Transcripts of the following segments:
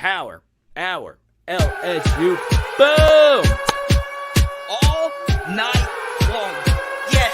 Power Hour LSU. Boom! All night long. Yes.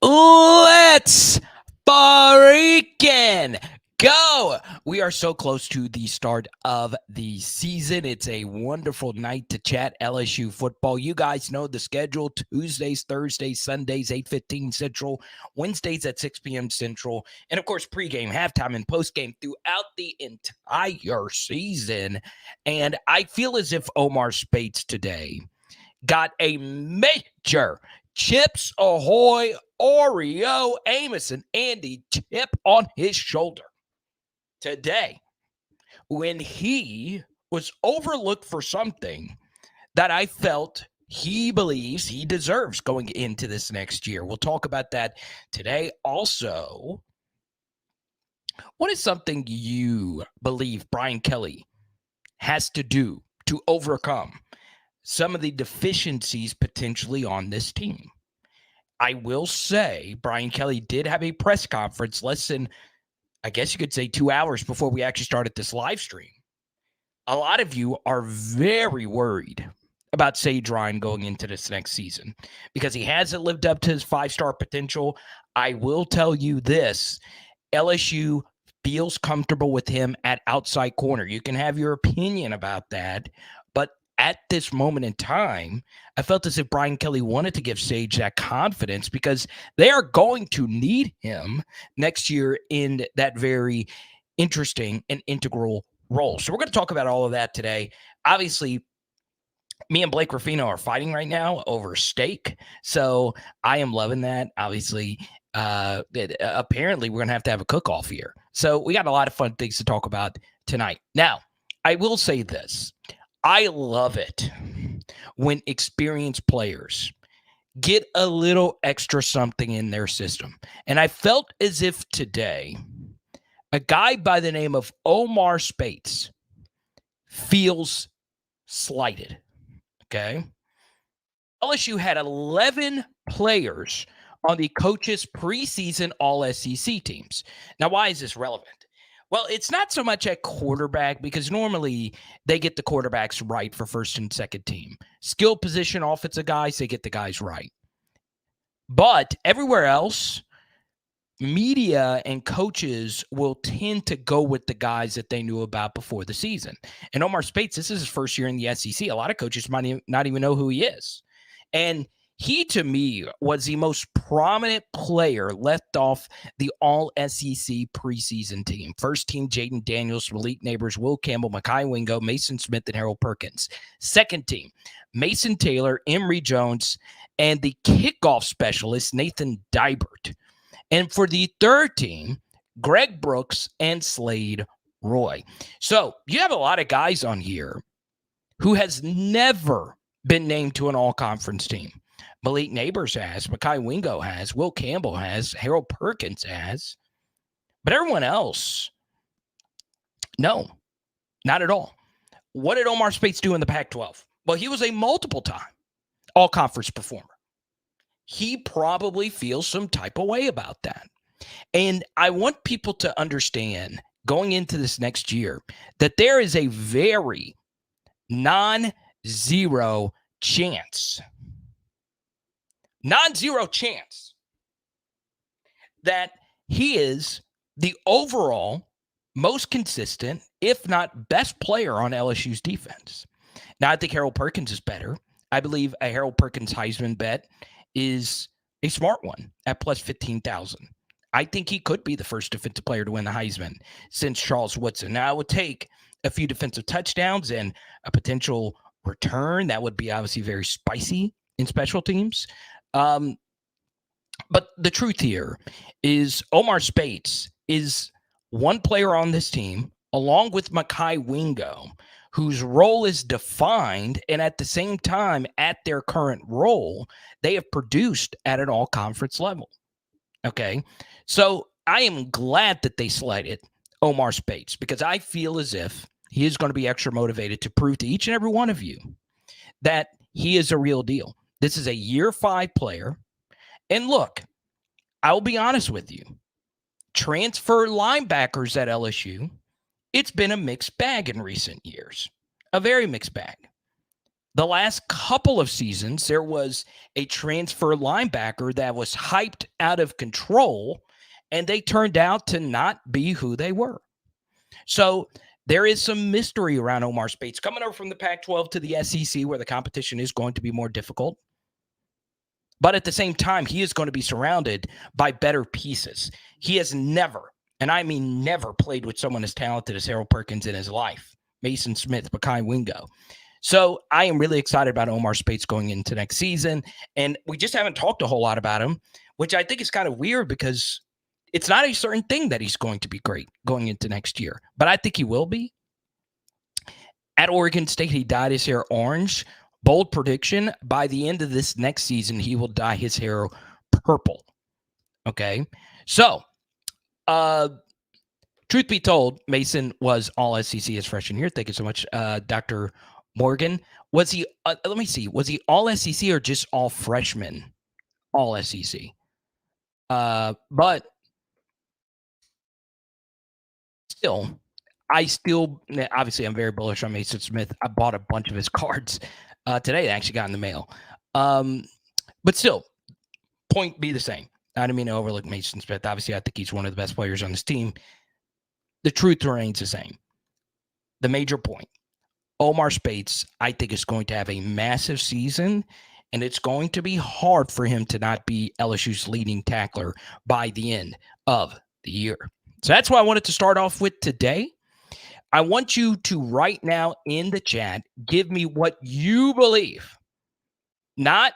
Let's freaking go. We are so close to the start of the season. It's a wonderful night to chat LSU football. You guys know the schedule: Tuesdays, Thursdays, Sundays, 8:15 Central, Wednesdays at 6 p.m. Central, and of course pregame, halftime, and postgame throughout the entire season. And I feel as if Omar Spates today got a major Chips Ahoy, Oreo, Amos, and Andy chip on his shoulder today when he was overlooked for something that I felt he believes he deserves going into this next year. We'll talk about that today. Also, what is something you believe Brian Kelly has to do to overcome some of the deficiencies potentially on this team? I will say Brian Kelly did have a press conference less than, I guess you could say, 2 hours before we actually started this live stream. A lot of you are very worried about Sage Ryan going into this next season because he hasn't lived up to his 5-star potential. I will tell you this: LSU feels comfortable with him at outside corner. You can have your opinion about that, but at this moment in time, I felt as if Brian Kelly wanted to give Sage that confidence because they are going to need him next year in that very interesting and integral role. So we're going to talk about all of that today. Obviously, me and Blake Ruffino are fighting right now over steak, so I am loving that. Obviously, apparently we're going to have a cook-off here. So we got a lot of fun things to talk about tonight. Now, I will say this. I love it when experienced players get a little extra something in their system. And I felt as if today, a guy by the name of Omar Spates feels slighted. Okay? LSU had 11 players on the coaches' preseason All-SEC teams. Now, why is this relevant? Well, it's not so much at quarterback because normally they get the quarterbacks right for first and second team. Skill position offensive guys, they get the guys right. But everywhere else, media and coaches will tend to go with the guys that they knew about before the season. And Omar Spates, this is his first year in the SEC. A lot of coaches might not even know who he is. And he, to me, was the most prominent player left off the All-SEC preseason team. First team, Jaden Daniels, Malik Neighbors, Will Campbell, Mekhi Wingo, Mason Smith, and Harold Perkins. Second team, Mason Taylor, Emory Jones, and the kickoff specialist, Nathan Dybert. And for the third team, Greg Brooks and Slade Roy. So you have a lot of guys on here who has never been named to an all-conference team. Malik Neighbors has, Mekhi Wingo has, Will Campbell has, Harold Perkins has. But everyone else, no, not at all. What did Omar Spates do in the Pac-12? Well, he was a multiple-time all-conference performer. He probably feels some type of way about that. And I want people to understand going into this next year that there is a very non-zero chance that he is the overall most consistent, if not best player on LSU's defense. Now, I think Harold Perkins is better. I believe a Harold Perkins Heisman bet is a smart one at plus 15,000. I think he could be the first defensive player to win the Heisman since Charles Woodson. Now, it would take a few defensive touchdowns and a potential return. That would be obviously very spicy in special teams. But the truth here is Omar Spates is one player on this team, along with Mekhi Wingo, whose role is defined, and at the same time, at their current role, they have produced at an all-conference level. Okay? So I am glad that they slighted Omar Spates, because I feel as if he is going to be extra motivated to prove to each and every one of you that he is a real deal. This is a year 5 player. And look, I'll be honest with you. Transfer linebackers at LSU, it's been a mixed bag in recent years. A very mixed bag. The last couple of seasons, there was a transfer linebacker that was hyped out of control, and they turned out to not be who they were. So there is some mystery around Omar Spates coming over from the Pac-12 to the SEC, where the competition is going to be more difficult. But at the same time, he is going to be surrounded by better pieces. He has never, and I mean never, played with someone as talented as Harold Perkins in his life. Mason Smith, Bakai Wingo. So I am really excited about Omar Spates going into next season. And we just haven't talked a whole lot about him, which I think is kind of weird because it's not a certain thing that he's going to be great going into next year. But I think he will be. At Oregon State, he dyed his hair orange. Bold prediction, by the end of this next season, he will dye his hair purple. Okay? So, truth be told, Mason was all SEC his freshman year. Thank you so much, Dr. Morgan. Was he, let me see, was he all SEC or just all freshman? All SEC. But still, obviously, I'm very bullish on Mason Smith. I bought a bunch of his cards today. I actually got in the mail. But still, point be the same. I didn't mean to overlook Mason Smith. Obviously, I think he's one of the best players on this team. The truth remains the same. The major point, Omar Spates, I think, is going to have a massive season, and it's going to be hard for him to not be LSU's leading tackler by the end of the year. So that's what I wanted to start off with today. I want you to right now in the chat give me what you believe, not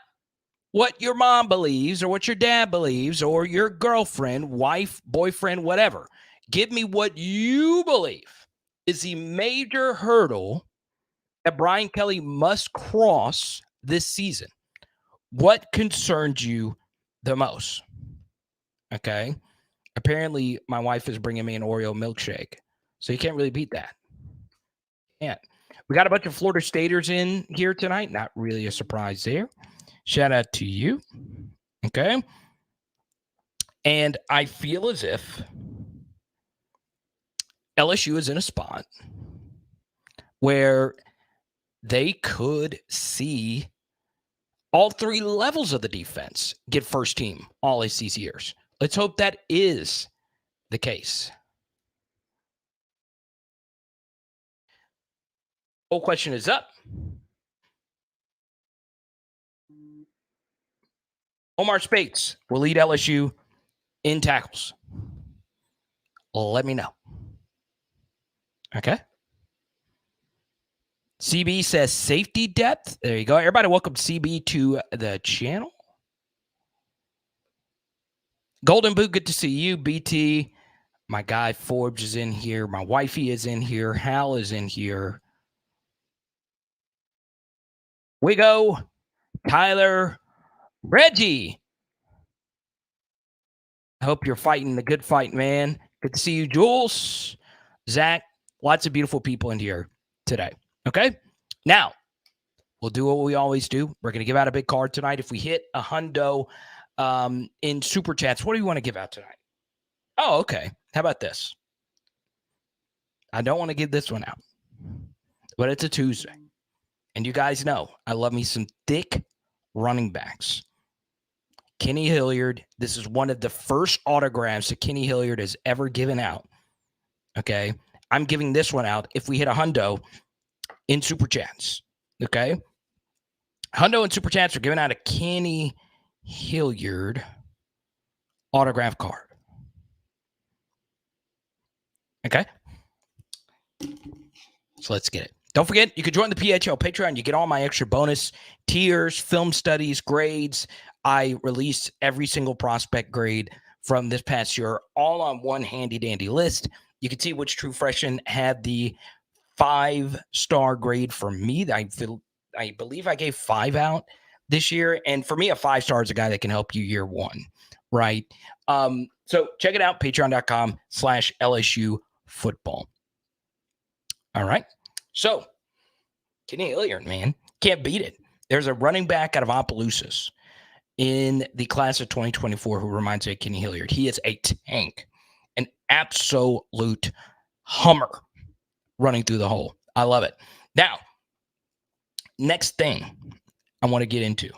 what your mom believes or what your dad believes or your girlfriend, wife, boyfriend, whatever. Give me what you believe is the major hurdle that Brian Kelly must cross this season. What concerns you the most? Okay. Apparently, my wife is bringing me an Oreo milkshake, so you can't really beat that. Can't. We got a bunch of Florida Staters in here tonight. Not really a surprise there. Shout out to you. Okay. And I feel as if LSU is in a spot where they could see all 3 levels of the defense get first team all SEC years. Let's hope that is the case. Whole question is up. Omar Spates will lead LSU in tackles. Let me know. Okay. CB says safety depth. There you go. Everybody, welcome CB to the channel. Golden Boot, good to see you. BT, my guy Forbes is in here. My wifey is in here. Hal is in here. Wigo, Tyler, Reggie. I hope you're fighting the good fight, man. Good to see you, Jules. Zach, lots of beautiful people in here today. Okay? Now, we'll do what we always do. We're going to give out a big card tonight. If we hit a hundo in Super Chats, what do you want to give out tonight? Oh, okay. How about this? I don't want to give this one out, but it's a Tuesday. And you guys know I love me some thick running backs. Kenny Hilliard. This is one of the first autographs that Kenny Hilliard has ever given out. Okay. I'm giving this one out if we hit a hundo in Super Chats. Okay. Hundo and Super Chats are giving out a Kenny Hilliard autograph card. Okay. So let's get it. Don't forget, you can join the PHL Patreon. You get all my extra bonus tiers, film studies, grades. I release every single prospect grade from this past year, all on one handy-dandy list. You can see which true freshman had the 5-star grade for me. I believe I gave 5 out this year. And for me, a 5-star is a guy that can help you year 1, right? So check it out, patreon.com/LSU football. All right. So, Kenny Hilliard, man, can't beat it. There's a running back out of Opelousas in the class of 2024 who reminds me of Kenny Hilliard. He is a tank, an absolute hummer running through the hole. I love it. Now, next thing I want to get into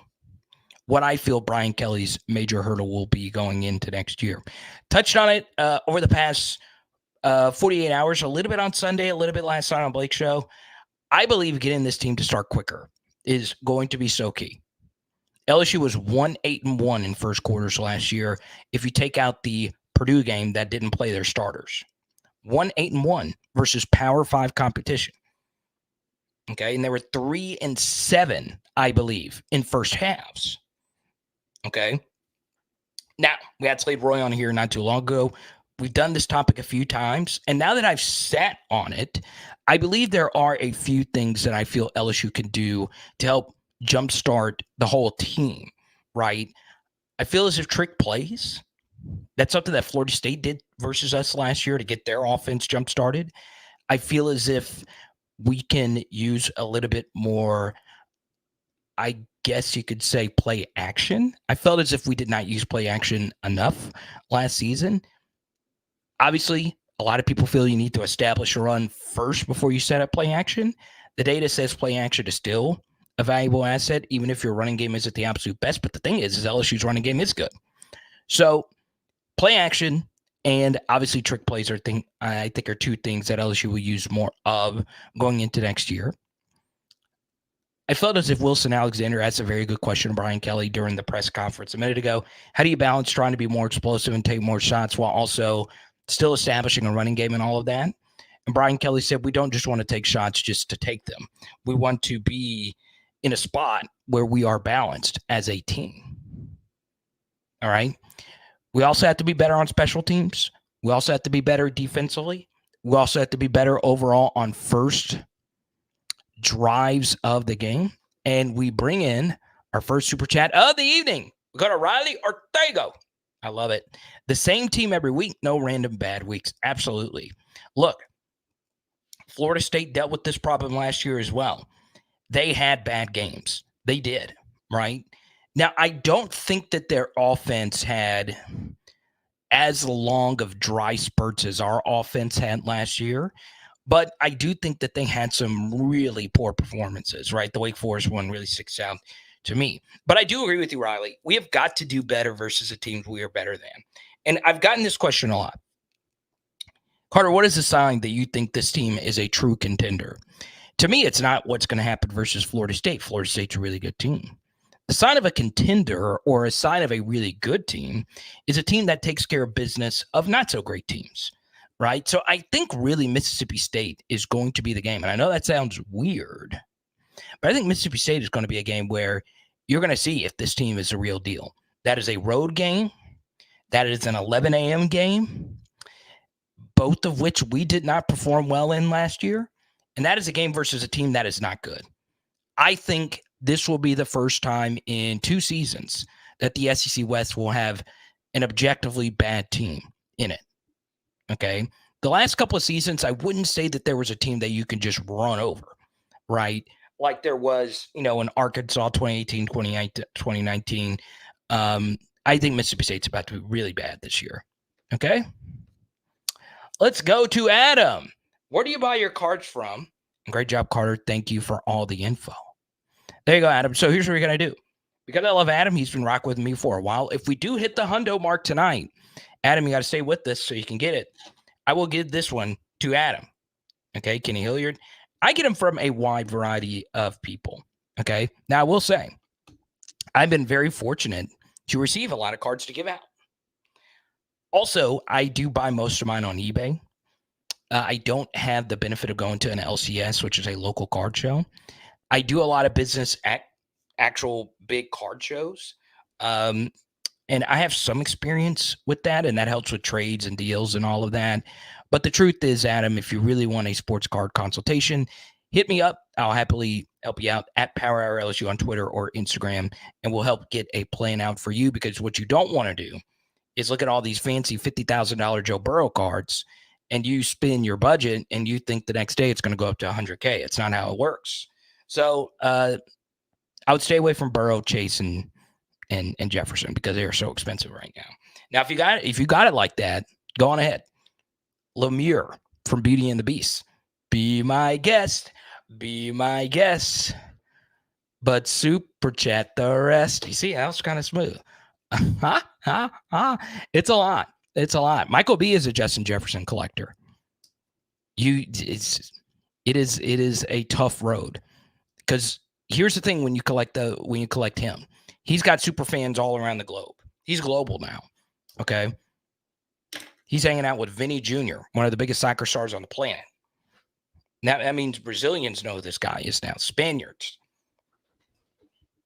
what I feel Brian Kelly's major hurdle will be going into next year. Touched on it over the past 48 hours, a little bit on Sunday, a little bit last night on Blake's show. I believe getting this team to start quicker is going to be so key. LSU was 1-8-1 in first quarters last year. If you take out the Purdue game that didn't play their starters, 1-8-1 versus Power 5 competition. Okay, and they were 3-7, I believe, in first halves. Okay. Now, we had Slade Roy on here not too long ago. We've done this topic a few times, and now that I've sat on it, I believe there are a few things that I feel LSU can do to help jumpstart the whole team, right? I feel as if trick plays, that's something that Florida State did versus us last year to get their offense jump-started. I feel as if we can use a little bit more, I guess you could say, play action. I felt as if we did not use play action enough last season. Obviously, a lot of people feel you need to establish a run first before you set up play action. The data says play action is still a valuable asset, even if your running game isn't the absolute best. But the thing is LSU's running game is good. So play action and obviously trick plays I think are two things that LSU will use more of going into next year. I felt as if Wilson Alexander asked a very good question to Brian Kelly during the press conference a minute ago. How do you balance trying to be more explosive and take more shots while also still establishing a running game and all of that? And Brian Kelly said, we don't just want to take shots just to take them. We want to be in a spot where we are balanced as a team. All right. We also have to be better on special teams. We also have to be better defensively. We also have to be better overall on first drives of the game. And we bring in our first super chat of the evening. We go to Riley Ortega. I love it. The same team every week. No random bad weeks. Absolutely. Look, Florida State dealt with this problem last year as well. They had bad games. They did, right? Now, I don't think that their offense had as long of dry spurts as our offense had last year, but I do think that they had some really poor performances, right? The Wake Forest one really sticks out to me. But I do agree with you, Riley. We have got to do better versus the teams we are better than. And I've gotten this question a lot. Carter, what is the sign that you think this team is a true contender? To me, it's not what's going to happen versus Florida State. Florida State's a really good team. The sign of a contender or a sign of a really good team is a team that takes care of business of not so great teams, right? So I think really Mississippi State is going to be the game. And I know that sounds weird, but I think Mississippi State is going to be a game where you're going to see if this team is a real deal. That is a road game. That is an 11 a.m. game, both of which we did not perform well in last year. And that is a game versus a team that is not good. I think this will be the first time in 2 seasons that the SEC West will have an objectively bad team in it. Okay. The last couple of seasons, I wouldn't say that there was a team that you can just run over, right? Like there was, in Arkansas 2018, 2019. I think Mississippi State's about to be really bad this year. Okay. Let's go to Adam. Where do you buy your cards from? Great job, Carter. Thank you for all the info. There you go, Adam. So here's what we're going to do. Because I love Adam, he's been rocking with me for a while. If we do hit the hundo mark tonight, Adam, you got to stay with us so you can get it. I will give this one to Adam. Okay, Kenny Hilliard. I get them from a wide variety of people. Okay, now I will say, I've been very fortunate to receive a lot of cards to give out. Also, I do buy most of mine on eBay. I don't have the benefit of going to an LCS, which is a local card show. I do a lot of business at actual big card shows. And I have some experience with that, and that helps with trades and deals and all of that. But the truth is, Adam, if you really want a sports card consultation, hit me up. I'll happily help you out at Power Hour LSU on Twitter or Instagram, and we'll help get a plan out for you, because what you don't want to do is look at all these fancy $50,000 Joe Burrow cards and you spend your budget and you think the next day it's going to go up to 100K. It's not how it works. So I would stay away from Burrow, Chase, and Jefferson because they are so expensive right now. Now, if you got it like that, go on ahead. Lemire from Beauty and the Beast. Be my guest. Be my guest. But super chat the rest. You see, that was kind of smooth. It's a lot. It's a lot. Michael B is a Justin Jefferson collector. It is a tough road because here's the thing: when you collect him, he's got super fans all around the globe. He's global now. Okay, he's hanging out with Vinny Jr., one of the biggest soccer stars on the planet. Now that means Brazilians know who this guy is now. Spaniards.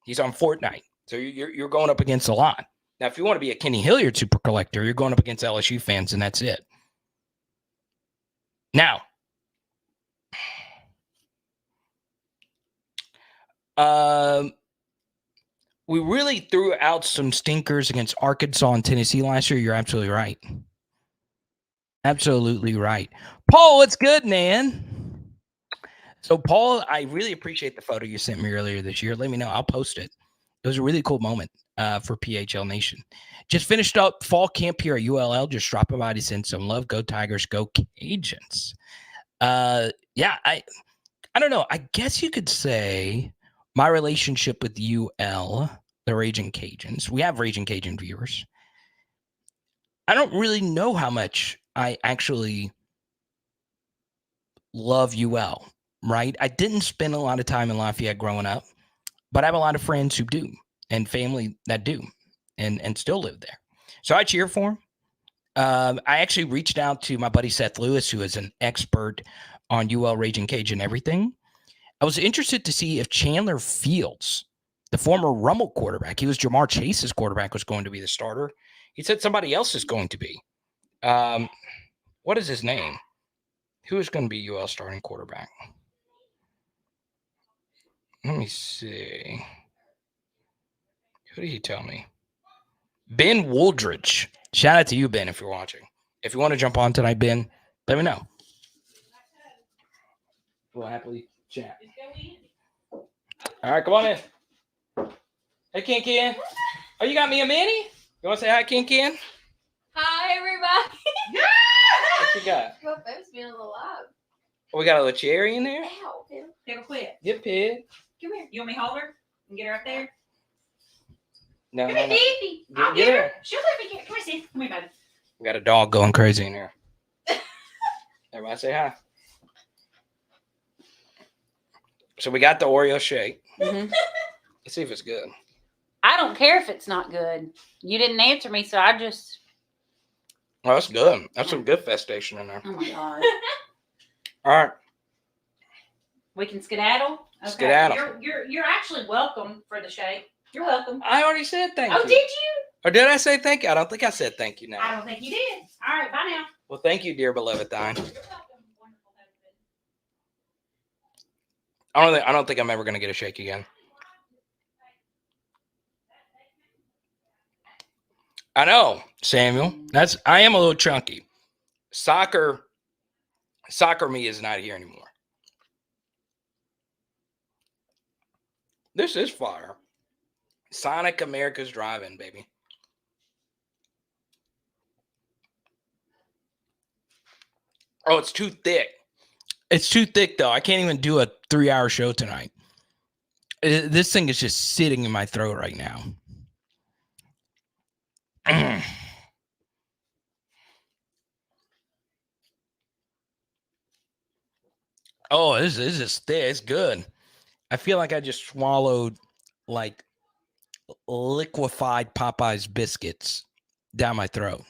He's on Fortnite, so you're going up against a lot. Now, if you want to be a Kenny Hilliard super collector, you're going up against LSU fans, and that's it. Now, we really threw out some stinkers against Arkansas and Tennessee last year. You're absolutely right. Absolutely right. Paul, what's good, man? So, Paul, I really appreciate the photo you sent me earlier this year. Let me know. I'll post it. It was a really cool moment for PHL Nation. Just finished up fall camp here at ULL. Just dropping by to send some love. Go Tigers. Go Cajuns. Yeah, I don't know. I guess you could say my relationship with UL, the Raging Cajuns. We have Raging Cajun viewers. I don't really know how much I actually love UL, right? I didn't spend a lot of time in Lafayette growing up, but I have a lot of friends who do and family that do and still live there. So I cheer for him. I actually reached out to my buddy Seth Lewis, who is an expert on UL Raging Cajun everything. I was interested to see if Chandler Fields, the former Rummel quarterback, he was Jamar Chase's quarterback, was going to be the starter. He said somebody else is going to be. What is his name? Who is going to be UL starting quarterback? Let me see. Who did he tell me? Ben Wooldridge. Shout out to you, Ben, if you're watching. If you want to jump on tonight, Ben, let me know. We'll happily chat. All right, come on in. Hey, Ken. Oh, you got me a Manny? You want to say hi, Ken? Hi, everybody. What you got? Your phone's being a little loud. Oh, we got a little cherry in there? Ow, Pim. Never quit. Yep, Pig. Come here. You want me to hold her and get her up there? No, Come here, Fifi. I'll Get get her. her. She'll let me get. Come here, sis. Come here, buddy. We got a dog going crazy in here. Everybody say hi. So we got the Oreo shake. Mm-hmm. Let's see if it's good. I don't care if it's not good. You didn't answer me, so I just. Oh, that's good. That's some good festation in there. Oh my god. All right. We can skedaddle. Okay. Skedaddle. You're actually welcome for the shake. You're welcome. I already said thank you. Oh, did you? Or did I say thank you? I don't think I said thank you now. I don't think you did. All right, bye now. Well, thank you, dear beloved thine. You're welcome, wonderful husband. I don't think I'm ever going to get a shake again. I know, Samuel. I am a little chunky. Soccer me is not here anymore. This is fire. Sonic America's Drive-In, baby. Oh, it's too thick. It's too thick, though. I can't even do a 3-hour show tonight. This thing is just sitting in my throat right now. Oh, this is thick. It's good. I feel like I just swallowed like liquefied Popeye's biscuits down my throat.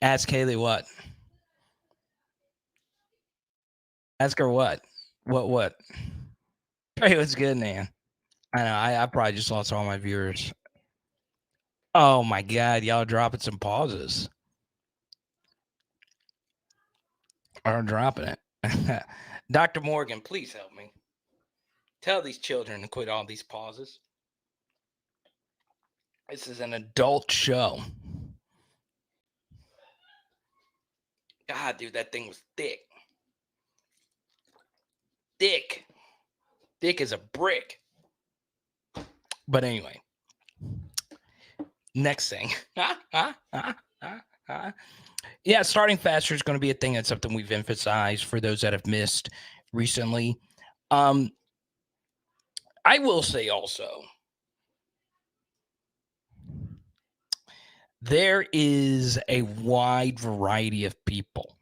Ask Haley what? Ask her what? What? Hey, what's good, man? I know. I probably just lost all my viewers. Oh my God, y'all dropping some pauses. Are dropping it. Dr. Morgan, please help me. Tell these children to quit all these pauses. This is an adult show. God, dude, that thing was thick. Thick. Thick as a brick. But anyway. Next thing. Yeah, starting faster is going to be a thing. That's something we've emphasized for those that have missed recently. I will say also, there is a wide variety of people,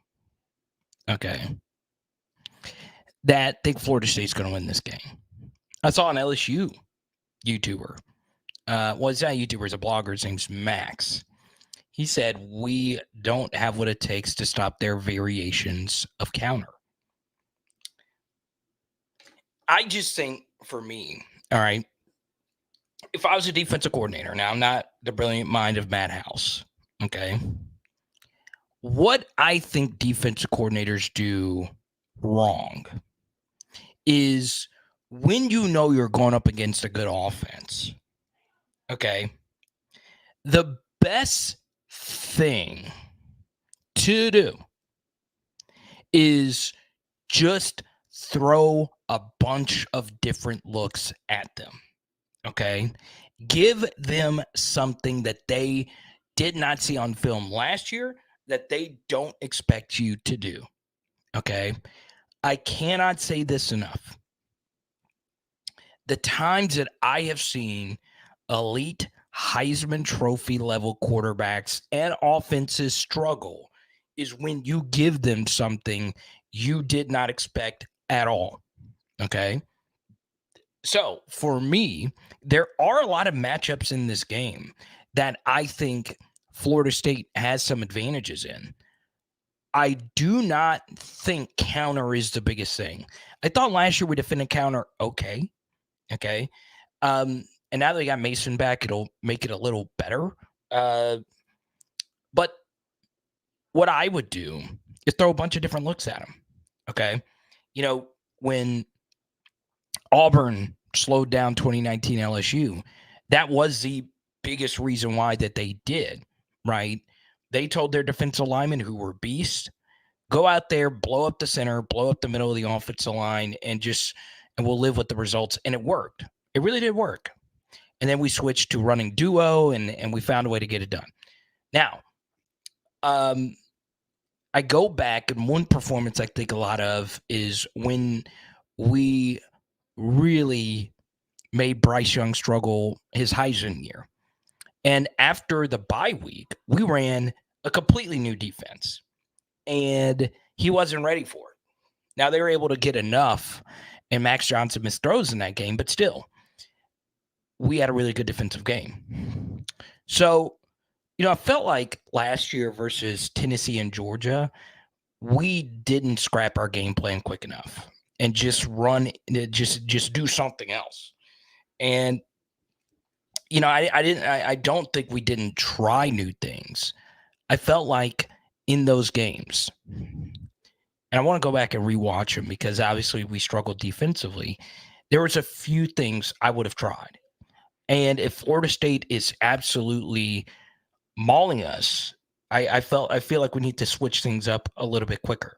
okay, that think Florida State's going to win this game. I saw an LSU YouTuber. Well, it's not a YouTuber, it's a blogger. His name's Max. He said, we don't have what it takes to stop their variations of counter. I just think, for me, all right, if I was a defensive coordinator, now I'm not the brilliant mind of Matt House, okay? What I think defensive coordinators do wrong is when you know you're going up against a good offense, okay, the best thing to do is just throw a bunch of different looks at them, okay? Give them something that they did not see on film last year that they don't expect you to do, okay? I cannot say this enough. The times that I have seen elite Heisman Trophy level quarterbacks and offenses struggle is when you give them something you did not expect at all, okay? So for me, there are a lot of matchups in this game that I think Florida State has some advantages in. I do not think counter is the biggest thing. I thought last year we defended counter okay. And now that we got Mason back, it'll make it a little better. But what I would do is throw a bunch of different looks at him, okay? You know, when Auburn slowed down 2019 LSU, that was the biggest reason why that they did, right? They told their defensive linemen, who were beasts, go out there, blow up the center, blow up the middle of the offensive line, and we'll live with the results. And it worked. It really did work. And then we switched to running duo, and we found a way to get it done. Now, I go back, and one performance I think a lot of is when we really made Bryce Young struggle his Heisman year. And after the bye week, we ran a completely new defense, and he wasn't ready for it. Now, they were able to get enough, and Max Johnson missed throws in that game, but still, we had a really good defensive game. So, you know, I felt like last year versus Tennessee and Georgia, we didn't scrap our game plan quick enough and just do something else. And, you know, I don't think we didn't try new things. I felt like in those games, and I want to go back and rewatch them because obviously we struggled defensively. There was a few things I would have tried. And if Florida State is absolutely mauling us, I feel like we need to switch things up a little bit quicker.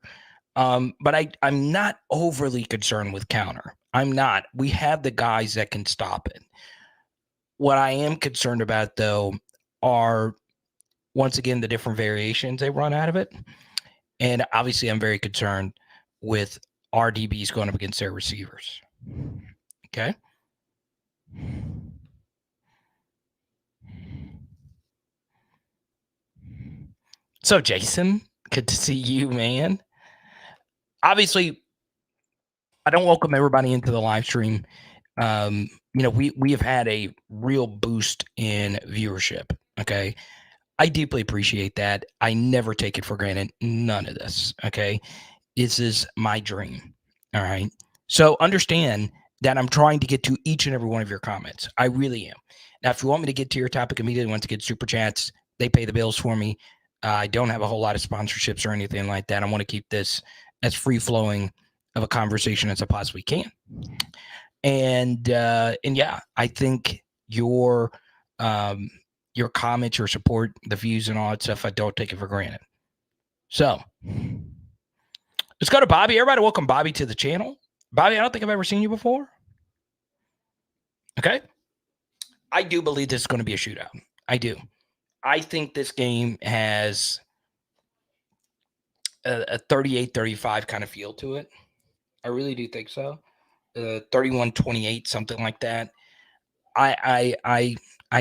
But I'm not overly concerned with counter. I'm not. We have the guys that can stop it. What I am concerned about, though, are, once again, the different variations they run out of it. And obviously, I'm very concerned with our DBs going up against their receivers. Okay? So, Jason, good to see you, man. Obviously, I don't welcome everybody into the live stream. You know, we have had a real boost in viewership. Okay. I deeply appreciate that. I never take it for granted. None of this. Okay. This is my dream. All right. So understand that I'm trying to get to each and every one of your comments. I really am. Now, if you want me to get to your topic immediately, once again, super chats, they pay the bills for me. I don't have a whole lot of sponsorships or anything like that. I want to keep this as free flowing of a conversation as I possibly can. And yeah, I think your comments, your support, the views, and all that stuff, I don't take it for granted. So let's go to Bobby. Everybody, welcome Bobby to the channel. Bobby, I don't think I've ever seen you before. Okay. I do believe this is going to be a shootout. I do. I think this game has a 38-35 kind of feel to it. I really do think so. 31-28, something like that. I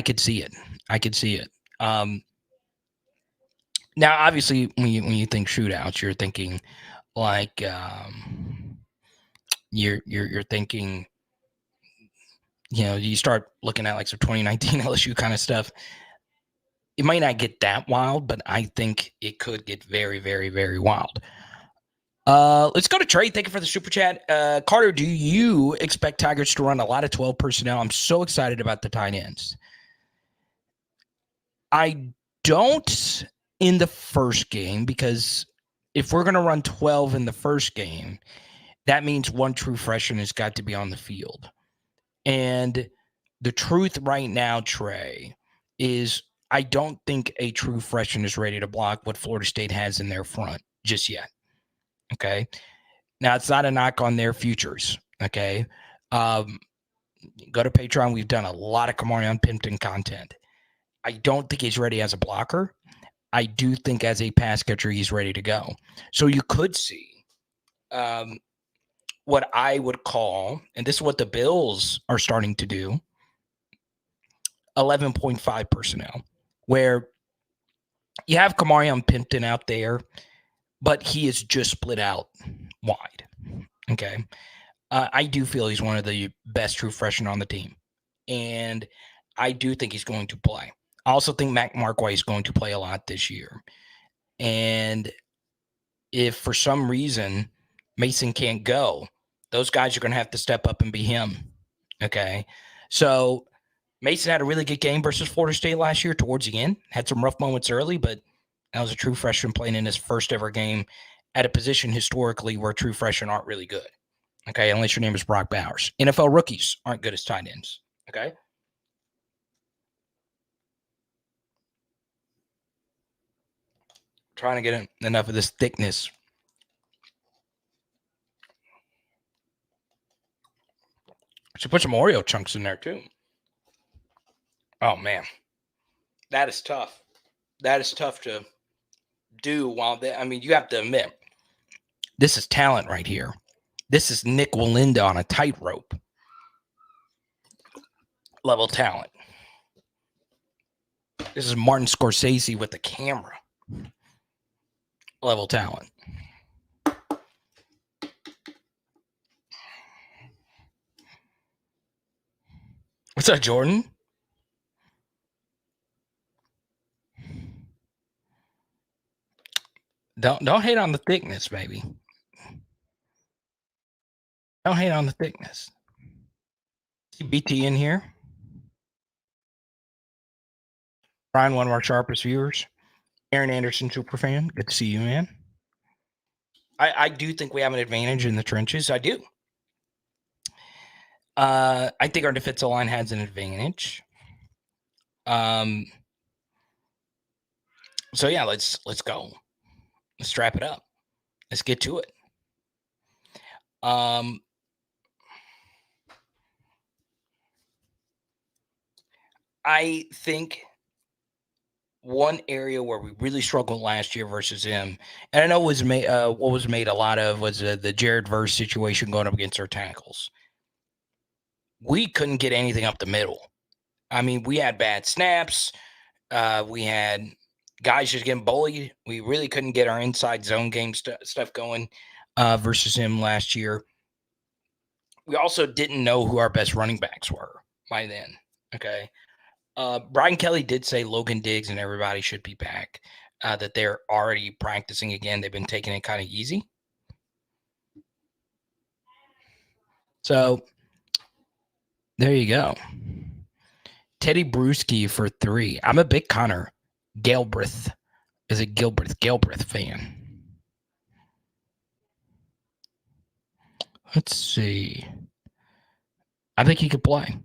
could see it. I could see it. Now, obviously, when you think shootouts, you're thinking like you're thinking, you start looking at like some 2019 LSU kind of stuff. It might not get that wild, but I think it could get very, very, very wild. Let's go to Trey. Thank you for the super chat. Carter, do you expect Tigers to run a lot of 12 personnel? I'm so excited about the tight ends. I don't in the first game, because if we're going to run 12 in the first game, that means one true freshman has got to be on the field. And the truth right now, Trey, is I don't think a true freshman is ready to block what Florida State has in their front just yet. Okay. Now, it's not a knock on their futures. Okay. Go to Patreon. We've done a lot of Kamarion Pimpton content. I don't think he's ready as a blocker. I do think as a pass catcher, he's ready to go. So you could see what I would call, and this is what the Bills are starting to do, 11.5 personnel, where you have Kamarion Pimpton out there, but he is just split out wide. Okay. I do feel he's one of the best true freshmen on the team. And I do think he's going to play. I also think Mac Markway is going to play a lot this year. And if for some reason Mason can't go, those guys are going to have to step up and be him. Okay. So Mason had a really good game versus Florida State last year towards the end. Had some rough moments early, but that was a true freshman playing in his first ever game at a position historically where true freshmen aren't really good. Okay, unless your name is Brock Bowers. NFL rookies aren't good as tight ends. Okay. Trying to get enough of this thickness. Should put some Oreo chunks in there too. Oh man, that is tough. That is tough to do you have to admit, this is talent right here. This is Nick Walinda on a tightrope level talent. This is Martin Scorsese with the camera level talent. What's up, Jordan? Don't hate on the thickness, baby. Don't hate on the thickness. See BT in here. Brian, one of our sharpest viewers. Aaron Anderson, super fan. Good to see you, man. I do think we have an advantage in the trenches. I do. I think our defensive line has an advantage. So yeah, let's go. Let's strap it up. Let's get to it. I think one area where we really struggled last year versus him, and I know what was made a lot of was the Jared Verse situation going up against our tackles. We couldn't get anything up the middle. I mean, we had bad snaps. We had guys just getting bullied. We really couldn't get our inside zone game stuff going versus him last year. We also didn't know who our best running backs were by then. Okay. Brian Kelly did say Logan Diggs and everybody should be back, that they're already practicing again. They've been taking it kind of easy. So there you go. Teddy Bruschi for 3. I'm a big Connor Galbraith. Is it Galbraith fan? Let's see. I think he could play.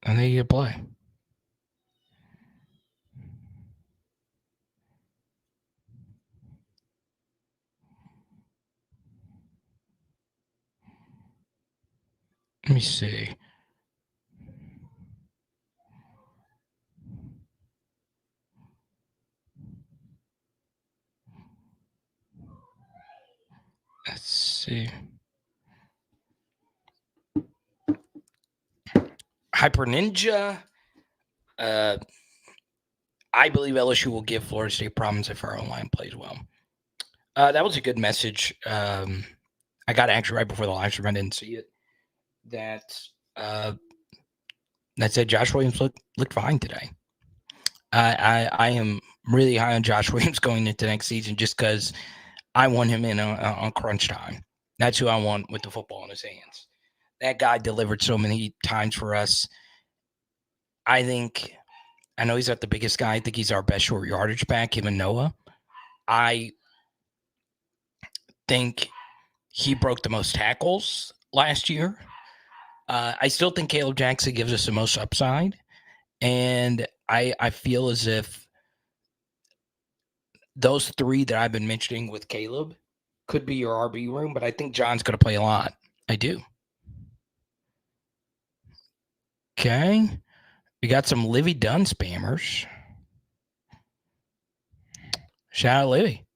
I think he could play. Let me see. Let's see. Hyper Ninja. I believe LSU will give Florida State problems if our O-line plays well. That was a good message. I got actually right before the live stream. I didn't see it. That said Josh Williams looked fine today. I am really high on Josh Williams going into next season just because I want him in on crunch time. That's who I want with the football in his hands. That guy delivered so many times for us. I know he's not the biggest guy. I think he's our best short yardage back, him and Noah. I think he broke the most tackles last year. I still think Caleb Jackson gives us the most upside. And I feel as if those three that I've been mentioning with Caleb could be your RB room, but I think John's going to play a lot. I do. Okay. We got some Livy Dunn spammers. Shout out Livy.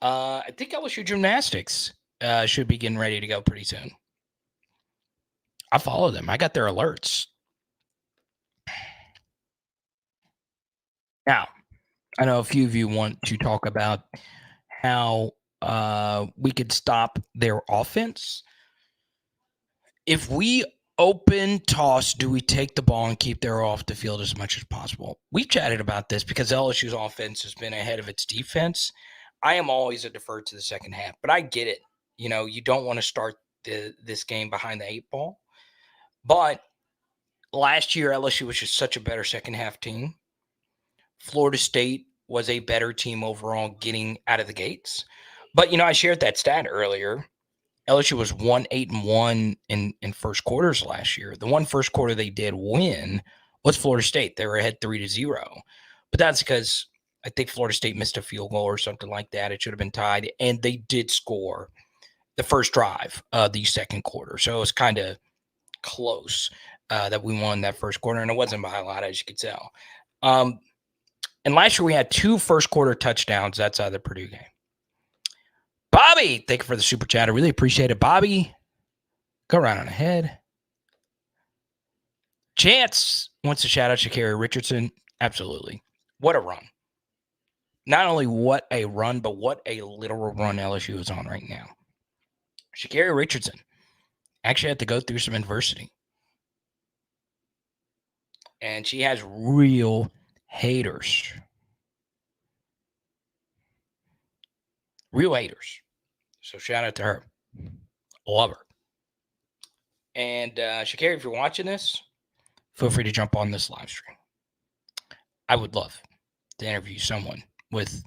I think LSU Gymnastics should be getting ready to go pretty soon. I follow them. I got their alerts. Now, I know a few of you want to talk about how we could stop their offense. If we open toss, do we take the ball and keep their off the field as much as possible? We've chatted about this because LSU's offense has been ahead of its defense. I am always a defer to the second half, but I get it. You know, you don't want to start this game behind the 8 ball. But last year, LSU was just such a better second half team. Florida State was a better team overall getting out of the gates. But, you know, I shared that stat earlier. LSU was 1-8-1 in first quarters last year. The one first quarter they did win was Florida State. They were ahead 3-0. But that's because I think Florida State missed a field goal or something like that. It should have been tied. And they did score the first drive of the second quarter. So it was kind of close that we won that first quarter. And it wasn't by a lot, as you could tell. And last year we had 2 first quarter touchdowns. That's the Purdue game. Bobby, thank you for the super chat. I really appreciate it. Bobby, go right on ahead. Chance wants to shout out Sha'Carri Richardson. Absolutely. What a run. Not only what a run, but what a literal run LSU is on right now. Sha'Carri Richardson actually had to go through some adversity. And she has real haters. Real haters. So shout out to her. Love her. And Sha'Carri, if you're watching this, feel free to jump on this live stream. I would love to interview someone with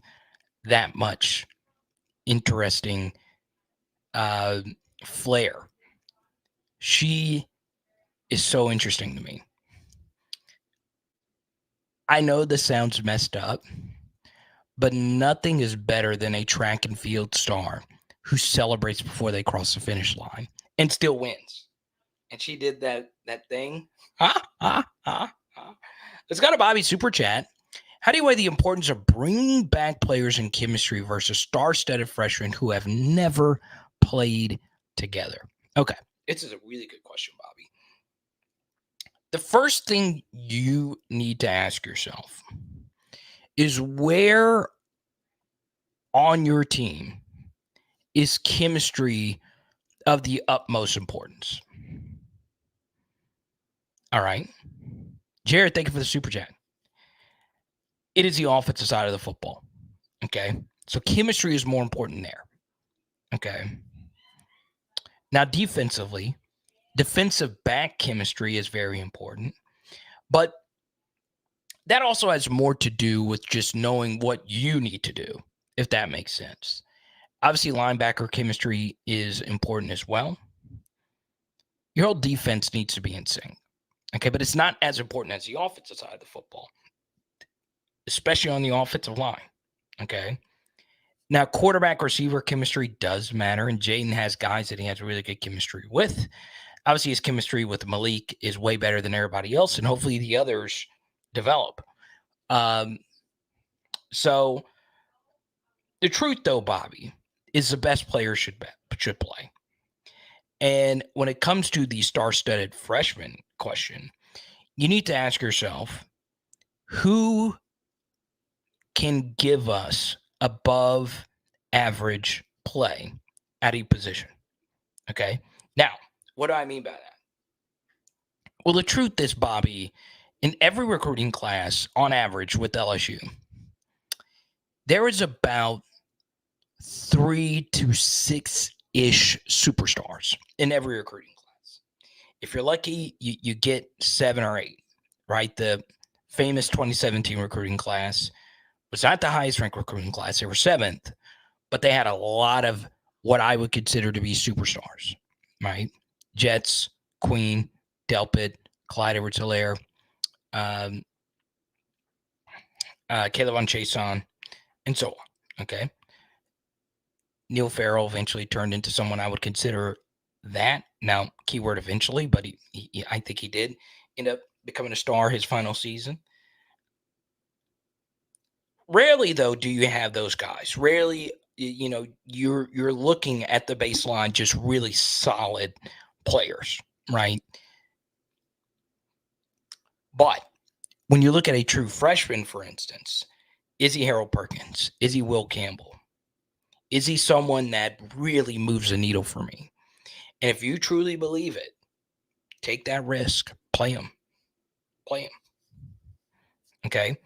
that much interesting flair. She is so interesting to me. I know this sounds messed up, but nothing is better than a track and field star who celebrates before they cross the finish line and still wins. And she did that thing. Let's go to Bobby Super Chat. How do you weigh the importance of bringing back players in chemistry versus star-studded freshmen who have never played together? Okay, this is a really good question, Bobby. The first thing you need to ask yourself is where on your team is chemistry of the utmost importance? All right. Jared, thank you for the super chat. It is the offensive side of the football. Okay. So chemistry is more important there. Okay. Now, defensively, defensive back chemistry is very important. But that also has more to do with just knowing what you need to do, if that makes sense. Obviously, linebacker chemistry is important as well. Your whole defense needs to be in sync. Okay, but it's not as important as the offensive side of the football, especially on the offensive line. Okay. Now, quarterback receiver chemistry does matter, and Jaden has guys that he has really good chemistry with. Obviously, his chemistry with Malik is way better than everybody else, and hopefully the others develop. So the truth, though, Bobby, is the best player should play. And when it comes to the star-studded freshman question, you need to ask yourself, who can give us above average play at a position? Okay. Now, what do I mean by that? Well, the truth is, Bobby, in every recruiting class, on average with LSU, there is about 3 to 6-ish superstars in every recruiting class. If you're lucky, you get 7 or 8, right? The famous 2017 recruiting class was not the highest ranked recruiting class. They were 7th, but they had a lot of what I would consider to be superstars, right? Jets, Queen, Delpit, Clyde Edwards-Helaire, Caleb on Chason, and so on, okay? Neil Farrell eventually turned into someone I would consider that. Now, keyword eventually, but I think he did end up becoming a star his final season. Rarely, though, do you have those guys. Rarely, you're looking at the baseline, just really solid players, right? But when you look at a true freshman, for instance, is he Harold Perkins? Is he Will Campbell? Is he someone that really moves the needle for me? And if you truly believe it, take that risk. Play him. Play him. Okay?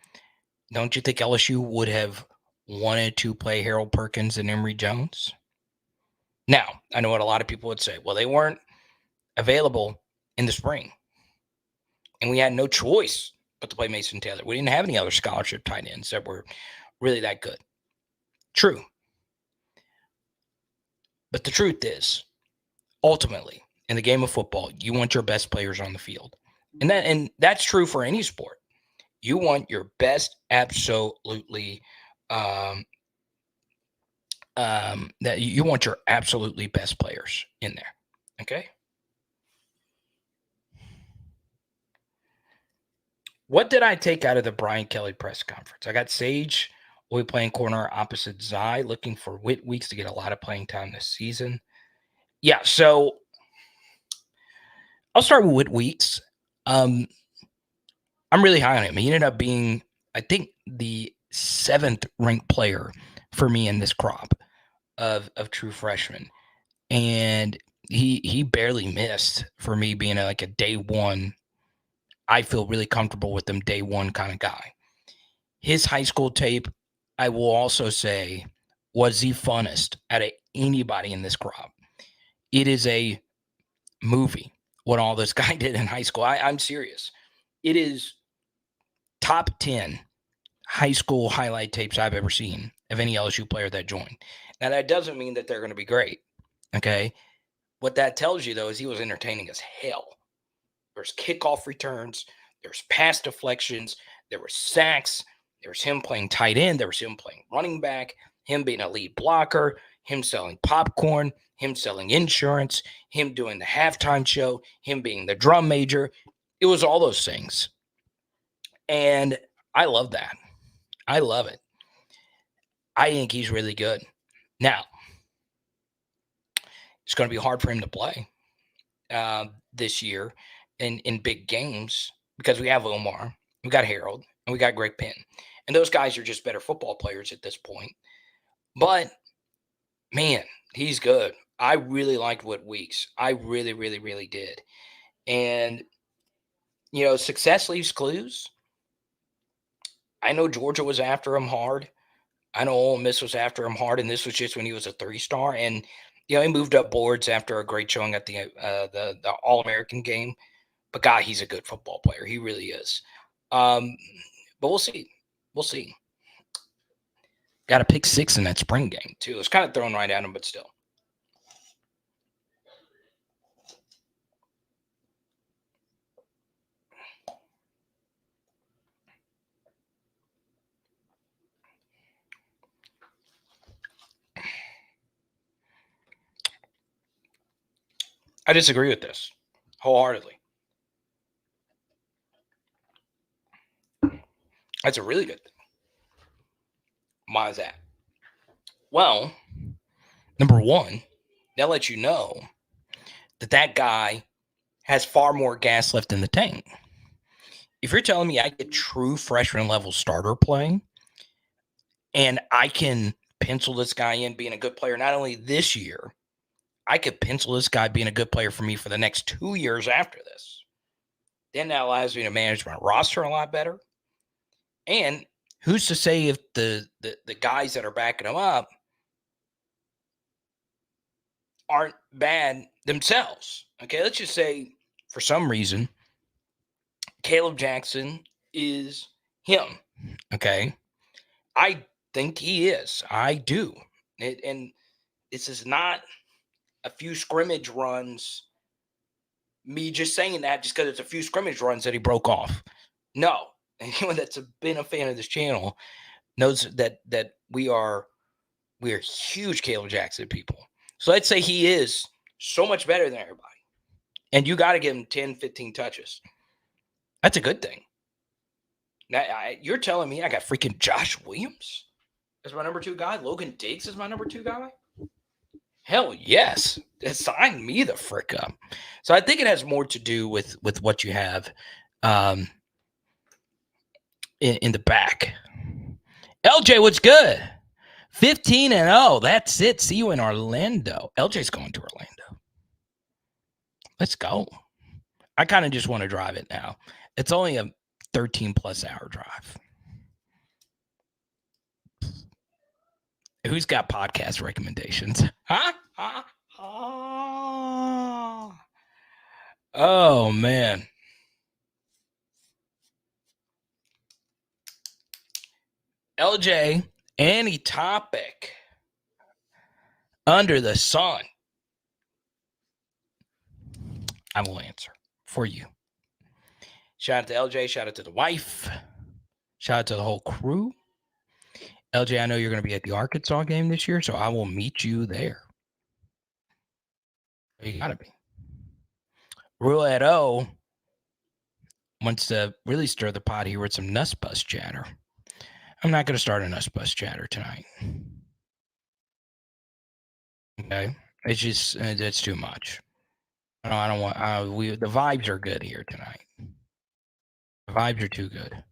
Don't you think LSU would have wanted to play Harold Perkins and Emory Jones? Now, I know what a lot of people would say. Well, they weren't available in the spring. And we had no choice but to play Mason Taylor. We didn't have any other scholarship tight ends that were really that good. True. But the truth is, ultimately, in the game of football, you want your best players on the field. And that's true for any sport. You want your best, absolutely, that you want your absolutely best players in there. Okay. What did I take out of the Brian Kelly press conference? I got Sage will be playing corner opposite Zai, looking for Whit Weeks to get a lot of playing time this season. Yeah, so I'll start with Whit Weeks. I'm really high on him. He ended up being, I think, the 7th ranked player for me in this crop of true freshmen. And he barely missed for me being like a day one. I feel really comfortable with him day one kind of guy. His high school tape, I will also say, was the funnest out of anybody in this crop. It is a movie what all this guy did in high school. I'm serious. It is top 10 high school highlight tapes I've ever seen of any LSU player that joined. Now, that doesn't mean that they're going to be great, okay? What that tells you, though, is he was entertaining as hell. There's kickoff returns. There's pass deflections. There were sacks. There was him playing tight end. There was him playing running back, him being a lead blocker, him selling popcorn, him selling insurance, him doing the halftime show, him being the drum major. It was all those things. And I love that. I love it. I think he's really good. Now, it's going to be hard for him to play this year in big games because we have Omar, we got Harold, and we got Greg Penn. And those guys are just better football players at this point. But, man, he's good. I really liked Whit Weeks. I really, really, really did. And, success leaves clues. I know Georgia was after him hard. I know Ole Miss was after him hard, and this was just when he was a 3-star. And, he moved up boards after a great showing at the All-American game. But, God, he's a good football player. He really is. But we'll see. We'll see. Got a pick 6 in that spring game, too. It's kind of thrown right at him, but still. I disagree with this wholeheartedly. That's a really good thing. Why is that? Well, number one, that lets you know that guy has far more gas left in the tank. If you're telling me I get true freshman level starter playing and I can pencil this guy in being a good player not only this year, I could pencil this guy being a good player for me for the next 2 years after this. Then that allows me to manage my roster a lot better. And who's to say if the guys that are backing him up aren't bad themselves? Okay, let's just say for some reason Caleb Jackson is him. Okay, I think he is. I do. And this is not a few scrimmage runs. Me just saying that just because it's a few scrimmage runs that he broke off. No, anyone that's been a fan of this channel knows that we are huge Caleb Jackson people. So let's say he is so much better than everybody, and you got to give him 10, 15 touches. That's a good thing. Now, you're telling me I got freaking Josh Williams as my number 2 guy? Logan Diggs is my number 2 guy? Hell yes. Sign me the frick up. So I think it has more to do with what you have in the back. LJ, what's good? 15-0. That's it. See you in Orlando. LJ's going to Orlando. Let's go. I kind of just want to drive it now. It's only a 13+ hour drive. Who's got podcast recommendations? Huh? Oh, man. LJ, any topic under the sun, I will answer for you. Shout out to LJ. Shout out to the wife. Shout out to the whole crew. LJ, I know you're going to be at the Arkansas game this year, so I will meet you there. You got to be. Roulette O wants to really stir the pot here with some Nuss Bus chatter. I'm not going to start a Nuss Bus chatter tonight. Okay? It's just, it's too much. I don't want, the vibes are good here tonight. The vibes are too good.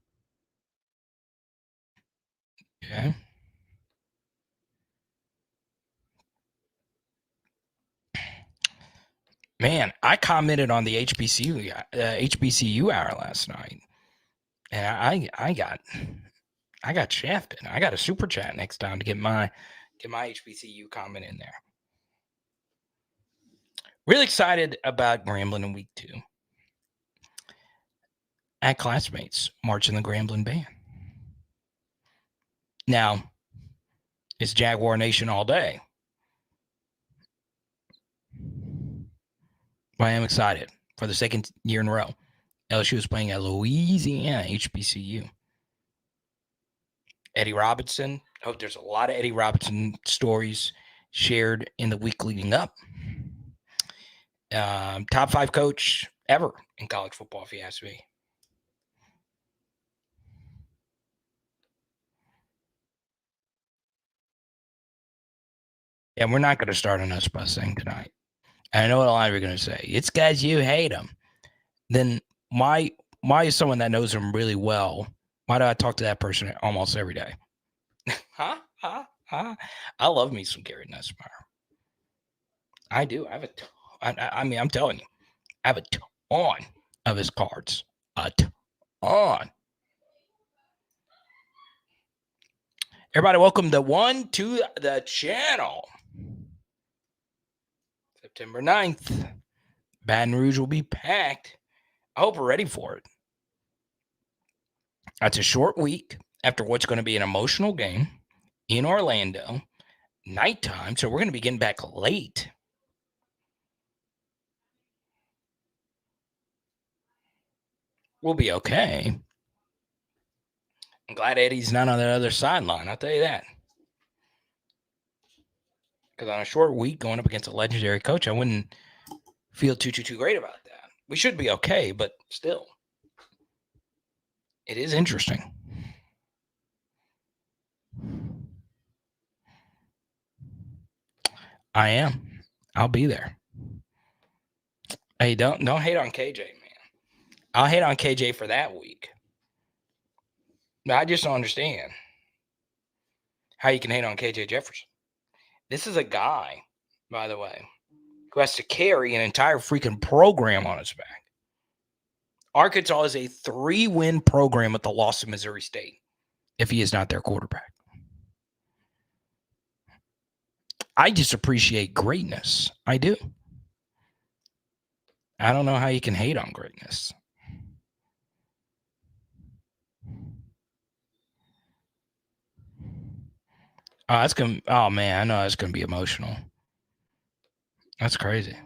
Okay? Man, I commented on the HBCU hour last night, and I got shafted. I got a super chat next time to get my HBCU comment in there. Really excited about Grambling in week 2. At Classmates marching the Grambling band. Now, it's Jaguar Nation all day. But I am excited for the second year in a row. LSU is playing at Louisiana HBCU. Eddie Robinson. Hope there's a lot of Eddie Robinson stories shared in the week leading up. Top 5 coach ever in college football, if you ask me. Yeah, we're not going to start on us bus thing tonight. And I know what a lot of you are going to say. It's guys you hate them. Then why is someone that knows them really well, why do I talk to that person almost every day? I love me some Gary Nussmeyer. I do. I have I mean, I'm telling you, I have a ton of his cards. A ton. Everybody, welcome to the channel. September 9th. Baton Rouge will be packed. I hope we're ready for it. That's a short week after what's going to be an emotional game in Orlando, nighttime. So we're going to be getting back late. We'll be okay. I'm glad Eddie's not on the other sideline. I'll tell you that. Because on a short week going up against a legendary coach, I wouldn't feel too great about that. We should be okay, but still, it is interesting. I am. I'll be there. Hey, don't hate on KJ, man. I'll hate on KJ for that week. But I just don't understand how you can hate on KJ Jefferson. This is a guy, by the way, who has to carry an entire freaking program on his back. Arkansas is a 3-win program at the loss of Missouri State if he is not their quarterback. I just appreciate greatness. I do. I don't know how you can hate on greatness. Oh man, I know that's gonna be emotional. That's crazy.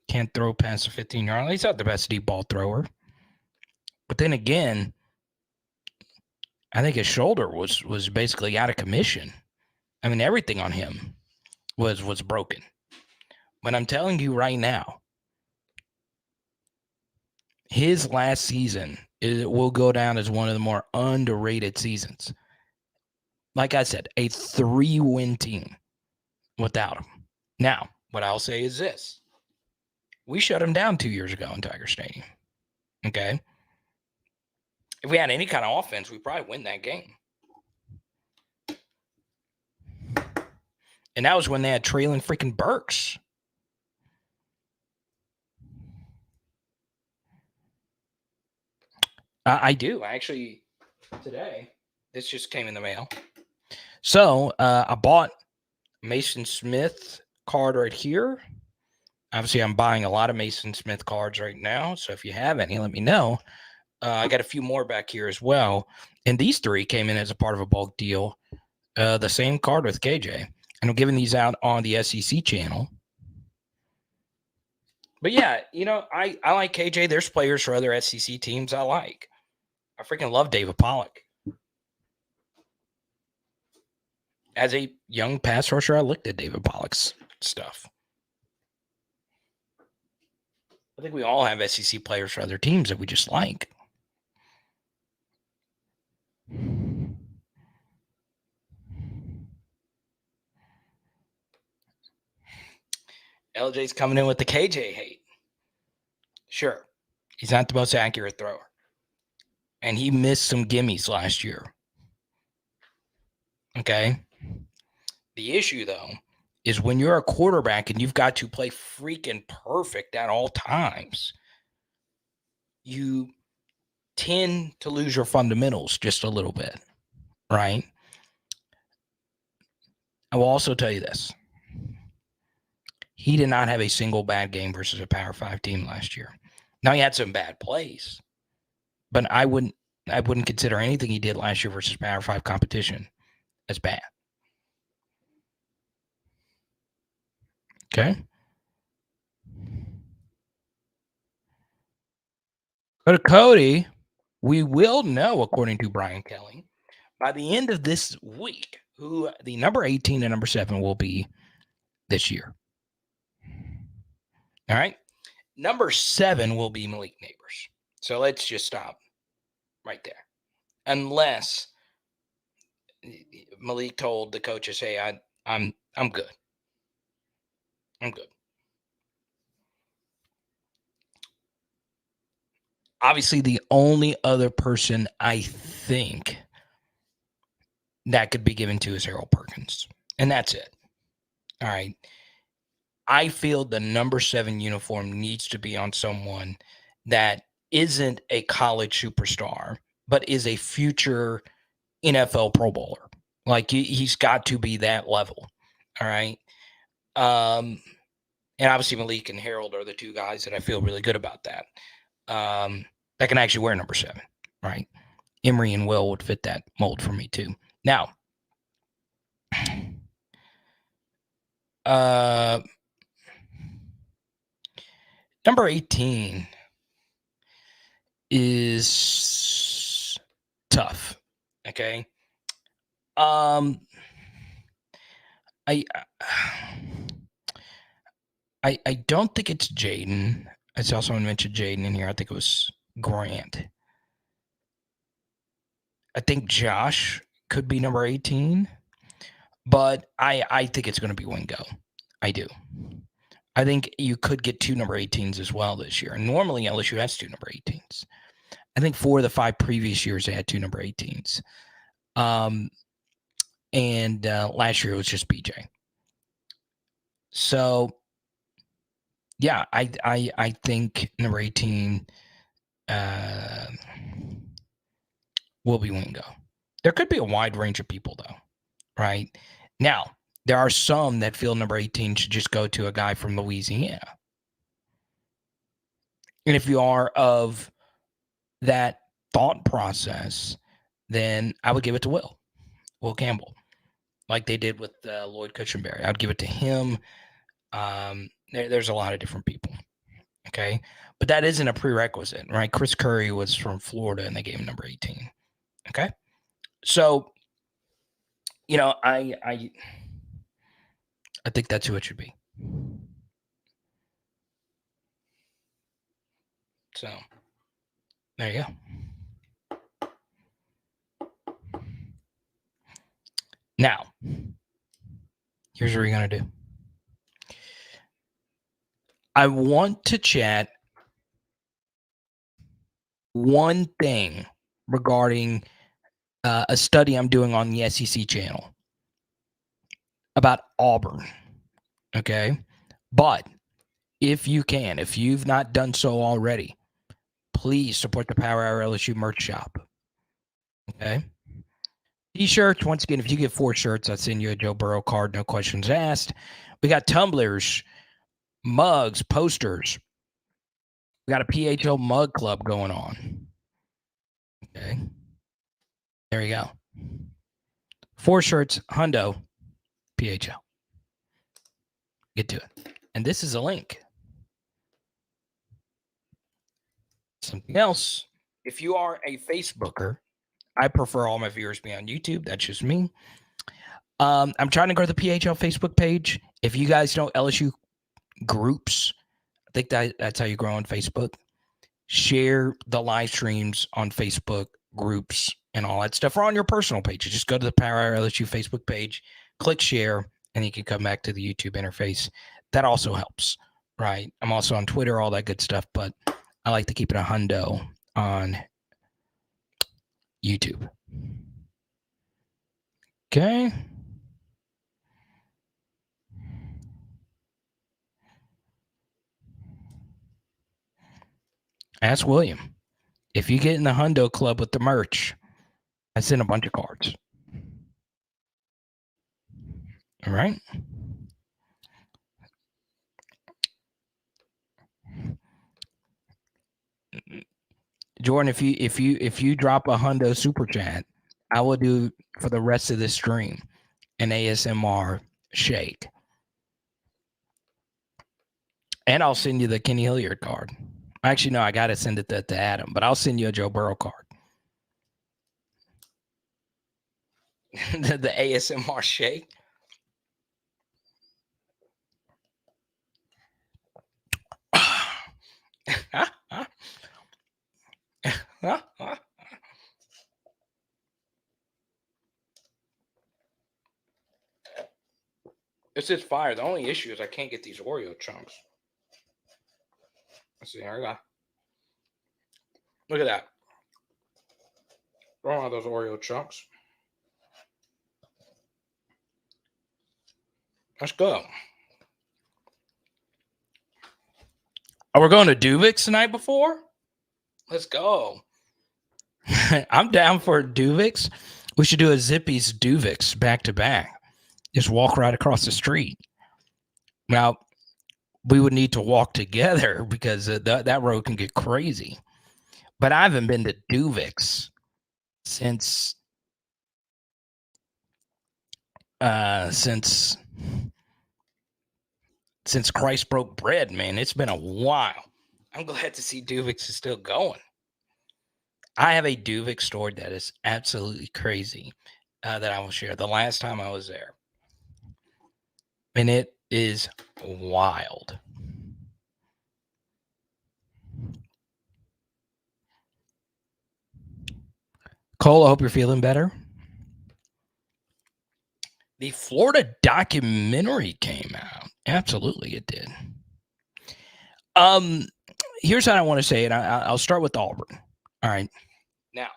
Can't throw past a 15-yard line. He's not the best deep ball thrower. But then again, I think his shoulder was basically out of commission. I mean, everything on him was broken. But I'm telling you right now, his last season will go down as one of the more underrated seasons. Like I said, a 3-win team without him. Now, what I'll say is this. We shut him down 2 years ago in Tiger Stadium. Okay? If we had any kind of offense, we'd probably win that game. And that was when they had Traylon freaking Burks. I do. Actually, today, this just came in the mail. So, I bought Mason Smith card right here. Obviously, I'm buying a lot of Mason Smith cards right now. So, if you have any, let me know. I got a few more back here as well. And these 3 came in as a part of a bulk deal. The same card with KJ. And I'm giving these out on the SEC channel. But yeah, I like KJ. There's players for other SEC teams I like. I freaking love David Pollock. As a young pass rusher, I looked at David Pollock's stuff. I think we all have SEC players for other teams that we just like. LJ's coming in with the KJ hate. Sure, he's not the most accurate thrower. And he missed some gimmies last year. Okay? The issue, though, is when you're a quarterback and you've got to play freaking perfect at all times, you tend to lose your fundamentals just a little bit, right? I will also tell you this. He did not have a single bad game versus a Power 5 team last year. Now, he had some bad plays, but I wouldn't consider anything he did last year versus Power 5 competition as bad. Okay? But Cody, we will know, according to Brian Kelly, by the end of this week, who the number 18 and number 7 will be this year. All right? Number 7 will be Malik Neighbors. So let's just stop right there. Unless Malik told the coaches, hey, I'm good. I'm good. Obviously, the only other person I think that could be given to is Harold Perkins. And that's it. All right. I feel the number 7 uniform needs to be on someone that isn't a college superstar, but is a future NFL Pro Bowler. Like, he's got to be that level. All right. And obviously Malik and Harold are the 2 guys that I feel really good about that. That can actually wear number 7, right? Emory and Will would fit that mold for me too. Now, number 18 is tough. Okay. Um, I I don't think it's Jaden. I saw someone mention Jaden in here. I think it was Grant. I think Josh could be number 18, but I think it's going to be Wingo. I do. I think you could get 2 number 18s as well this year. And normally LSU has 2 number 18s. I think 4 of the 5 previous years they had 2 number 18s. And last year it was just BJ. So yeah, I think number 18 will be Wingo. There could be a wide range of people though, right? Now, there are some that feel number 18 should just go to a guy from Louisiana. And if you are of that thought process, then I would give it to Will Campbell, like they did with Lloyd Cushenberry. I'd give it to him. There's a lot of different people. Okay. But that isn't a prerequisite, right? Chris Curry was from Florida and they gave him number 18. Okay. So, I think that's who it should be. So there you go. Now, here's what we're going to do. I want to chat one thing regarding a study I'm doing on the SEC channel about Auburn. Okay. But if you've not done so already, please support the Power Hour LSU merch shop. Okay. T-shirts, once again, if you get 4 shirts, I'll send you a Joe Burrow card, no questions asked. We got tumblers, mugs, posters. We got a PHL mug club going on. Okay. There you go. 4 shirts, hundo, PHL. Get to it. And this is a link. Something else. If you are a Facebooker, I prefer all my viewers be on YouTube. That's just me. I'm trying to grow the PHL Facebook page. If you guys know LSU groups, I think that's how you grow on Facebook. Share the live streams on Facebook groups and all that stuff, or on your personal page. Just go to the Power Hour LSU Facebook page, click share, and you can come back to the YouTube interface. That also helps, right? I'm also on Twitter, all that good stuff, but I like to keep it a hundo on YouTube. Okay. Ask William. If you get in the hundo club with the merch, I send a bunch of cards. All right. Jordan, if you drop a hundo super chat, I will do for the rest of this stream an ASMR shake. And I'll send you the Kenny Hilliard card. Actually, no, I got to send it to Adam, but I'll send you a Joe Burrow card. the ASMR shake. It's just fire. The only issue is I can't get these Oreo chunks. Let's see. Here we go. Look at that. Don't want those Oreo chunks. Let's go. Oh, we're going to Duvix the night before? Let's go. I'm down for Duvix. We should do a Zippy's Duvix back to back. Just walk right across the street. Now, we would need to walk together because that road can get crazy. But I haven't been to Duvix since Christ broke bread, man. It's been a while. I'm glad to see Duvix is still going. I have a Duvix store that is absolutely crazy. that I will share. The last time I was there. And it is wild. Cole, I hope you're feeling better. The Florida documentary came out. Absolutely, it did. Here's how I want to say it. I'll start with Auburn. All right. Now,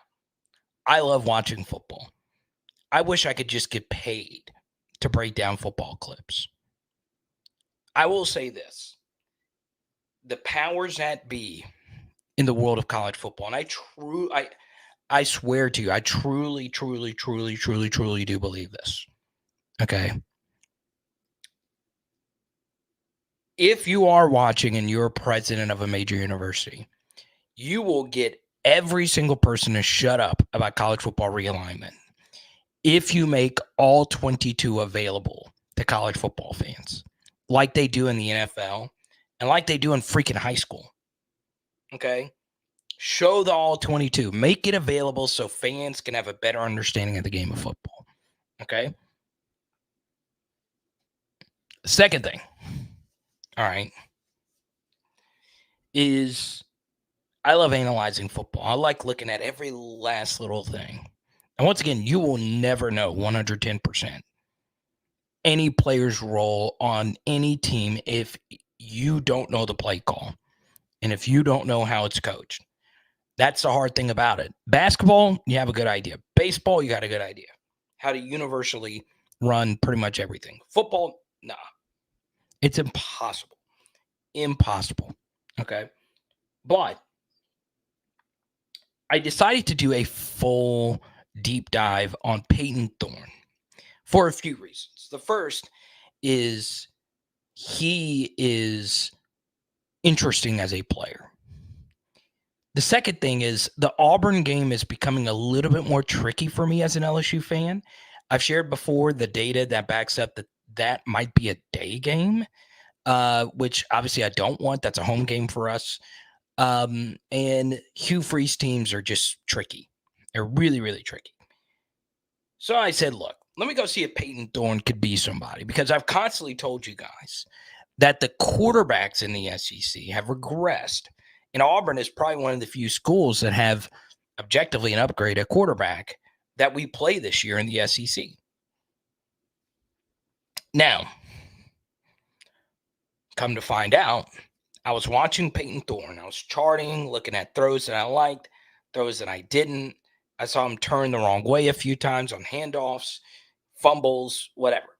I love watching football. I wish I could just get paid to break down football clips. I will say this. The powers that be in the world of college football, and I swear to you, I truly do believe this. Okay. If you are watching and you're president of a major university, you will get every single person to shut up about college football realignment if you make all 22 available to college football fans, like they do in the NFL and like they do in freaking high school. Okay? Show the all 22. Make it available so fans can have a better understanding of the game of football. Okay? Second thing, all right, is I love analyzing football. I like looking at every last little thing. And once again, you will never know 110% any player's role on any team if you don't know the play call and if you don't know how it's coached. That's the hard thing about it. Basketball, you have a good idea. Baseball, you got a good idea. How to universally run pretty much everything. Football, nah. It's impossible. Impossible. Okay? But I decided to do a full deep dive on Peyton Thorne for a few reasons. The first is he is interesting as a player. The second thing is the Auburn game is becoming a little bit more tricky for me as an LSU fan. I've shared before the data that backs up that might be a day game, which obviously I don't want. That's a home game for us. And Hugh Freeze teams are just tricky. They're really tricky. So I said, look, let me go see if Peyton Thorne could be somebody, because I've constantly told you guys that the quarterbacks in the SEC have regressed. And Auburn is probably one of the few schools that have objectively an upgrade at quarterback that we play this year in the SEC. Now, come to find out, I was watching Peyton Thorne. I was charting, looking at throws that I liked, throws that I didn't. I saw him turn the wrong way a few times on handoffs, fumbles, whatever.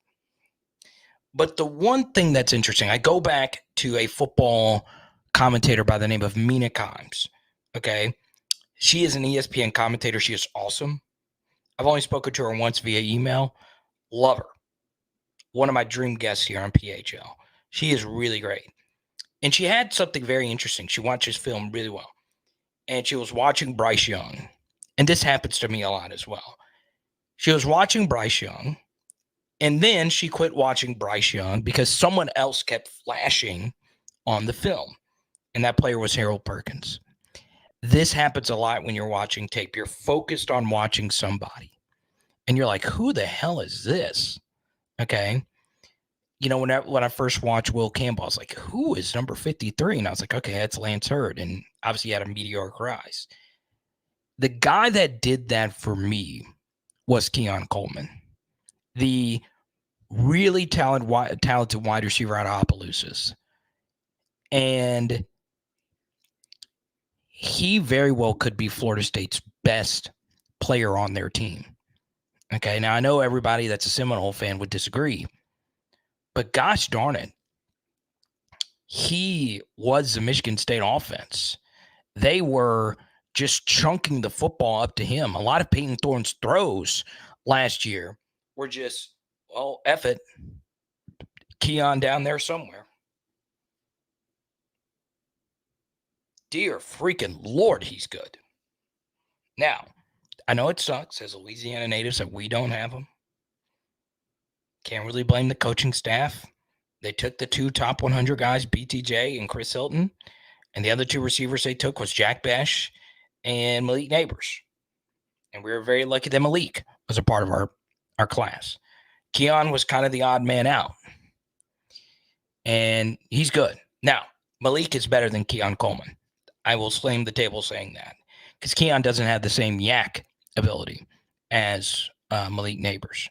But the one thing that's interesting, I go back to a football commentator by the name of Mina Kimes. Okay. She is an ESPN commentator. She is awesome. I've only spoken to her once via email. Love her. One of my dream guests here on PHL. She is really great. And she had something very interesting. She watches film really well. And she was watching Bryce Young. And this happens to me a lot as well. She was watching Bryce Young. And then she quit watching Bryce Young because someone else kept flashing on the film. And that player was Harold Perkins. This happens a lot when you're watching tape. You're focused on watching somebody. And you're like, who the hell is this? Okay. You know, when I first watched Will Campbell, I was like, who is number 53? And I was like, okay, that's Lance Hurd. And obviously he had a meteoric rise. The guy that did that for me was Keon Coleman, the really talented wide receiver out of Opelousas. And he very well could be Florida State's best player on their team. Okay, now I know everybody that's a Seminole fan would disagree, but gosh darn it, he was the Michigan State offense. They were just chunking the football up to him. A lot of Peyton Thorne's throws last year were just, well, F it, Keon down there somewhere. Dear freaking Lord, he's good. Now, I know it sucks as Louisiana natives that we don't have him. Can't really blame the coaching staff. They took the two top 100 guys, BTJ and Chris Hilton, and the other two receivers they took was Jack Besh and Malik Neighbors. And we were very lucky that Malik was a part of our our class. Keon was kind of the odd man out. And he's good. Now, Malik is better than Keon Coleman. I will slam the table saying that. Because Keon doesn't have the same yak ability as Malik Neighbors.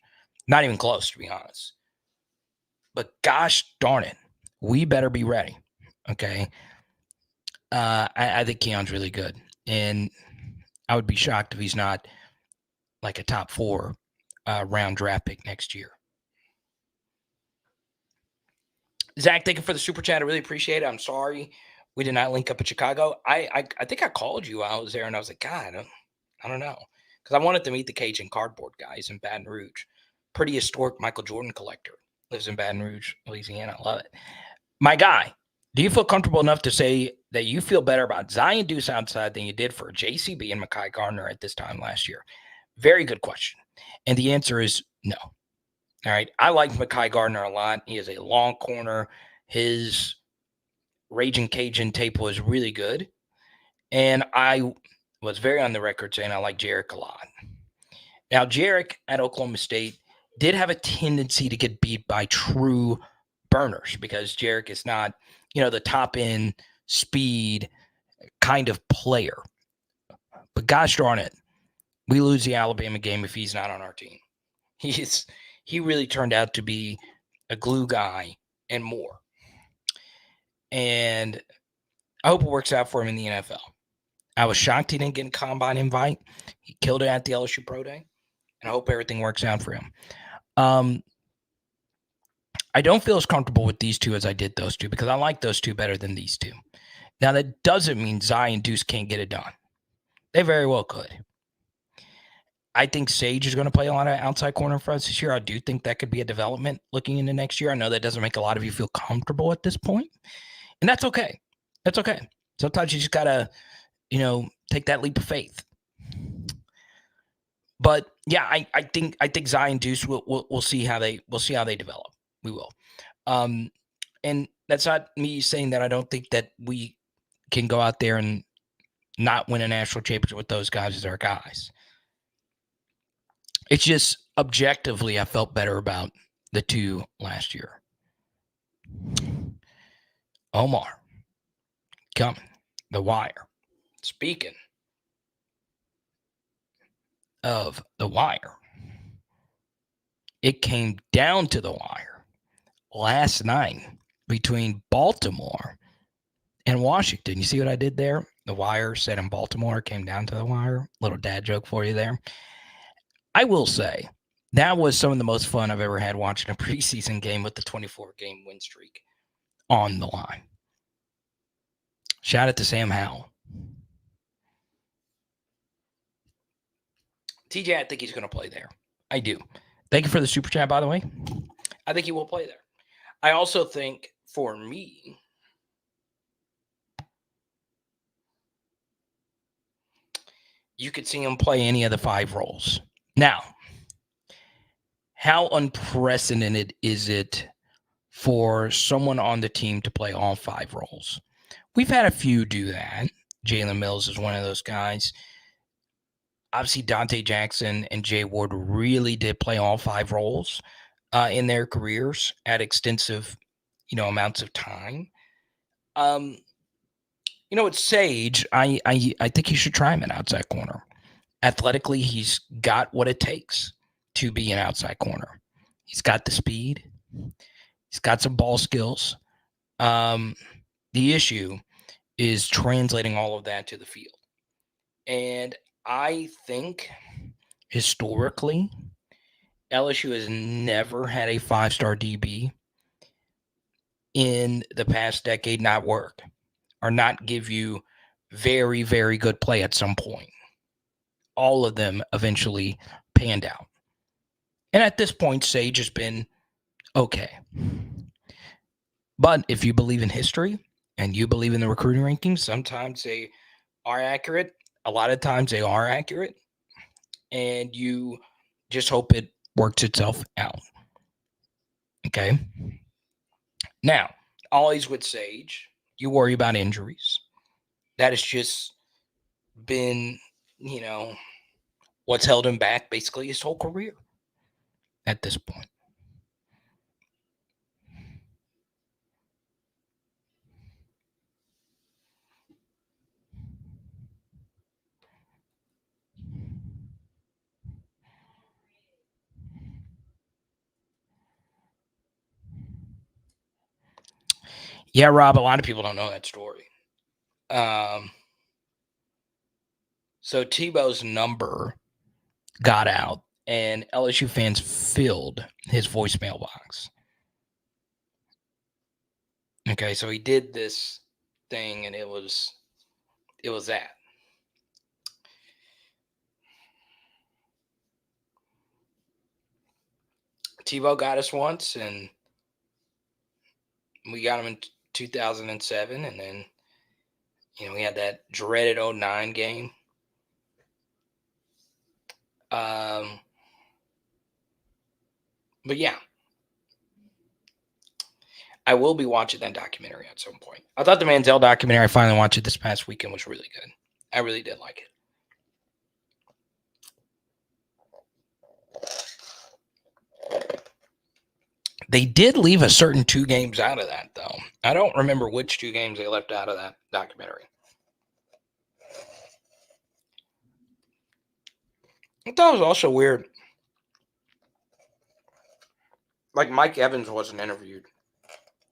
Not even close, to be honest. But gosh darn it, we better be ready. Okay. I think Keon's really good. And I would be shocked if he's not like a top 4 round draft pick next year. Zach, thank you for the super chat. I really appreciate it. I'm sorry we did not link up in Chicago. I think I called you while I was there, and I was like, God, I don't know. Because I wanted to meet the Cajun Cardboard guys in Baton Rouge. Pretty historic Michael Jordan collector. Lives in Baton Rouge, Louisiana. I love it. My guy, do you feel comfortable enough to say that you feel better about Zion Deuce outside than you did for JCB and Mekhi Gardner at this time last year? Very good question. And the answer is no. All right. I like Mekhi Gardner a lot. He is a long corner. His Raging Cajun tape was really good. And I was very on the record saying I like Jarek a lot. Now, Jarek at Oklahoma State did have a tendency to get beat by true burners because Jarek is not, the top end speed kind of player. But gosh darn it, we lose the Alabama game if he's not on our team. He really turned out to be a glue guy and more. And I hope it works out for him in the NFL. I was shocked he didn't get a combine invite. He killed it at the LSU Pro Day. And I hope everything works out for him. I don't feel as comfortable with these two as I did those two because I like those two better than these two. Now, that doesn't mean Zion Deuce can't get it done. They very well could. I think Sage is going to play a lot of outside corner for us this year. I do think that could be a development looking into next year. I know that doesn't make a lot of you feel comfortable at this point, and that's okay. That's okay. Sometimes you just got to, take that leap of faith. But yeah, I think Zion Deuce we'll see how they develop. We will. And that's not me saying that I don't think that we can go out there and not win a national championship with those guys as our guys. It's just objectively, I felt better about the two last year. Omar, coming, The Wire. Speaking of The Wire, it came down to the wire last night between Baltimore and Washington. You see what I did there? The Wire said in Baltimore, came down to the wire. Little dad joke for you there. I will say that was some of the most fun I've ever had watching a preseason game with the 24-game win streak on the line. Shout out to Sam Howell. TJ, I think he's going to play there. I do. Thank you for the super chat, by the way. I think he will play there. I also think, for me, you could see him play any of the 5 roles. Now, how unprecedented is it for someone on the team to play all 5 roles? We've had a few do that. Jalen Mills is one of those guys. Obviously, Dante Jackson and Jay Ward really did play all 5 roles in their careers at extensive, amounts of time. With Sage, I think he should try him an outside corner. Athletically, he's got what it takes to be an outside corner. He's got the speed. He's got some ball skills. The issue is translating all of that to the field. And I think historically, LSU has never had a 5-star DB in the past decade not work or not give you very, very good play at some point. All of them eventually panned out. And at this point, Sage has been okay. But if you believe in history and you believe in the recruiting rankings, sometimes they are accurate. A lot of times they are accurate. And you just hope it works itself out. Okay? Now, always with Sage, you worry about injuries. That has just been, what's held him back basically his whole career. at this point. Yeah, Rob, a lot of people don't know that story. So Tebow's number got out, and LSU fans filled his voicemail box. Okay, so he did this thing, and it was that. Tebow got us once, and we got him in 2007, and then we had that dreaded 09 game. But yeah, I will be watching that documentary at some point. I thought the Manziel documentary, I finally watched it this past weekend, was really good. I really did like it. They did leave a certain 2 games out of that, though. I don't remember which 2 games they left out of that documentary. I thought it was also weird. Like, Mike Evans wasn't interviewed.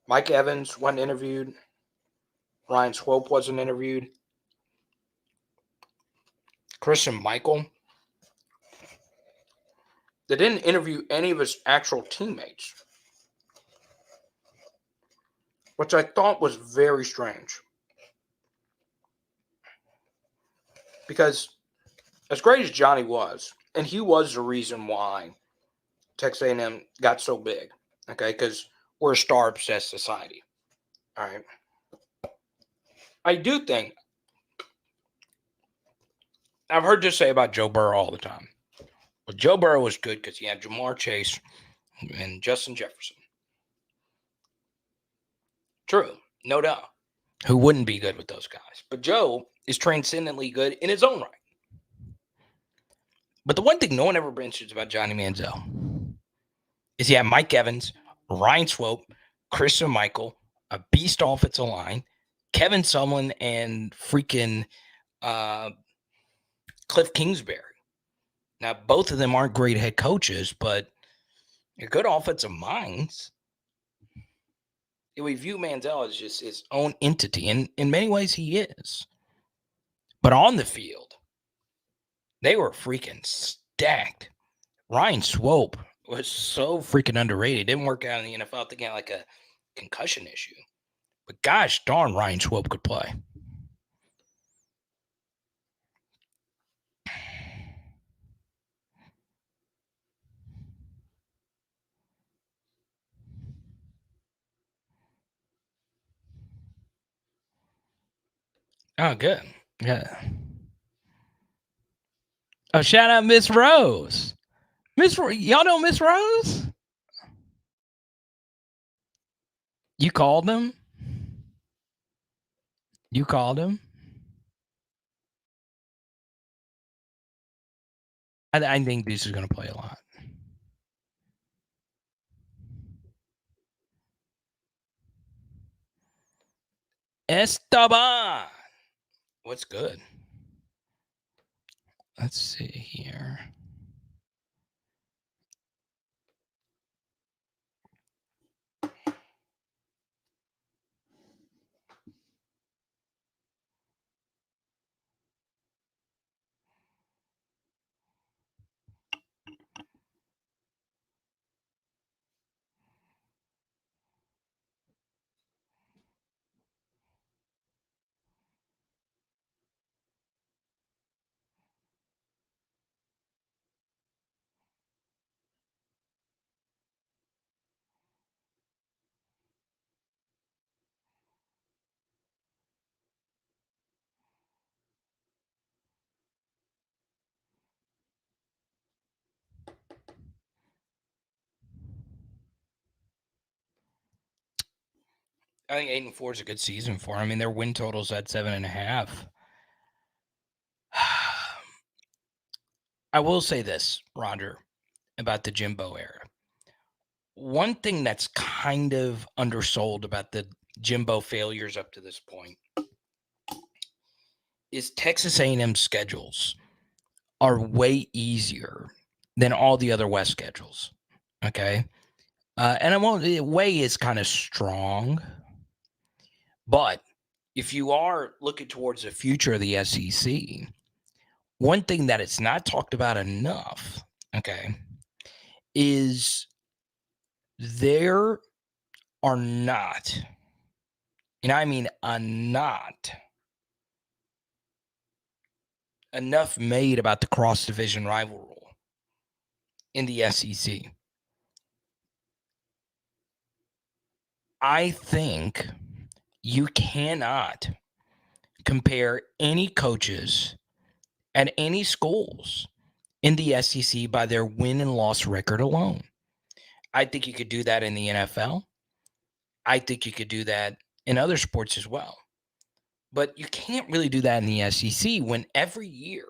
Mike Evans wasn't interviewed. Ryan Swope wasn't interviewed. Christian Michael. They didn't interview any of his actual teammates, which I thought was very strange. Because as great as Johnny was, and he was the reason why Texas A&M got so big, okay, because we're a star-obsessed society, all right? I do think, I've heard this say about Joe Burrow all the time, but Joe Burrow was good because he had Jamar Chase and Justin Jefferson. True, no doubt. Who wouldn't be good with those guys? But Joe is transcendently good in his own right. But the one thing no one ever mentions about Johnny Manziel is he had Mike Evans, Ryan Swope, Christian Michael, a beast offensive line, Kevin Sumlin, and freaking Cliff Kingsbury. Now, both of them aren't great head coaches, but they're good offensive minds. We view Manziel as just his own entity, and in many ways he is. But on the field, they were freaking stacked. Ryan Swope was so freaking underrated. Didn't work out in the NFL. I think he had like a concussion issue. But gosh darn, Ryan Swope could play. Oh, good. Yeah. Oh, shout out Miss Rose. Y'all know Miss Rose? You called him? You called him? I think Deuce is going to play a lot. Esteban. What's good? Let's see here. I think 8-4 is a good season for him. I mean, their win total's at 7.5. I will say this, Roger, about the Jimbo era. one thing that's kind of undersold about the Jimbo failures up to this point is Texas A&M schedules are way easier than all the other West schedules. Okay. And I won't, way is kind of strong, but if you are looking towards the future of the SEC, one thing that it's not talked about enough, okay, is there are not, and I mean not, enough made about the cross-division rival rule in the SEC. I think you cannot compare any coaches at any schools in the SEC by their win and loss record alone. I think you could do that in the NFL. I think you could do that in other sports as well. But you can't really do that in the SEC when every year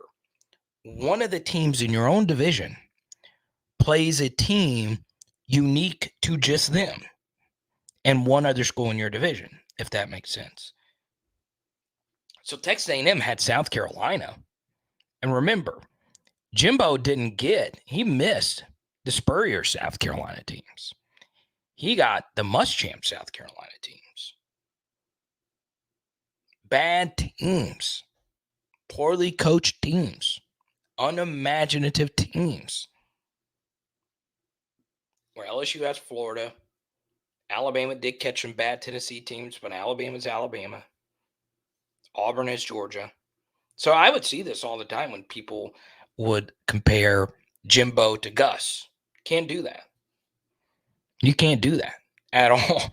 one of the teams in your own division plays a team unique to just them and one other school in your division, if that makes sense. So Texas A&M had South Carolina. And remember, Jimbo he missed the Spurrier South Carolina teams. He got the Muschamp South Carolina teams. Bad teams. Poorly coached teams. Unimaginative teams. Where LSU has Florida. Alabama did catch some bad Tennessee teams, but Alabama's Alabama. Auburn has Georgia. So I would see this all the time when people would compare Jimbo to Gus. Can't do that. You can't do that at all.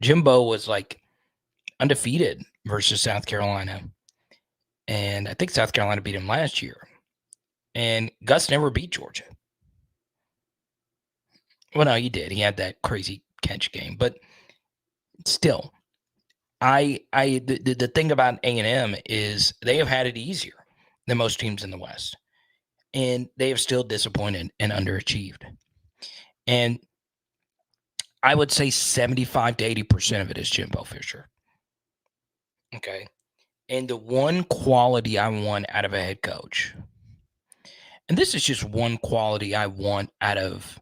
Jimbo was like undefeated versus South Carolina. And I think South Carolina beat him last year. And Gus never beat Georgia. Well, no, he did. He had that crazy catch game. But still, the thing about A&M is they have had it easier than most teams in the West. And they have still disappointed and underachieved. And I would say 75 to 80% of it is Jimbo Fisher. Okay. And the one quality I want out of a head coach, and this is just one quality I want out of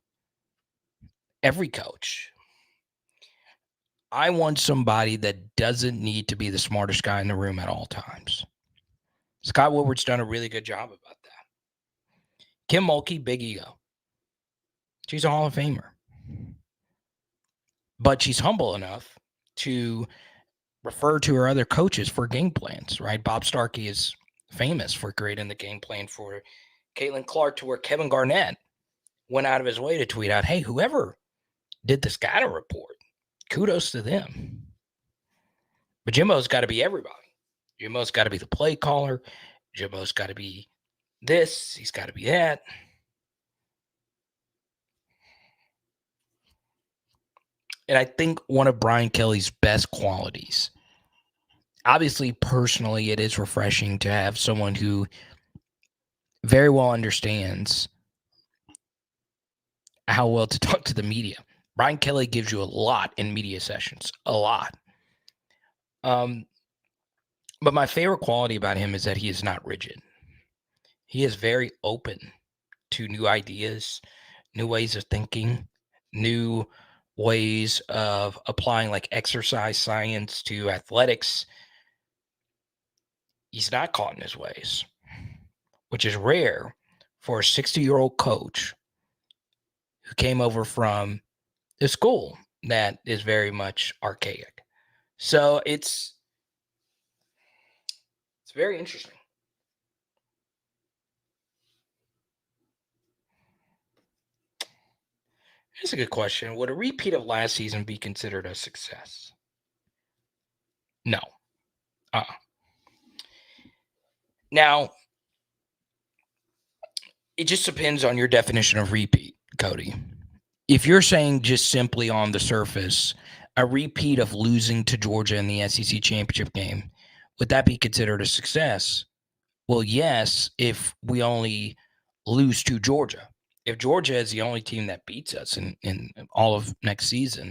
every coach. I want somebody that doesn't need to be the smartest guy in the room at all times. Scott Woodward's done a really good job about that. Kim Mulkey, big ego. She's a Hall of Famer. But she's humble enough to refer to her other coaches for game plans, right? Bob Starkey is famous for creating the game plan for Caitlin Clark, to where Kevin Garnett went out of his way to tweet out, hey, whoever did the scatter report, kudos to them. But Jimbo's got to be everybody. Jimbo's got to be the play caller. Jimbo's got to be this. He's got to be that. And I think one of Brian Kelly's best qualities, obviously, personally, it is refreshing to have someone who very well understands how well to talk to the media. Brian Kelly gives you a lot in media sessions, a lot. But my favorite quality about him is that he is not rigid. He is very open to new ideas, new ways of thinking, new ways of applying like exercise science to athletics. He's not caught in his ways, which is rare for a 60-year-old coach who came over from a school that is very much archaic. So it's very interesting. Here's a good question. Would a repeat of last season be considered a success? No. Now, it just depends on your definition of repeat, Cody. If you're saying just simply on the surface, a repeat of losing to Georgia in the SEC championship game, would that be considered a success? Well, yes, if we only lose to Georgia. if Georgia is the only team that beats us in all of next season,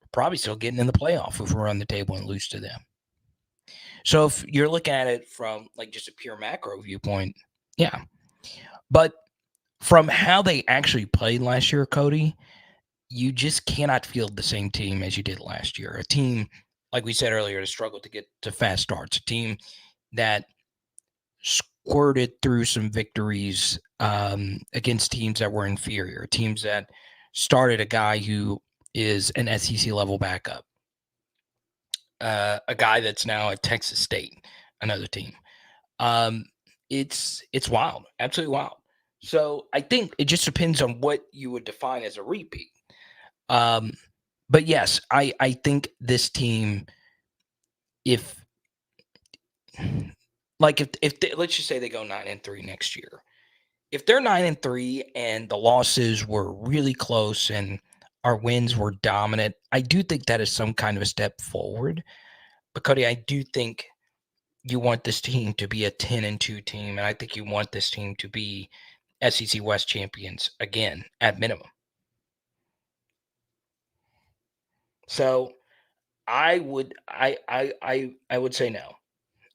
we're probably still getting in the playoff if we're on the table and lose to them. So if you're looking at it from like just a pure macro viewpoint, yeah. But from how they actually played last year, Cody, you just cannot field the same team as you did last year. A team, like we said earlier, that struggled to get to fast starts. A team that squirted through some victories against teams that were inferior. Teams that started a guy who is an SEC level backup. A guy that's now at Texas State, another team. It's wild, absolutely wild. So I think it just depends on what you would define as a repeat. But yes, I think this team, if they, let's just say they go 9-3 next year, if they're 9-3 and the losses were really close and our wins were dominant, I do think that is some kind of a step forward. But Cody, I do think you want this team to be a 10-2 team, and I think you want this team to be SEC West champions again at minimum. So I would say no.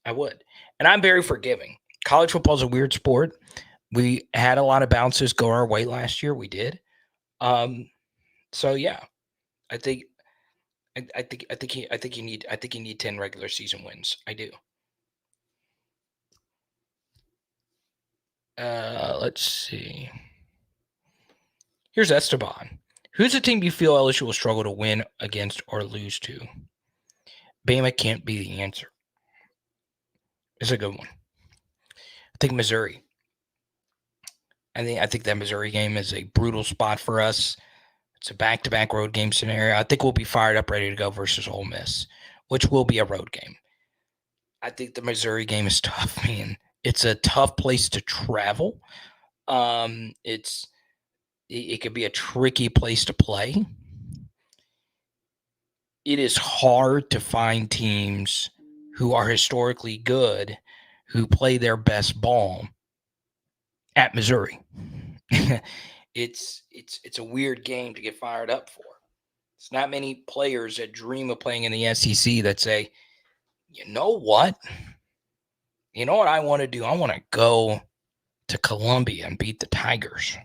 I would. And I'm very forgiving. College football is a weird sport. We had a lot of bounces go our way last year. We did. So yeah, I think you need 10 regular season wins. I do. Let's see. Here's Esteban. Who's the team you feel LSU will struggle to win against or lose to? Bama can't be the answer. It's a good one. I think Missouri. I think that Missouri game is a brutal spot for us. It's a back-to-back road game scenario. I think we'll be fired up, ready to go versus Ole Miss, which will be a road game. I think the Missouri game is tough, man. It's a tough place to travel. It could be a tricky place to play. It is hard to find teams who are historically good, who play their best ball at Missouri. It's a weird game to get fired up for. It's not many players that dream of playing in the SEC that say, you know what? You know what I want to do? I want to go to Columbia and beat the Tigers.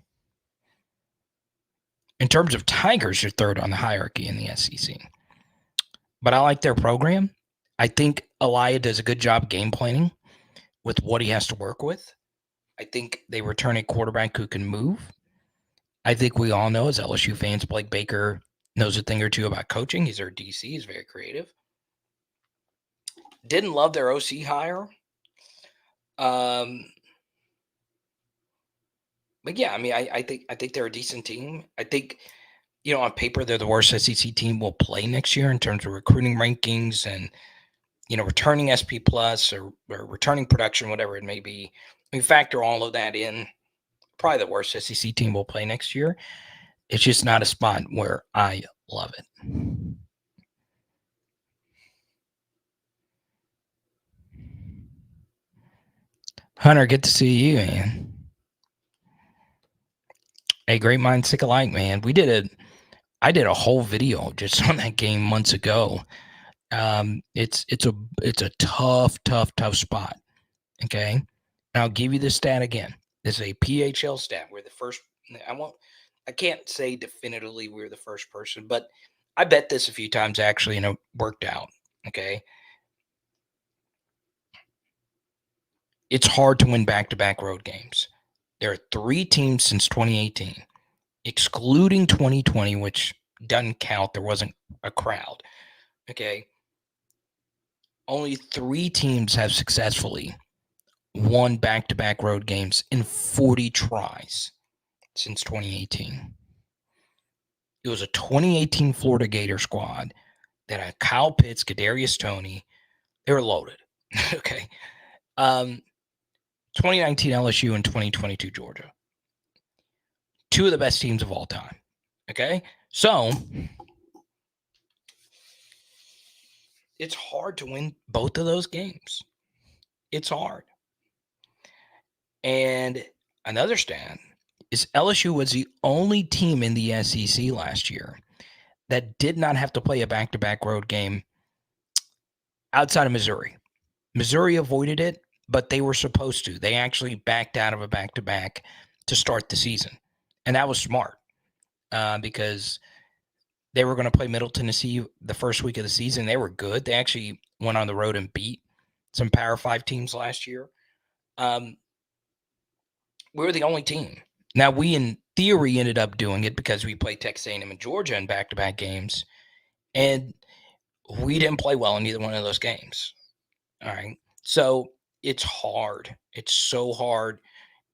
In terms of Tigers, you're third on the hierarchy in the SEC. But I like their program. I think Elia does a good job game planning with what he has to work with. I think they return a quarterback who can move. I think we all know as LSU fans, Blake Baker knows a thing or two about coaching. He's their DC. He's very creative. Didn't love their OC hire. But yeah, I mean, I think they're a decent team. I think, on paper, they're the worst SEC team we'll play next year in terms of recruiting rankings and, returning SP plus or returning production, whatever it may be. We factor all of that in. Probably the worst SEC team we'll play next year. It's just not a spot where I love it. Hunter, good to see you, man. Hey, great minds think alike, man. I did a whole video just on that game months ago. It's a tough spot. Okay. And I'll give you the stat again. This is a PHL stat. We're the first. I can't say definitively we're the first person, but I bet this a few times actually, and it worked out. Okay. It's hard to win back-to-back road games. There are 3 teams since 2018, excluding 2020, which doesn't count. There wasn't a crowd. Okay. Only 3 teams have successfully won back-to-back road games in 40 tries since 2018. It was a 2018 Florida Gator squad that had Kyle Pitts, Kadarius Toney. They were loaded. Okay. 2019 LSU and 2022 Georgia. 2 of the best teams of all time. Okay. So it's hard to win both of those games. It's hard. And another stat, is LSU was the only team in the SEC last year that did not have to play a back-to-back road game outside of Missouri. Missouri avoided it, but they were supposed to. They actually backed out of a back-to-back to start the season. And that was smart because they were going to play Middle Tennessee the first week of the season. They were good. They actually went on the road and beat some Power 5 teams last year. We were the only team. Now, we in theory ended up doing it because we played Texas A&M and Georgia in back-to-back games, and we didn't play well in either one of those games. All right. So it's hard. It's so hard.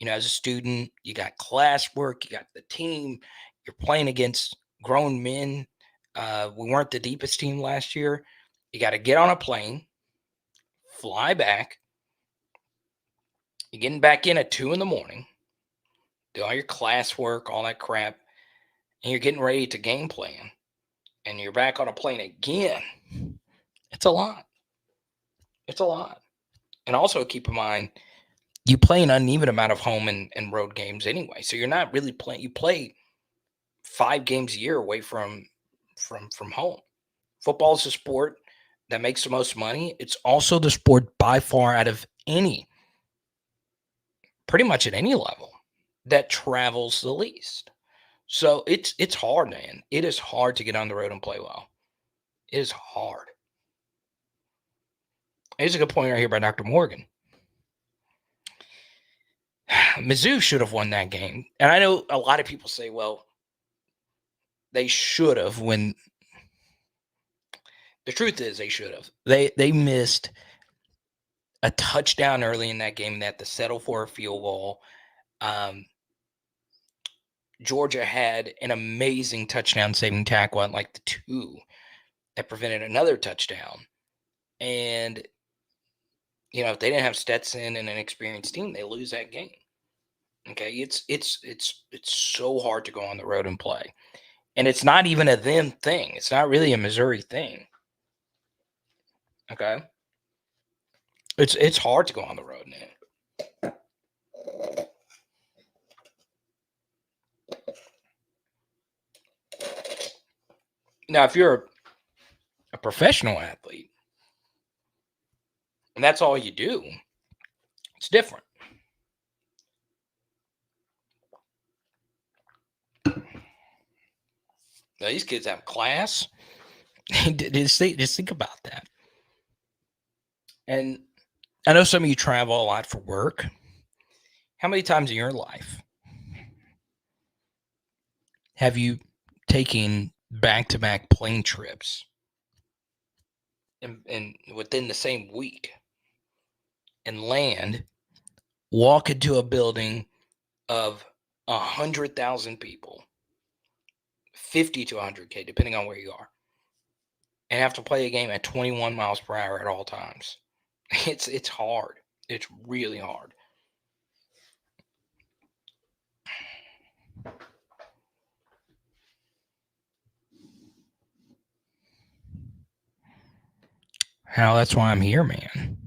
As a student, you got classwork, you got the team, you're playing against grown men. We weren't the deepest team last year. You got to get on a plane, fly back. You're getting back in at 2 a.m, do all your classwork, all that crap, and you're getting ready to game plan, and you're back on a plane again. It's a lot. It's a lot. And also keep in mind, you play an uneven amount of home and road games anyway. So you're not really playing. You play 5 games a year away from home. Football is a sport that makes the most money. It's also the sport by far out of pretty much at any level, that travels the least. So it's hard, man. It is hard to get on the road and play well. It is hard. Here's a good point right here by Dr. Morgan. Mizzou should have won that game. And I know a lot of people say, well, they should have, when the truth is they should have. They missed a touchdown early in that game. They had to settle for a field goal. Georgia had an amazing touchdown saving tackle at like the 2 that prevented another touchdown. And, if they didn't have Stetson and an experienced team, they lose that game. Okay, it's so hard to go on the road and play. And it's not even a them thing. It's not really a Missouri thing. Okay? It's hard to go on the road, man. Now, if you're a professional athlete and that's all you do, it's different. Now, these kids have class. Just think about that. And I know some of you travel a lot for work. How many times in your life have you taken back-to-back plane trips and within the same week and land, walk into a building of 100,000 people, 50 to 100K, depending on where you are, and have to play a game at 21 miles per hour at all times? It's hard. It's really hard. Hell, that's why I'm here, man.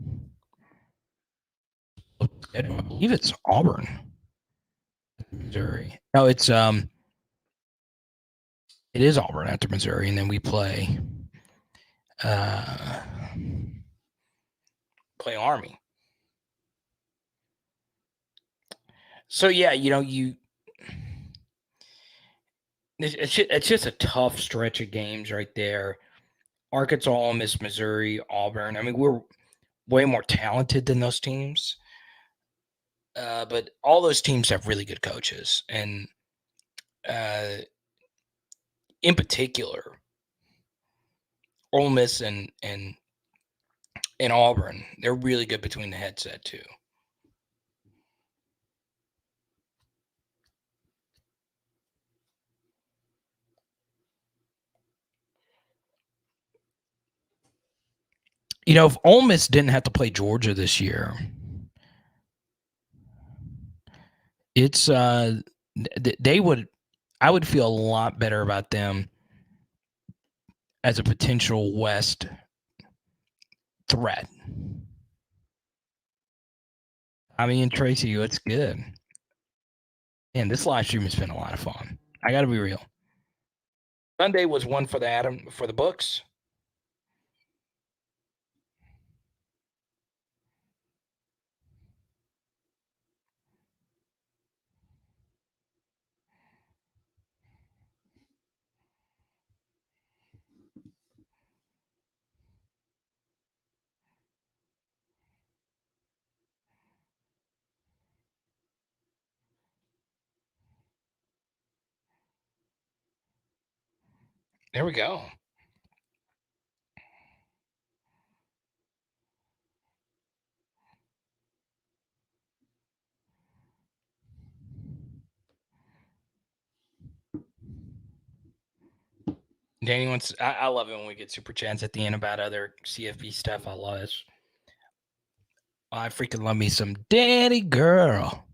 I believe it's Auburn, Missouri. No, it is Auburn after Missouri, and then we play Army. So yeah, it's just a tough stretch of games right there. Arkansas, Ole Miss, Missouri, Auburn. I mean, we're way more talented than those teams. But all those teams have really good coaches. And in particular, Ole Miss and Auburn, they're really good between the headset too. If Ole Miss didn't have to play Georgia this year, it's I would feel a lot better about them as a potential West threat. I mean, Tracy, what's good? And this live stream has been a lot of fun. I got to be real. Sunday was one for the books. There we go. Danny wants. I love it when we get super chats at the end about other CFB stuff. I love it. I freaking love me some Danny girl.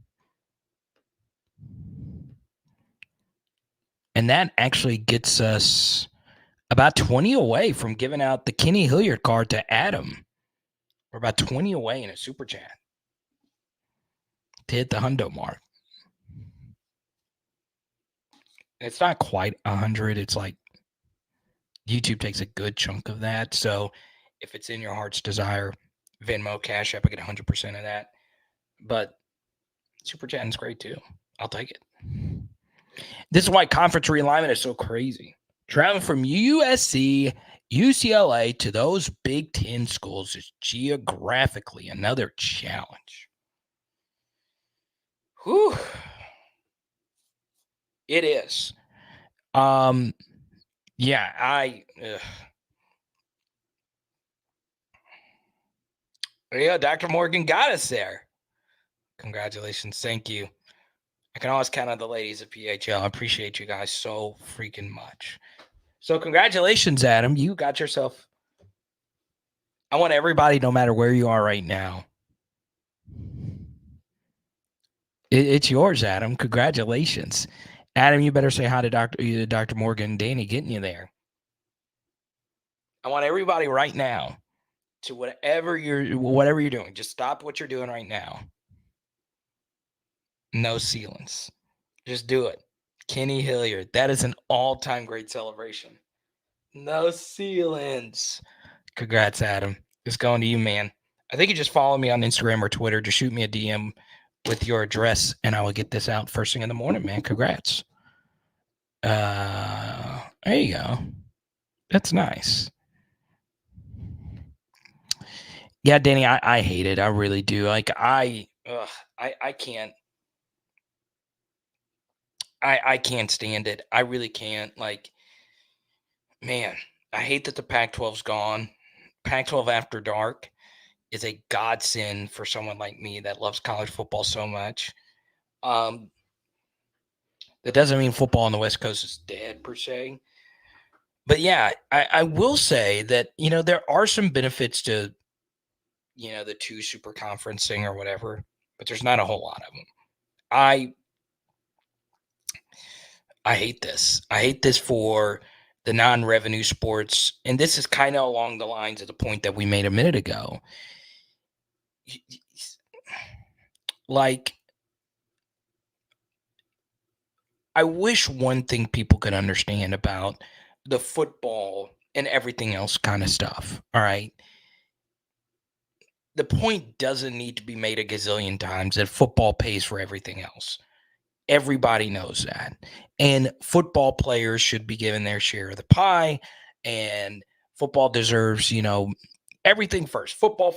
And that actually gets us about 20 away from giving out the Kenny Hilliard card to Adam. We're about 20 away in a super chat to hit the hundo mark. It's not quite 100. It's like YouTube takes a good chunk of that. So if it's in your heart's desire, Venmo, Cash App, I get 100% of that. But super chatting's great too. I'll take it. This is why conference realignment is so crazy. Traveling from USC, UCLA to those Big Ten schools is geographically another challenge. Whew. It is. Yeah, yeah, Dr. Morgan got us there. Congratulations. Thank you. I can always count on the ladies at PHL. I appreciate you guys so freaking much. So congratulations, Adam. You got yourself. I want everybody, no matter where you are right now. It's yours, Adam. Congratulations. Adam, you better say hi to Dr. Morgan and Danny getting you there. I want everybody right now to whatever you're doing. Just stop what you're doing right now. No ceilings. Just do it. Kenny Hilliard. That is an all-time great celebration. No ceilings. Congrats, Adam. It's going to you, man. I think you just follow me on Instagram or Twitter. Just shoot me a DM with your address, and I will get this out first thing in the morning, man. Congrats. There you go. That's nice. Yeah, Danny, I hate it. I really do. Like I can't. I can't stand it. I really can't. Like, man, I hate that the Pac-12's gone. Pac-12 After Dark is a godsend for someone like me that loves college football so much. That doesn't mean football on the West Coast is dead per se. But yeah, I will say that, there are some benefits to, the two super conferencing or whatever, but there's not a whole lot of them. I hate this. I hate this for the non-revenue sports. And this is kind of along the lines of the point that we made a minute ago. Like, I wish one thing people could understand about the football and everything else kind of stuff. All right. The point doesn't need to be made a gazillion times that football pays for everything else. Everybody knows that. And football players should be given their share of the pie. And football deserves, everything first. Football.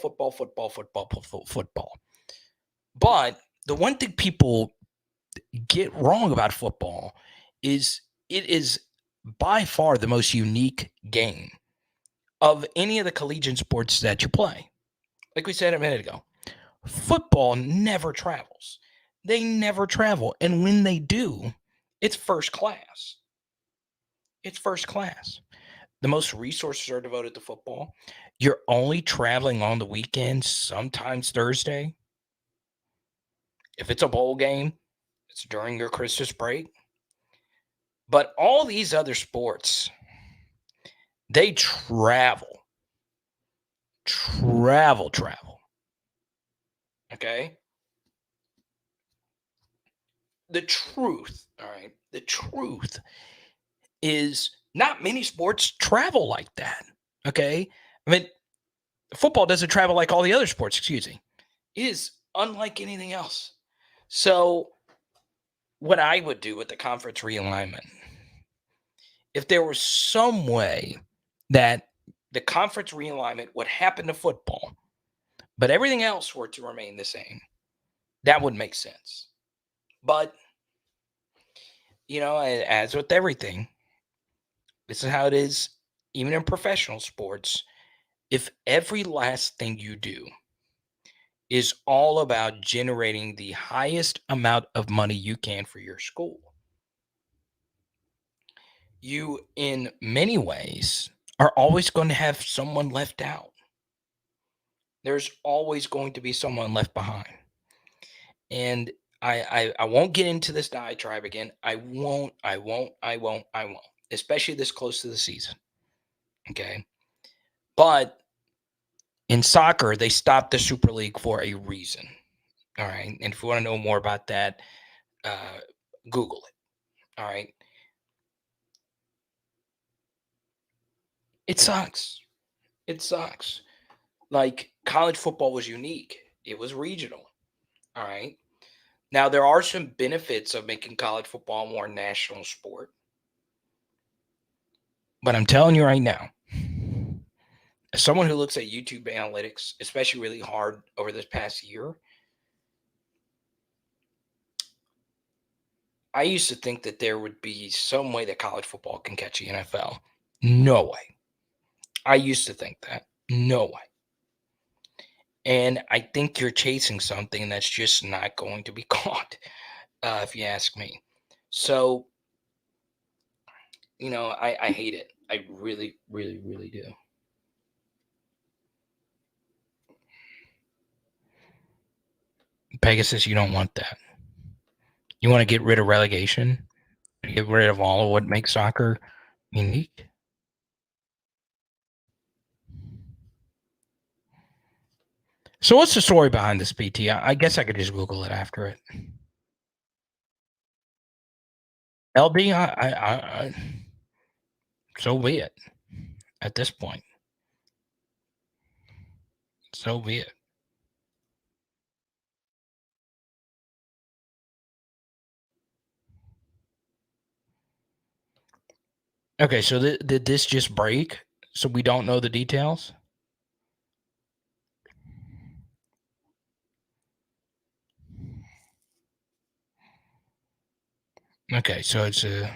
But the one thing people get wrong about football is it is by far the most unique game of any of the collegiate sports that you play. Like we said a minute ago, football never travels. They never travel. And when they do, it's first class. It's first class. The most resources are devoted to football. You're only traveling on the weekend, sometimes Thursday. If it's a bowl game, it's during your Christmas break. But all these other sports, they travel. Okay? the truth, all right, the truth is not many sports travel like that. Okay. I mean, football doesn't travel like all the other sports, excuse me. It is unlike anything else. So, what I would do with the conference realignment, if there was some way that the conference realignment would happen to football, but everything else were to remain the same, that would make sense. But, as with everything, this is how it is, even in professional sports. If every last thing you do is all about generating the highest amount of money you can for your school, you, in many ways, are always going to have someone left out. There's always going to be someone left behind. And I won't get into this diatribe again. I won't. Especially this close to the season. Okay. But in soccer, they stopped the Super League for a reason. All right. And if you want to know more about that, uh, Google it. All right. It sucks. It sucks. Like college football was unique. It was regional. All right. Now there are some benefits of making college football a more national sport. But I'm telling you right now, as someone who looks at YouTube analytics, especially really hard over this past year, I used to think that there would be some way that college football can catch the NFL. No way. I used to think that. No way. And I think you're chasing something that's just not going to be caught, if you ask me. So, I hate it. I really, really, really do. Pegasus, you don't want that. You want to get rid of relegation, get rid of all of what makes soccer unique. So, what's the story behind this, PT? I guess I could just Google it after it. LB, so be it. At this point, so be it. Okay, so did this just break? So we don't know the details? Okay, so it's a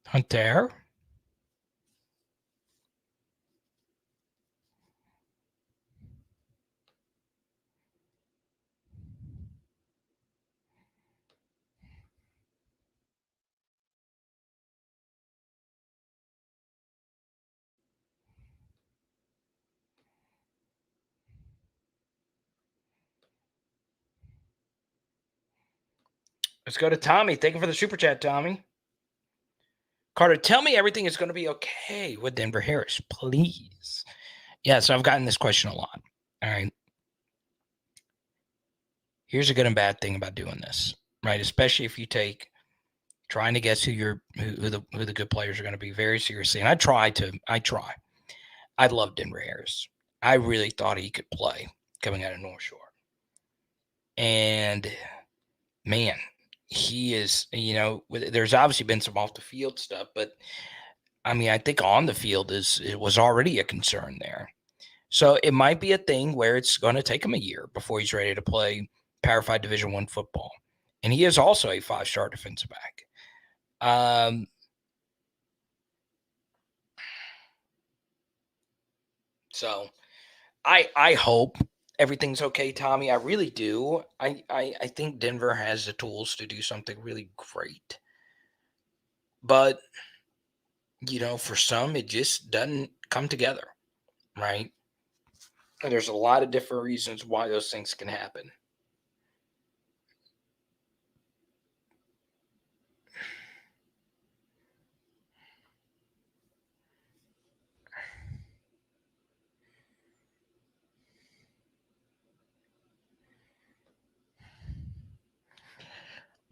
Hunter. Let's go to Tommy. Thank you for the super chat, Tommy. Carter, tell me everything is going to be okay with Denver Harris, please. Yeah, so I've gotten this question a lot. All right. Here's a good and bad thing about doing this, right? Especially if you take trying to guess who the good players are going to be very seriously. And I try. I love Denver Harris. I really thought he could play coming out of North Shore. And man, he is, there's obviously been some off the field stuff, but I mean, I think on the field it was already a concern there. So it might be a thing where it's going to take him a year before he's ready to play Power 5 Division I football. And he is also a 5-star defensive back. So I hope everything's okay, Tommy. I really do. I think Denver has the tools to do something really great. But, for some, it just doesn't come together, right? And there's a lot of different reasons why those things can happen.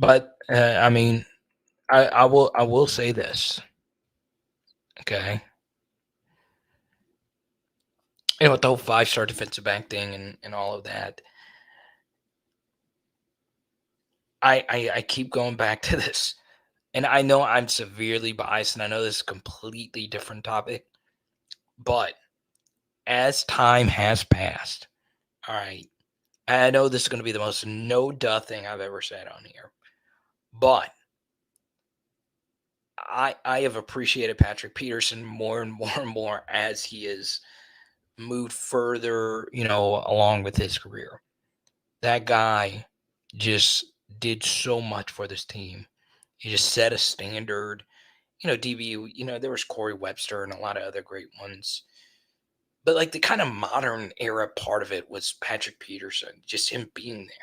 But I mean, I will say this. Okay. With the whole 5-star defensive back thing and all of that, I keep going back to this. And I know I'm severely biased, and I know this is a completely different topic. But as time has passed, all right, I know this is going to be the most no-duh thing I've ever said on here. But I have appreciated Patrick Peterson more and more and more as he has moved further, along with his career. That guy just did so much for this team. He just set a standard. DBU, there was Corey Webster and a lot of other great ones. But like the kind of modern era part of it was Patrick Peterson, just him being there.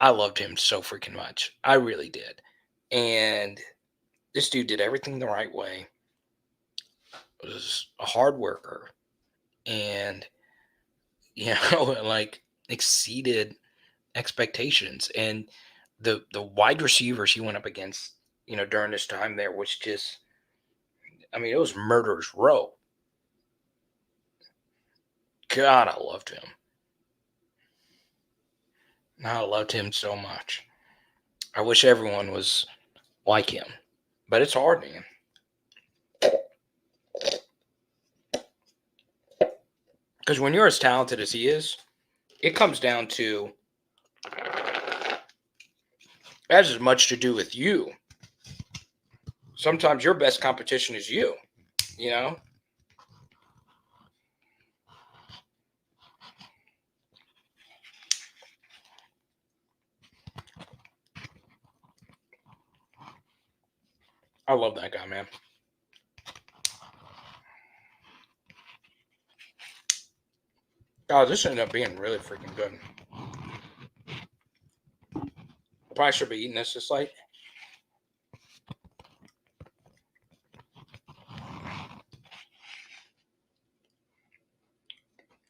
I loved him so freaking much. I really did. And this dude did everything the right way. Was a hard worker. And, like exceeded expectations. And the wide receivers he went up against, during this time there was just, it was murderer's row. God, I loved him. I loved him so much. I wish everyone was like him. But it's hard, man. Because when you're as talented as he is, it comes down to that has as much to do with you. Sometimes your best competition is you, I love that guy, man. God, this ended up being really freaking good. I probably should be eating this late.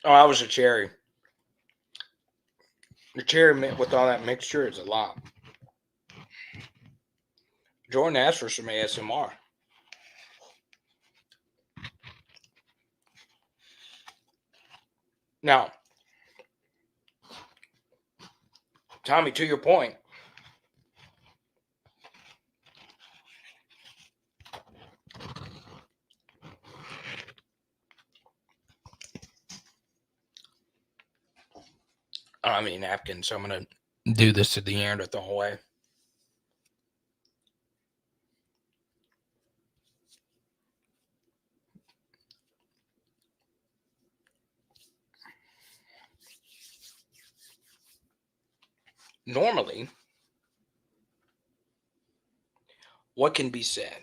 Oh, that was a cherry. The cherry with all that mixture is a lot. Jordan asked for some ASMR. Now, Tommy, to your point, I don't have any napkins, so I'm going to do this at the end of the whole way. Normally, what can be said?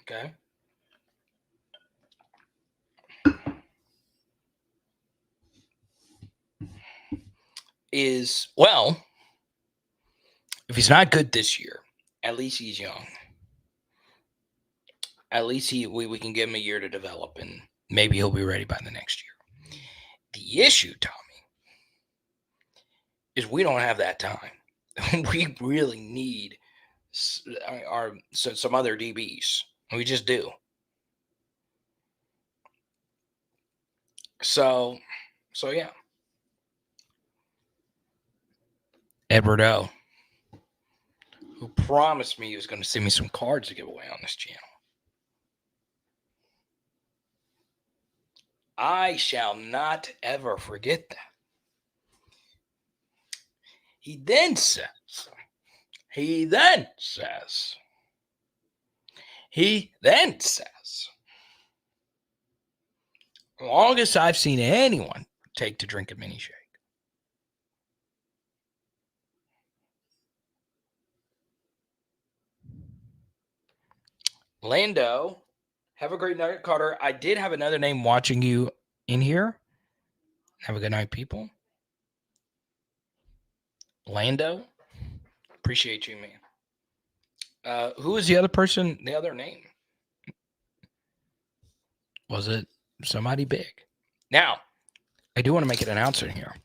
Okay. Is, well, if he's not good this year, at least he's young. At least we can give him a year to develop, and maybe he'll be ready by the next year. The issue, Tommy, is we don't have that time. We really need some other DBs. We just do. So yeah. Edward O, who promised me he was going to send me some cards to give away on this channel. I shall not ever forget that. He then says, longest I've seen anyone take to drink a mini shake. Lando, have a great night, Carter. I did have another name watching you in here. Have a good night, people. Lando, appreciate you, man. Who is the other person? The other name? Was it somebody big? Now, I do want to make an announcement here.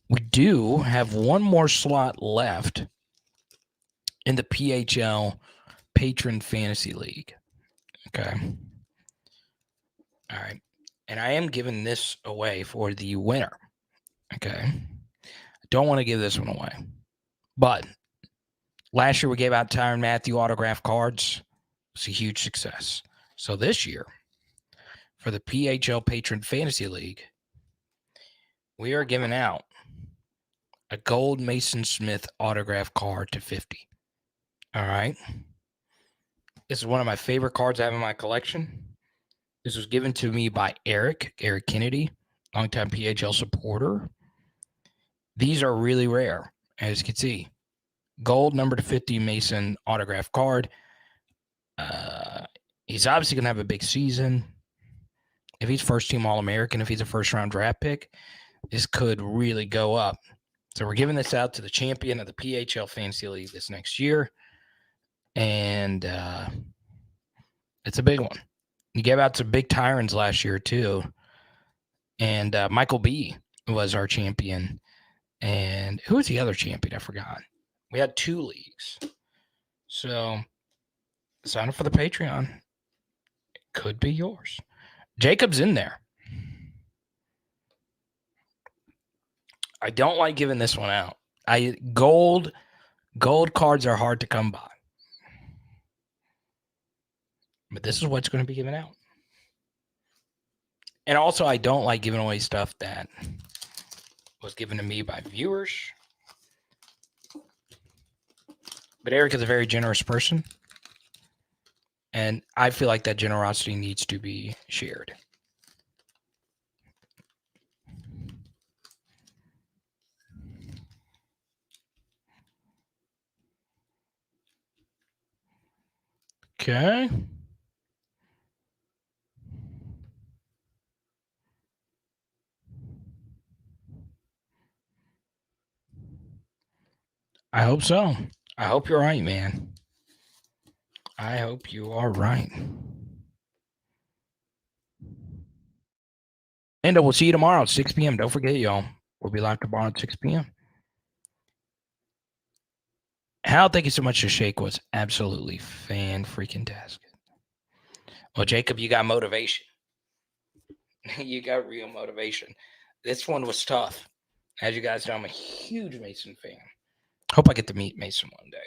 We do have one more slot left in the PHL Patron Fantasy League. Okay. All right. And I am giving this away for the winner. Okay. I don't want to give this one away. But last year we gave out Tyrann Mathieu autograph cards. It's a huge success. So this year, for the PHL Patron Fantasy League, we are giving out a gold Mason Smith autograph card to 50. All right. This is one of my favorite cards I have in my collection. This was given to me by Eric Kennedy, longtime PHL supporter. These are really rare, as you can see. Gold number to 50 Mason autograph card. He's obviously going to have a big season. If he's first team All-American, if he's a first round draft pick, this could really go up. So we're giving this out to the champion of the PHL Fantasy League this next year. And it's a big one. You gave out some big Tyrants last year, too. And Michael B. was our champion. And who was the other champion? I forgot. We had 2 leagues. So sign up for the Patreon. It could be yours. Jacob's in there. I don't like giving this one out. Gold cards are hard to come by. But this is what's going to be given out. And also, I don't like giving away stuff that was given to me by viewers. But Eric is a very generous person. And I feel like that generosity needs to be shared. Okay. I hope so. I hope you're right, man. I hope you are right. And we'll see you tomorrow at 6 p.m. Don't forget, y'all. We'll be live tomorrow at 6 p.m. Hal, thank you so much. The shake was absolutely fan-freaking-tastic. Well, Jacob, you got motivation. You got real motivation. This one was tough. As you guys know, I'm a huge Mason fan. Hope I get to meet Mason one day.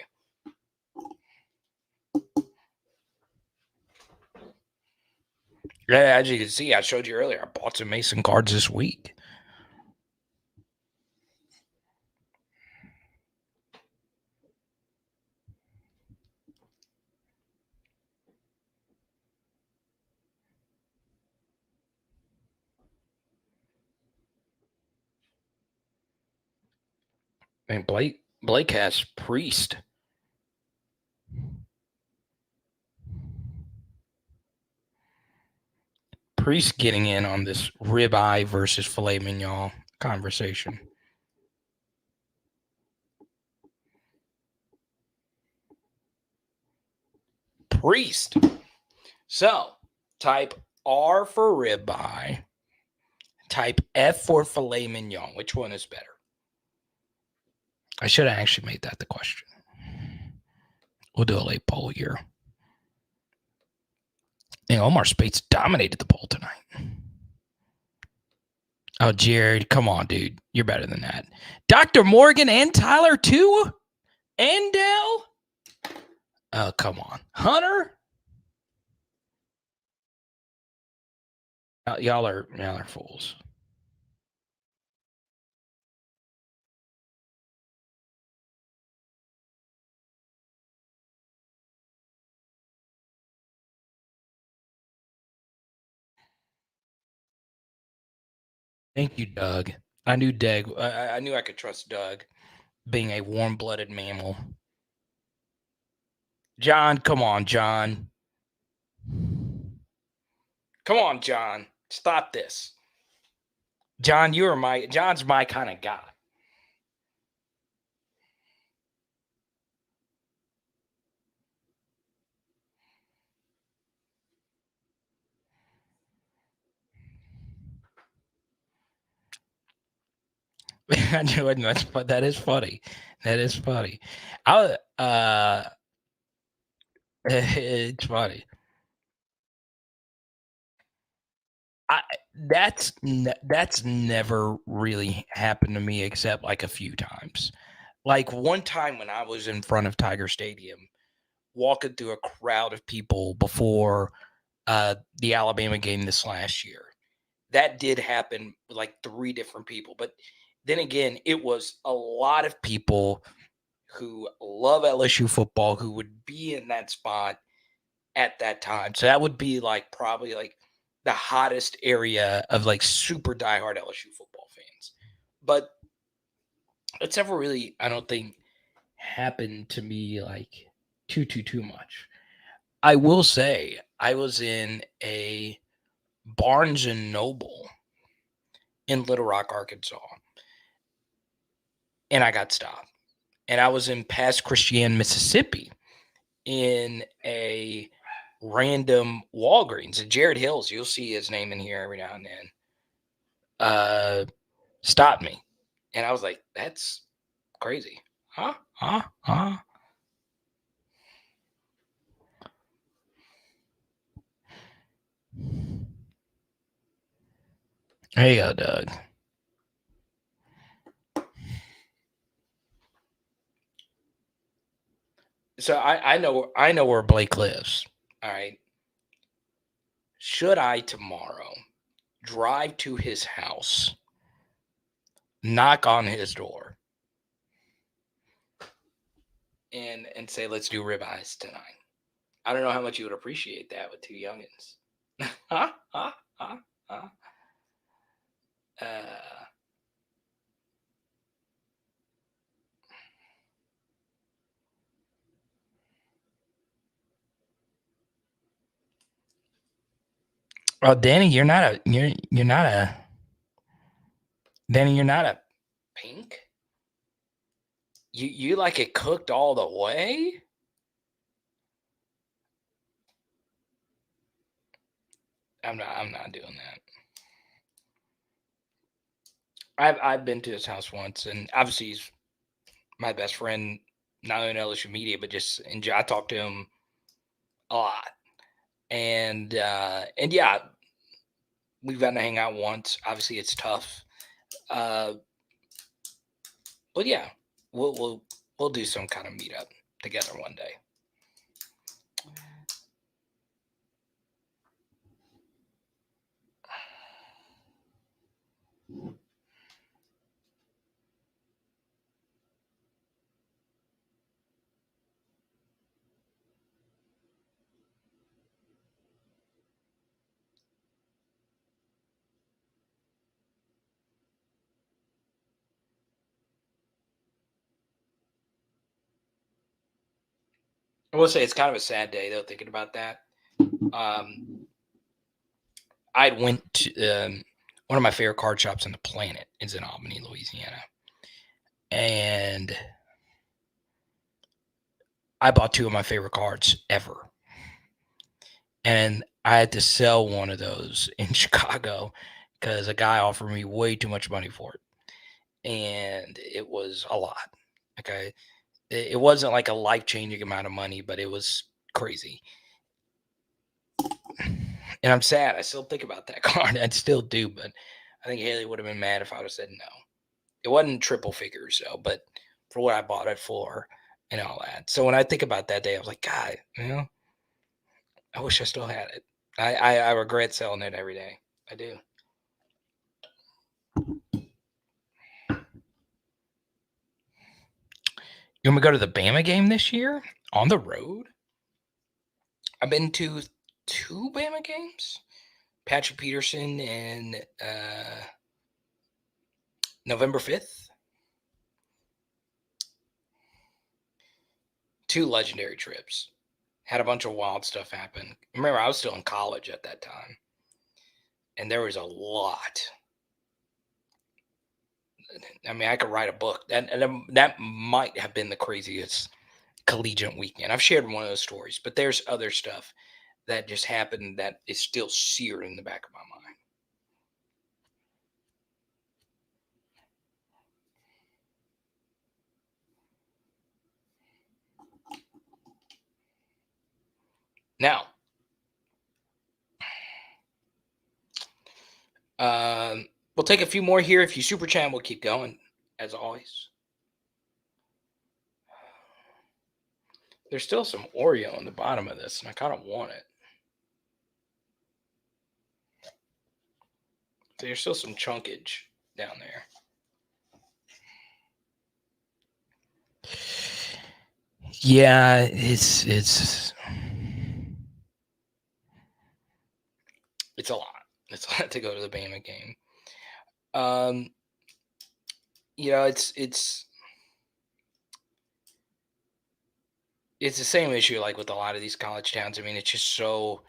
Yeah, as you can see, I showed you earlier, I bought some Mason cards this week. And Blake has Priest. Priest getting in on this ribeye versus filet mignon conversation. Priest. So, type R for ribeye. Type F for filet mignon. Which one is better? I should have actually made that the question. We'll do a late poll here. And Omar Spates dominated the poll tonight. Oh, Jared, come on, dude. You're better than that. Dr. Morgan and Tyler, too? And Dell? Oh, come on. Hunter? Y'all are fools. Thank you, Doug. I knew I knew I could trust Doug, being a warm-blooded mammal. John, come on, John. Come on, John. Stop this. John, John's my kind of guy. I knew it. That is funny. That is funny. I it's funny. I that's never really happened to me except like a few times. Like one time when I was in front of Tiger Stadium, walking through a crowd of people before the Alabama game this last year. That did happen with like three different people. But then again, it was a lot of people who love LSU football who would be in that spot at that time. So that would be like probably like the hottest area of like super diehard LSU football fans. But it's never really, I don't think, happened to me like too much. I will say I was in a Barnes and Noble in Little Rock, Arkansas, and I got stopped. And I was in Pass Christian, Mississippi, in a random Walgreens. And Jared Hills, you'll see his name in here every now and then, stopped me. And I was like, that's crazy. Huh? Huh? Huh? There you go, Doug. So I know where Blake lives. All right. Should I tomorrow drive to his house, knock on his door, and say, let's do ribeyes tonight? I don't know how much you would appreciate that with two youngins. Huh? Huh? Huh? Huh? Uh, well, Danny, you're not a Danny, you're not a pink. You like it cooked all the way? I'm not doing that. I've been to his house once, and obviously he's my best friend, not only in LSU media, but just I talk to him a lot. And yeah, we've gotten to hang out once. Obviously, it's tough. Uh, but yeah, we'll do some kind of meetup together one day. I will say it's kind of a sad day though, thinking about that. I went to one of my favorite card shops on the planet is in Albany, Louisiana, and I bought two of my favorite cards ever. And I had to sell one of those in Chicago because a guy offered me way too much money for it. And it was a lot. Okay. It wasn't like a life changing amount of money, but it was crazy. And I'm sad. I still think about that card. I still do, but I think Haley would have been mad if I would have said no. It wasn't triple figures, though, but for what I bought it for and all that. So when I think about that day, I was like, God, I wish I still had it. I regret selling it every day. I do. You want me to go to the Bama game this year on the road? I've been to two Bama games. Patrick Peterson and November 5th. Two legendary trips. Had a bunch of wild stuff happen. Remember, I was still in college at that time. And there was a lot. I mean, I could write a book. That might have been the craziest collegiate weekend. I've shared one of those stories, but there's other stuff that just happened that is still seared in the back of my mind. Now, we'll take a few more here. If you super chat, we'll keep going, as always. There's still some Oreo on the bottom of this, and I kind of want it. There's still some chunkage down there. Yeah, it's a lot. It's a lot to go to the Bama game. It's the same issue like with a lot of these college towns. I mean, it's just so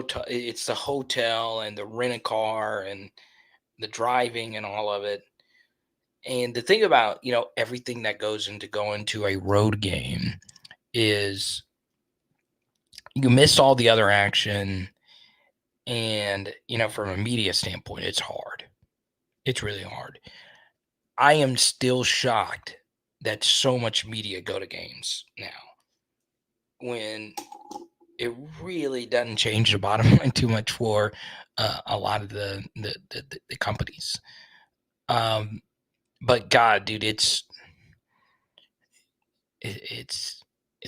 tough. It's the hotel and the rent a car and the driving and all of it. And the thing about, everything that goes into going to a road game is you miss all the other action. And, from a media standpoint, it's hard. It's really hard. I am still shocked that so much media go to games now when it really doesn't change the bottom line too much for a lot of the companies. But God, dude, it's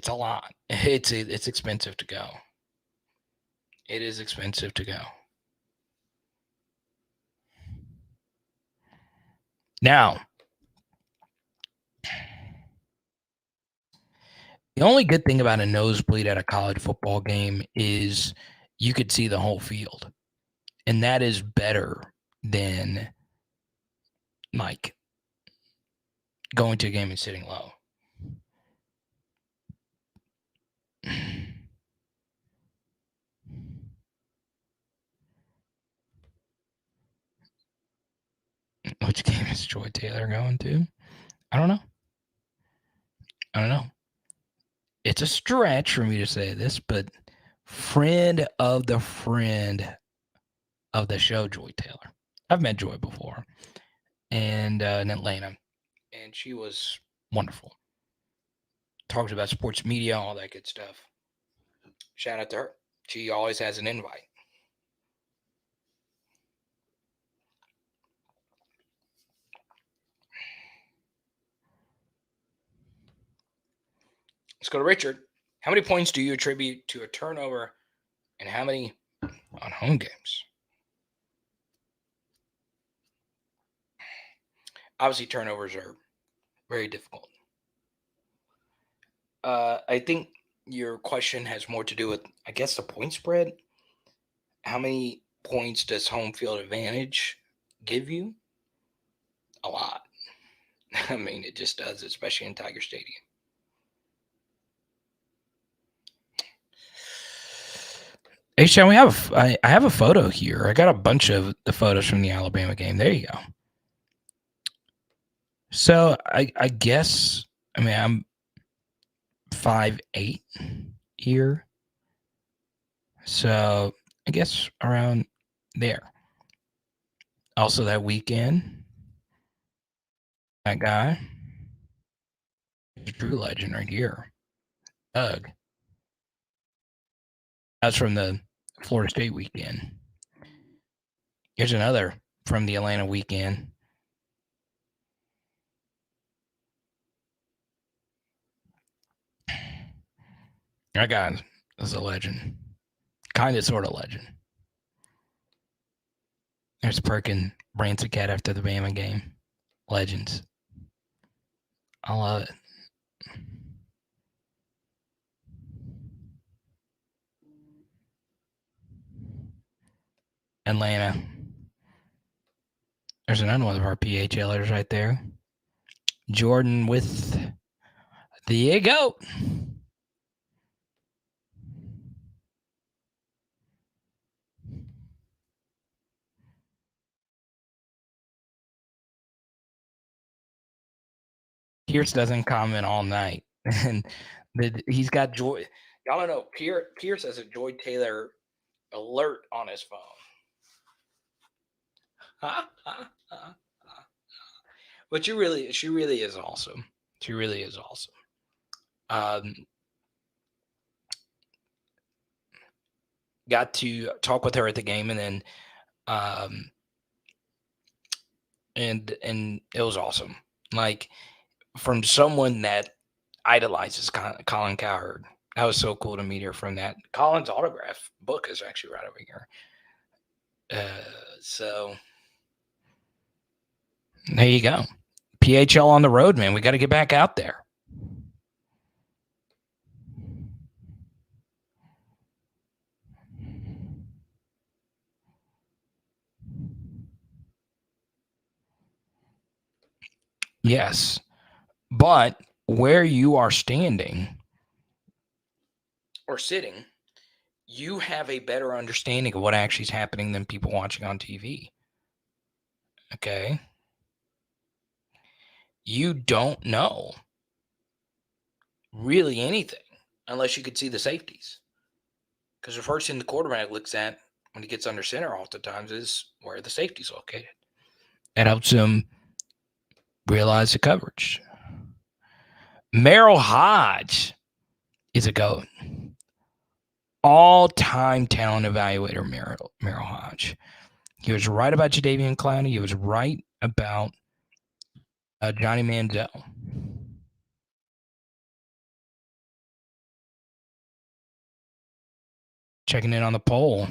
a lot. It's expensive to go. It is expensive to go. Now, the only good thing about a nosebleed at a college football game is you could see the whole field. And that is better than like going to a game and sitting low. Which game is Joy Taylor going to? I don't know. It's a stretch for me to say this, but friend of the show, Joy Taylor. I've met Joy before, and in Atlanta, and she was wonderful. Talked about sports media, all that good stuff. Shout out to her. She always has an invite. Let's go to Richard. How many points do you attribute to a turnover, and how many on home games? Obviously, turnovers are very difficult. I think your question has more to do with, I guess, the point spread. How many points does home field advantage give you? A lot. I mean, it just does, especially in Tiger Stadium. Hey, Sean, I have a photo here. I got a bunch of the photos from the Alabama game. There you go. So I guess, I'm 5'8" here. So I guess around there. Also that weekend, that guy, true legend right here, Doug. That's from the Florida State weekend. Here's another from the Atlanta weekend. That guy is a legend. Kind of, sort of legend. There's Perkin, Branson Cat after the Bama game. Legends. I love it. Atlanta. There's another one of our PHLers right there. Jordan with the go. Pierce doesn't comment all night. And he's got Joy. Y'all don't know. Pierce has a Joy Taylor alert on his phone. But she really is awesome. She really is awesome. got to talk with her at the game, and then and it was awesome. Like, from someone that idolizes Colin Cowherd. That was so cool to meet her from that. Colin's autograph book is actually right over here. So there you go. PHL on the road, man. We got to get back out there. Yes. But where you are standing or sitting, you have a better understanding of what actually is happening than people watching on TV. Okay? You don't know really anything unless you could see the safeties. Because the first thing the quarterback looks at when he gets under center oftentimes is where the safety's located. That helps him realize the coverage. Merrill Hodge is a GOAT. All-time talent evaluator, Merrill Hodge. He was right about Jadeveon Clowney. He was right about Johnny Manziel. Checking in on the poll.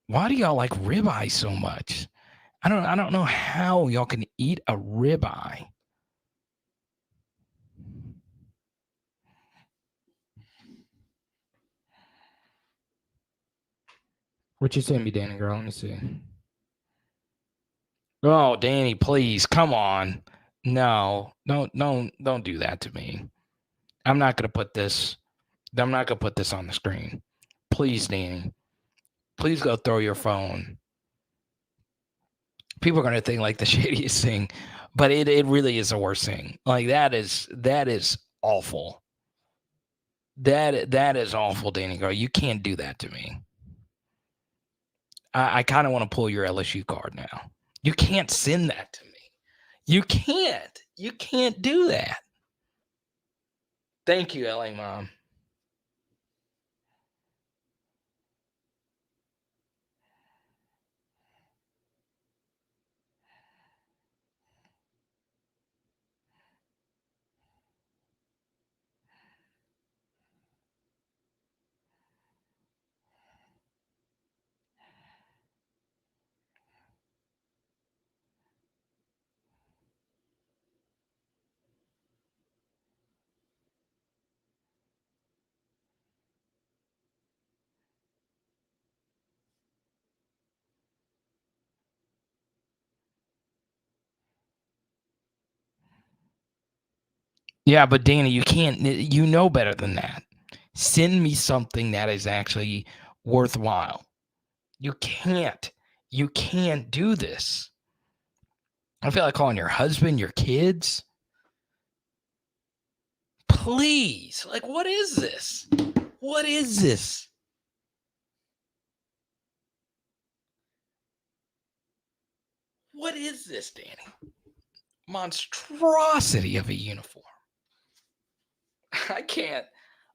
Why do y'all like ribeye so much? I don't know how y'all can eat a ribeye. What you sent me, Danny girl? Let me see. Oh, Danny, please, come on. No, don't do that to me. I'm not gonna put this on the screen. Please, Danny. Please go throw your phone. People are gonna think like the shadiest thing, but it really is the worst thing. Like that is awful. That is awful, Danny girl. You can't do that to me. I kind of want to pull your LSU card now. You can't send that to me. You can't. You can't do that. Thank you, LA Mom. Yeah, but Danny, you can't. You know better than that. Send me something that is actually worthwhile. You can't. You can't do this. I feel like calling your husband, your kids. Please. Like, what is this? What is this? What is this, Danny? Monstrosity of a uniform. I can't.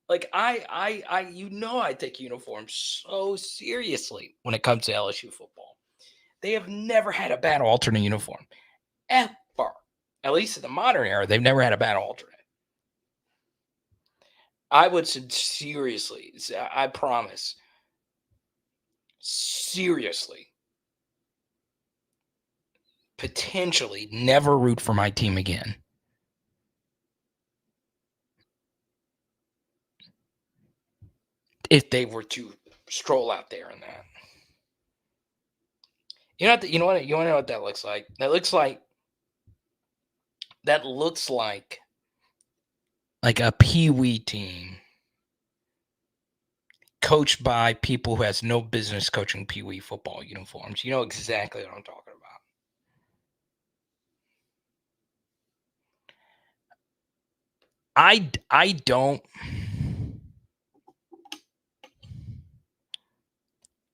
Like, I I take uniforms so seriously when it comes to LSU football. They have never had a bad alternate uniform. Ever. At least in the modern era, they've never had a bad alternate. I would seriously, I promise, seriously, potentially never root for my team again. If they were to stroll out there in that. You know what? You want to know what that looks like? That looks like a pee-wee team coached by people who has no business coaching pee-wee football uniforms. You know exactly what I'm talking about.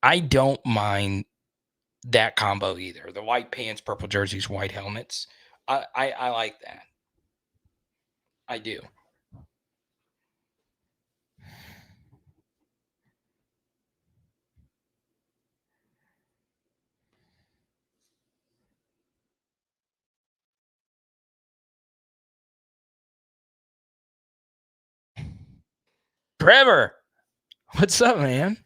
I don't mind that combo either. The white pants, purple jerseys, white helmets. I like that. I do. Trevor, what's up, man?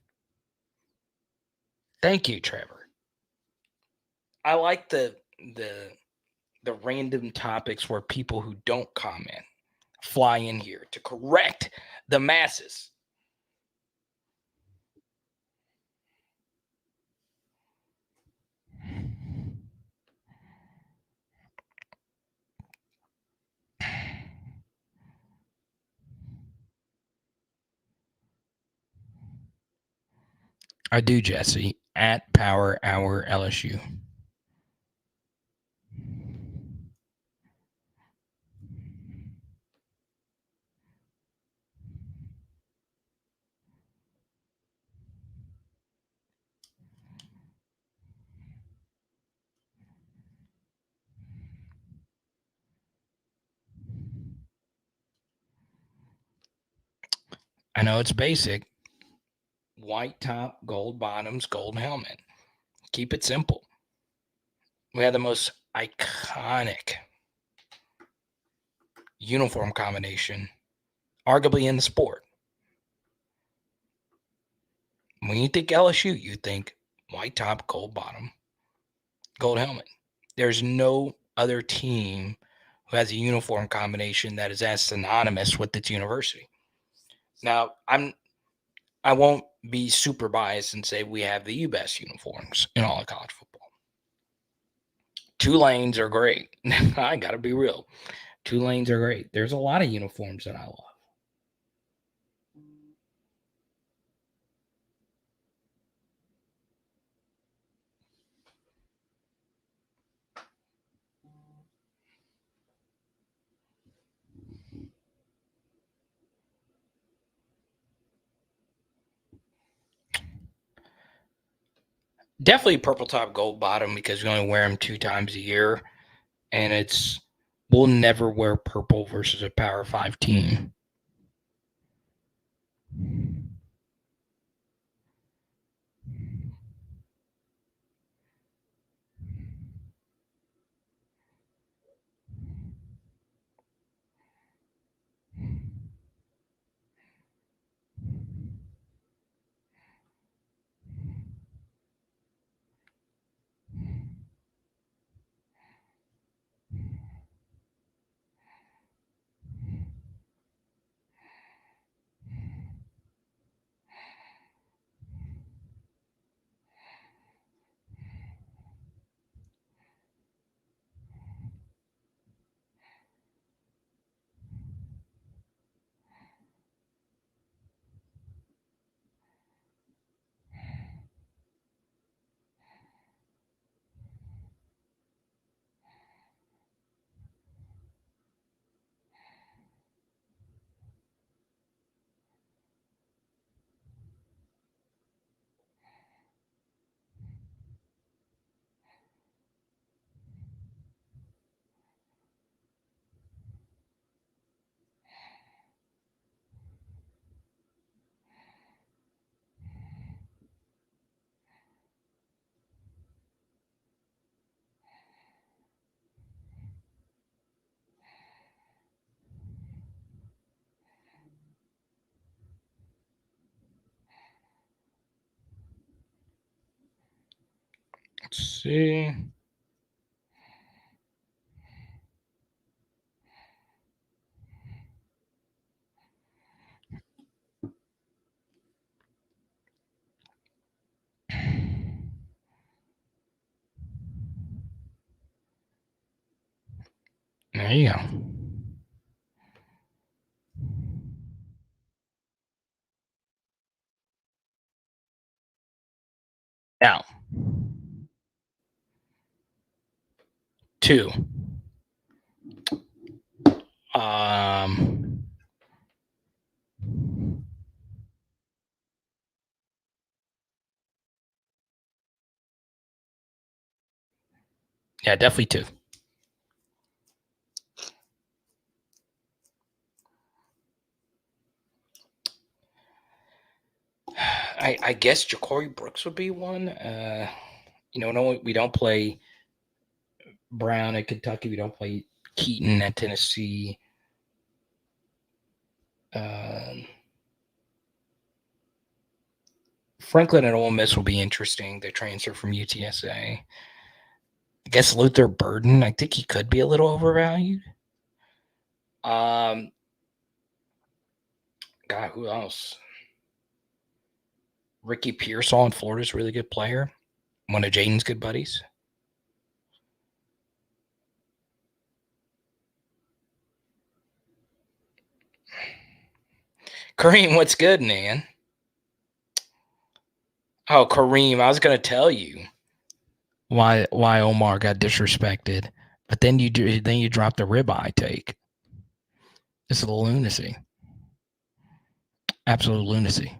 Thank you, Trevor. I like the random topics where people who don't comment fly in here to correct the masses. I do, Jesse, at Power Hour LSU. I know it's basic. White top, gold bottoms, gold helmet. Keep it simple. We have the most iconic uniform combination, arguably in the sport. When you think LSU, you think white top, gold bottom, gold helmet. There's no other team who has a uniform combination that is as synonymous with its university. Now, I won't be super biased and say we have the best uniforms in all of college football. Tulanes are great. I got to be real. Tulanes are great. There's a lot of uniforms that I love. Definitely purple top, gold bottom, because we only wear them 2 times a year. And we'll never wear purple versus a Power 5 team. Let's see. There you go. Now, 2. Yeah, definitely 2. I guess Ja'Cory Brooks would be one. No, we don't play Brown at Kentucky. We don't play Keaton at Tennessee. Franklin at Ole Miss will be interesting. The transfer from UTSA. I guess Luther Burden. I think he could be a little overvalued. God, who else? Ricky Pearsall in Florida's a really good player. One of Jaden's good buddies. Kareem, what's good, man? Oh, Kareem, I was gonna tell you why Omar got disrespected, but then you dropped the ribeye take. This is lunacy, absolute lunacy.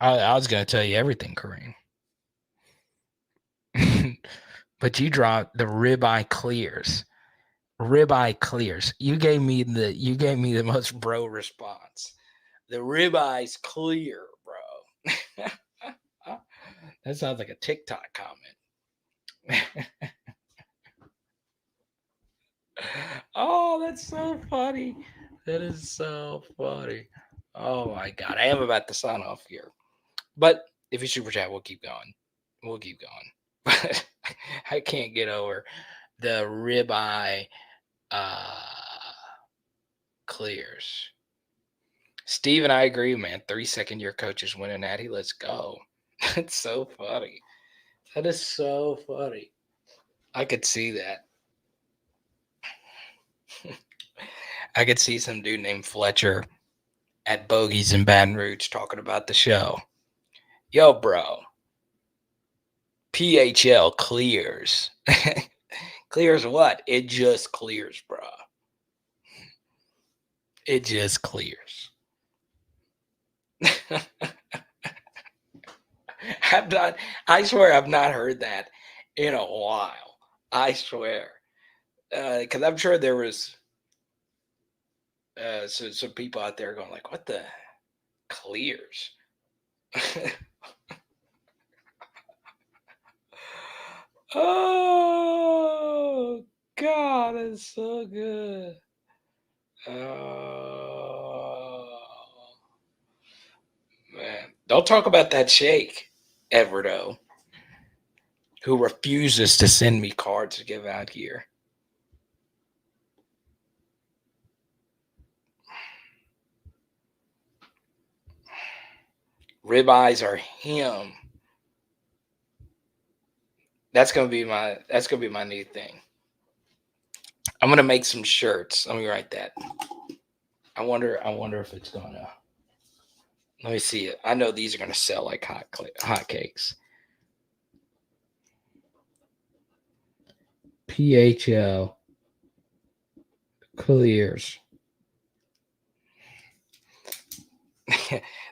I was gonna tell you everything, Kareem. But you dropped the ribeye clears. Ribeye clears. You gave me the most bro response. The ribeye's clear, bro. That sounds like a TikTok comment. Oh, that's so funny. That is so funny. Oh my god. I am about to sign off here. But if you super chat, we'll keep going. We'll keep going. But I can't get over the ribeye clears. Steve and I agree, man. 32nd year coaches winning natty. Let's go. That's so funny. That is so funny. I could see that. I could see some dude named Fletcher at Bogies in Baton Rouge talking about the show. Yo, bro. PHL clears. Clears what? It just clears, bro. It just clears. I swear I've not heard that in a while. I swear. Because I'm sure there was some people out there going like, what the clears? Oh, God, it's so good. Oh, man. Don't talk about that shake, Everdo, who refuses to send me cards to give out here. Ribeyes are him. That's gonna be my new thing. I'm gonna make some shirts. Let me write that. I wonder if it's gonna. Let me see it. I know these are gonna sell like hotcakes. PHL clears.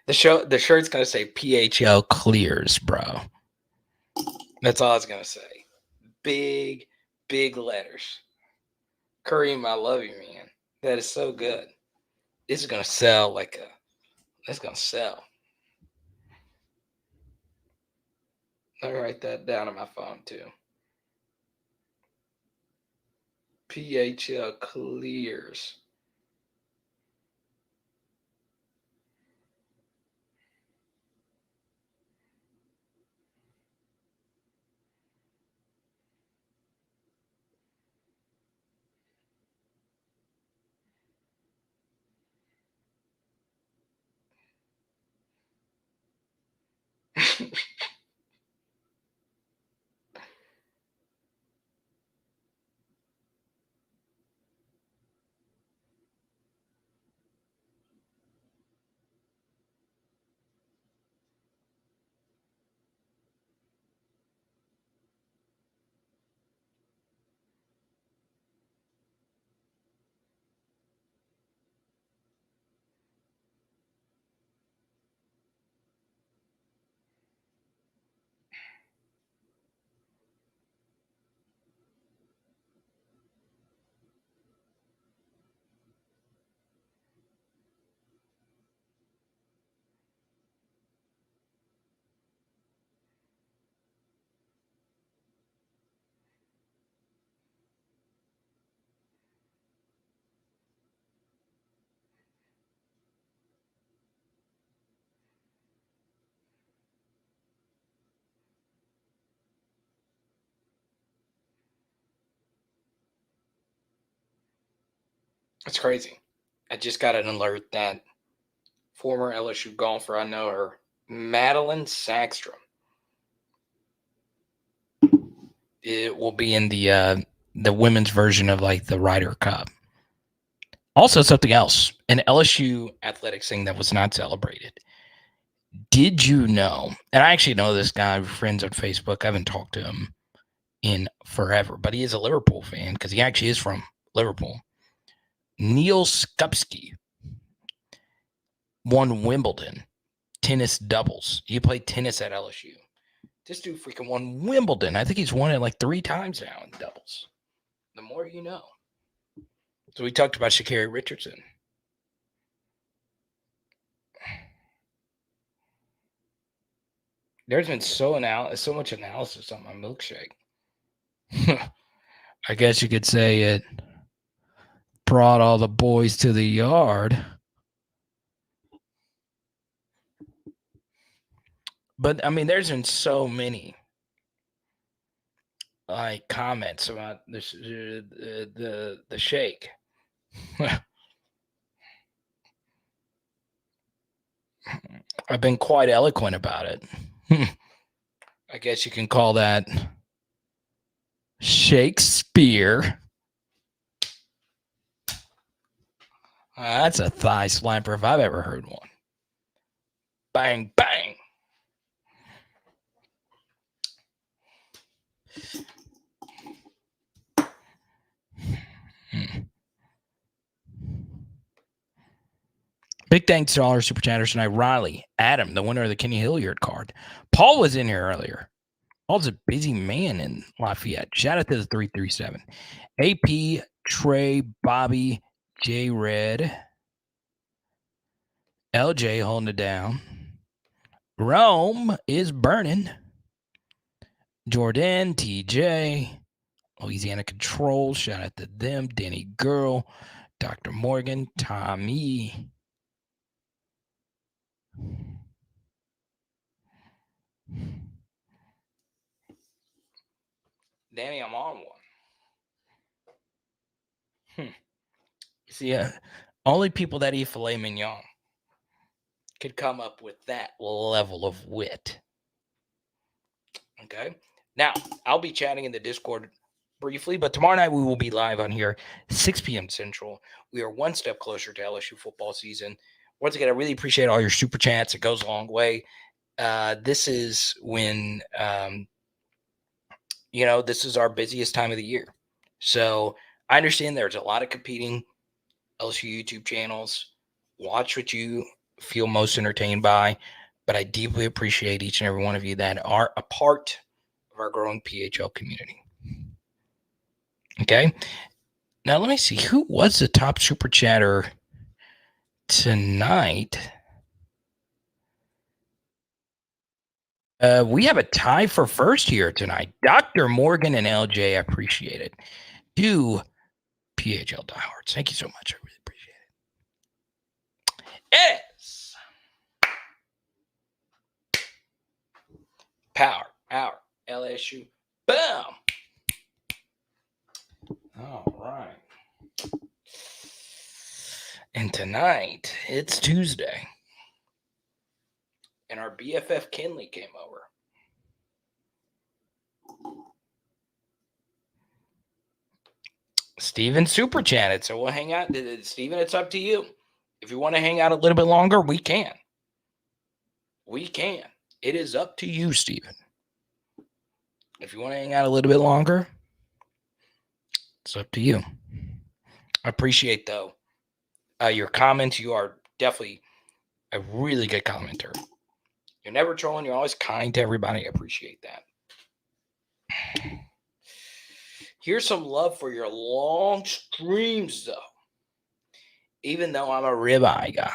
The shirt's gonna say PHL clears, bro. That's all it's gonna say. Big letters. Kareem, I love you, man. That is so good. This is gonna sell it's gonna sell. I'll write that down on my phone too. PHL clears. It's crazy. I just got an alert that former LSU golfer, I know her, Madeline Sackstrom, it will be in the women's version of like the Ryder Cup. Also, something else, an LSU athletics thing that was not celebrated. Did you know? And I actually know this guy, friends on Facebook. I haven't talked to him in forever, but he is a Liverpool fan because he actually is from Liverpool. Neil Skupski won Wimbledon tennis doubles. He played tennis at LSU. This dude freaking won Wimbledon. I think he's won it like 3 times now in doubles. The more you know. So we talked about Sha'Carri Richardson. There's been so much analysis on my milkshake. I guess you could say it brought all the boys to the yard. But I mean, there's been so many like comments about this the shake. I've been quite eloquent about it. I guess you can call that Shakespeare. That's a thigh slamper if I've ever heard one. Bang, bang. Big thanks to all our super chatters tonight. Riley, Adam, the winner of the Kenny Hilliard card. Paul was in here earlier. Paul's a busy man in Lafayette. Shout out to the 337. AP, Trey, Bobby, J Red, LJ holding it down. Rome is burning. Jordan, TJ, Louisiana Control. Shout out to them. Danny Girl, Dr. Morgan, Tommy. Danny, I'm on one. See, only people that eat filet mignon could come up with that level of wit. Okay. Now, I'll be chatting in the Discord briefly, but tomorrow night we will be live on here, 6 p.m. Central. We are one step closer to LSU football season. Once again, I really appreciate all your super chats. It goes a long way. This is when, this is our busiest time of the year. So I understand there's a lot of competing LSU YouTube channels. Watch what you feel most entertained by, but I deeply appreciate each and every one of you that are a part of our growing PHL community. Okay. Now let me see. Who was the top super chatter tonight? We have a tie for first here tonight. Dr. Morgan and LJ, I appreciate it. Two PHL diehards. Thank you so much. I really appreciate it. Yes. Power, hour, LSU. Boom. All right. And tonight, it's Tuesday. And our BFF Kinley came over. Steven super chatted, so we'll hang out. Steven, it's up to you. If you want to hang out a little bit longer, we can. We can. It is up to you, Steven. If you want to hang out a little bit longer, it's up to you. I appreciate, though, your comments. You are definitely a really good commenter. You're never trolling. You're always kind to everybody. I appreciate that. Here's some love for your long streams, though. Even though I'm a ribeye guy.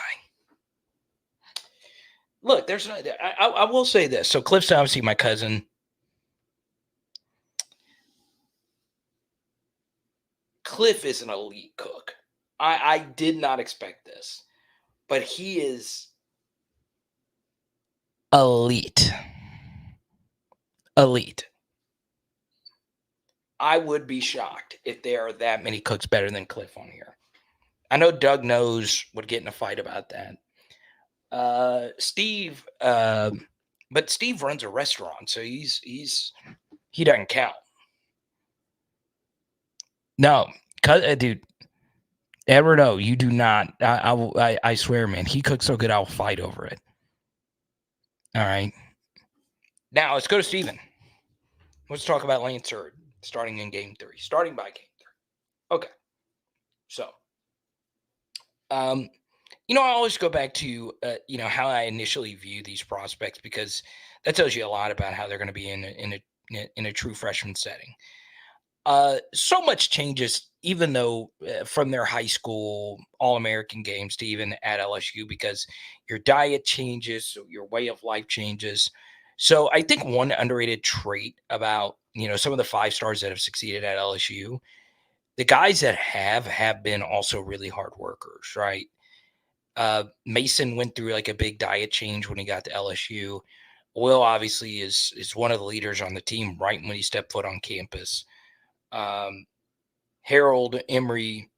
Look, there's no, I will say this. So Cliff's obviously my cousin. Cliff is an elite cook. I did not expect this, but he is elite. Elite. I would be shocked if there are that many cooks better than Cliff on here. I know Doug knows would get in a fight about that. Steve, but Steve runs a restaurant, so he doesn't count. No, dude, Eduardo, you do not. I swear, man, he cooks so good, I'll fight over it. All right. Now let's go to Steven. Let's talk about Lance Hurd starting in game 3. Starting by game 3. Okay. So, I always go back to how I initially view these prospects, because that tells you a lot about how they're going to be in a true freshman setting. So much changes, even though from their high school All-American games to even at LSU, because your diet changes, so your way of life changes. So I think one underrated trait about some of the 5 stars that have succeeded at LSU, the guys that have been also really hard workers, right? Mason went through like a big diet change when he got to LSU. Will obviously is one of the leaders on the team right when he stepped foot on campus. Harold, Emery,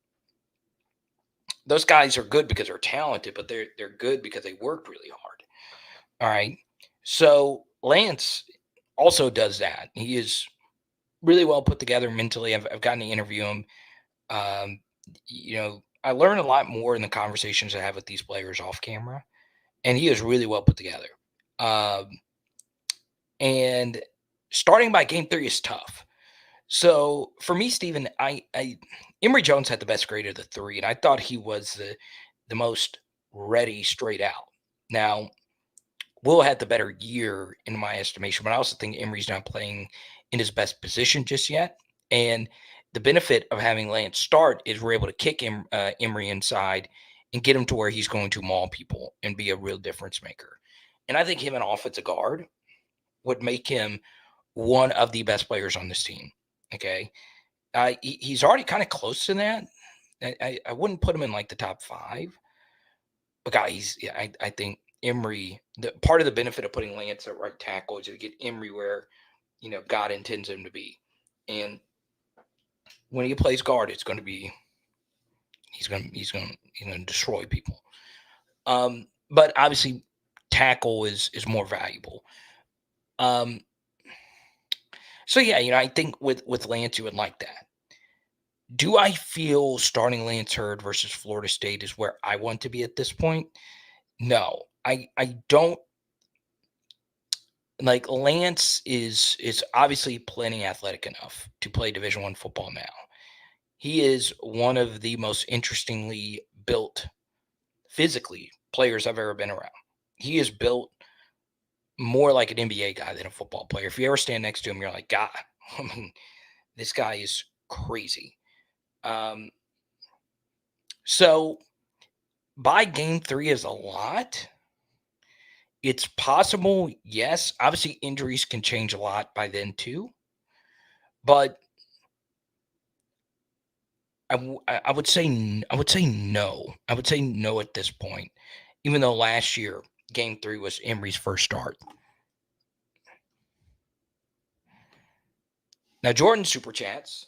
those guys are good because they're talented, but they're good because they worked really hard. All right. So Lance also does that. He is really well put together mentally. I've gotten to interview him. I learn a lot more in the conversations I have with these players off camera, and he is really well put together. And starting by game 3 is tough. So for me, Stephen, Emory Jones had the best grade of the 3, and I thought he was the most ready straight out. Now, Will had the better year in my estimation, but I also think Emory's not playing in his best position just yet. And the benefit of having Lance start is we're able to kick Emory inside and get him to where he's going to maul people and be a real difference maker. And I think him an offensive guard would make him one of the best players on this team. Okay. He's already kind of close to that. I wouldn't put him in like the top 5. But guys, I think Emory, the part of the benefit of putting Lance at right tackle is to get Emory where God intends him to be. And when he plays guard, it's going to be he's going to destroy people. But obviously, tackle is more valuable. So yeah, I think with Lance, you would like that. Do I feel starting Lance Hurd versus Florida State is where I want to be at this point? No, I don't. Like, Lance is obviously plenty athletic enough to play Division I football now. He is one of the most interestingly built physically players I've ever been around. He is built more like an NBA guy than a football player. If you ever stand next to him, you're like, God, I mean, this guy is crazy. So by game 3 is a lot. It's possible, yes. Obviously, injuries can change a lot by then too. But I would say no. I would say no at this point. Even though last year game 3 was Emory's first start. Now Jordan super chats.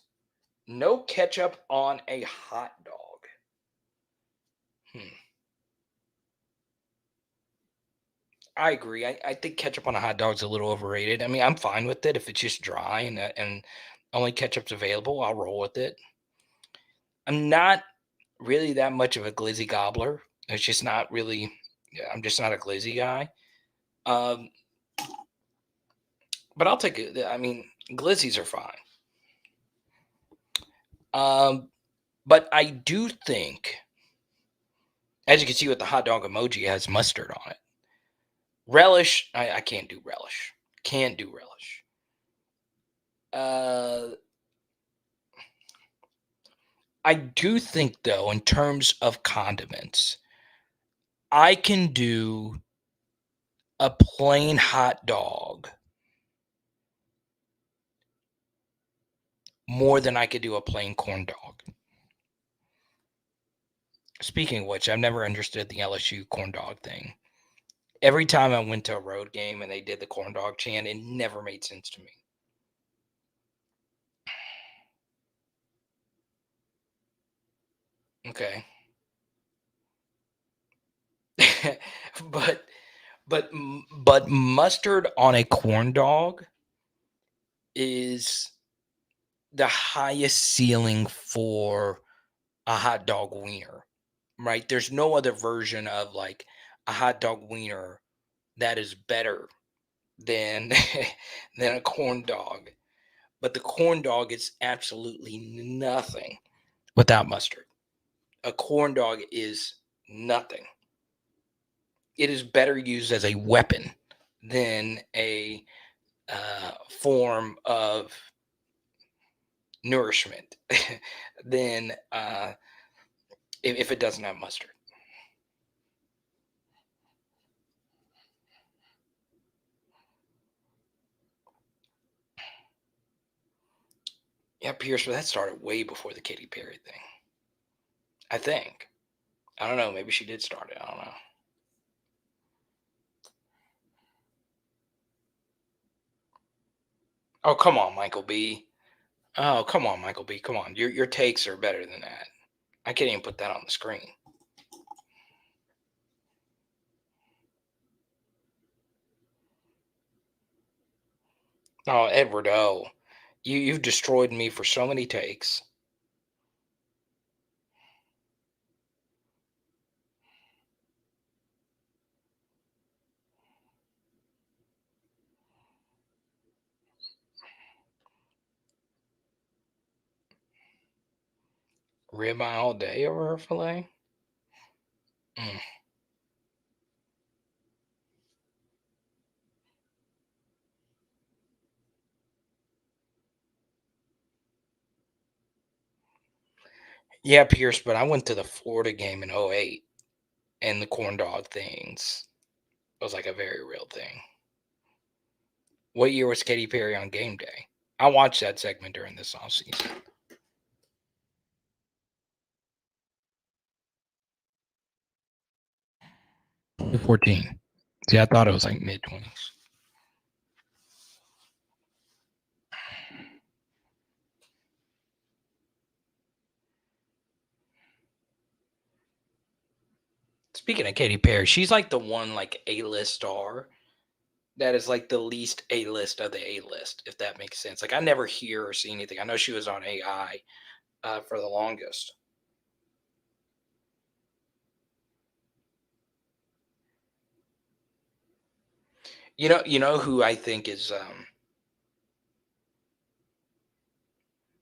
No ketchup on a hot dog. I agree. I think ketchup on a hot dog is a little overrated. I mean, I'm fine with it if it's just dry and only ketchup's available. I'll roll with it. I'm not really that much of a glizzy gobbler. It's just not really. I'm just not a glizzy guy. But I'll take it. I mean, glizzies are fine. But I do think, as you can see with the hot dog emoji, it has mustard on it. Relish, I can't do relish. Can't do relish. I do think, though, in terms of condiments, I can do a plain hot dog more than I could do a plain corn dog. Speaking of which, I've never understood the LSU corn dog thing. Every time I went to a road game and they did the corn dog chant, it never made sense to me. Okay. but but mustard on a corn dog is the highest ceiling for a hot dog wiener, right? There's no other version of like a hot dog wiener that is better than than a corn dog. But the corn dog is absolutely nothing without mustard. A corn dog is nothing. It is better used as a weapon than a form of nourishment than if it doesn't have mustard. Yeah, Pierce, but that started way before the Katy Perry thing. I think. I don't know. Maybe she did start it. I don't know. Oh, come on, Michael B. Oh, come on, Michael B. Come on. Your takes are better than that. I can't even put that on the screen. Oh, Edward O. You've destroyed me for so many takes. Ribeye all day over her filet? Mm. Yeah, Pierce, but I went to the Florida game in '08, and the corn dog things was like a very real thing. What year was Katy Perry on game day? I watched that segment during this off season. 14. See, I thought it was like mid 20s. Speaking of Katy Perry, she's like the one like A-list star that is like the least A-list of the A-list, if that makes sense. Like I never hear or see anything. I know she was on AI for the longest. You know who I think is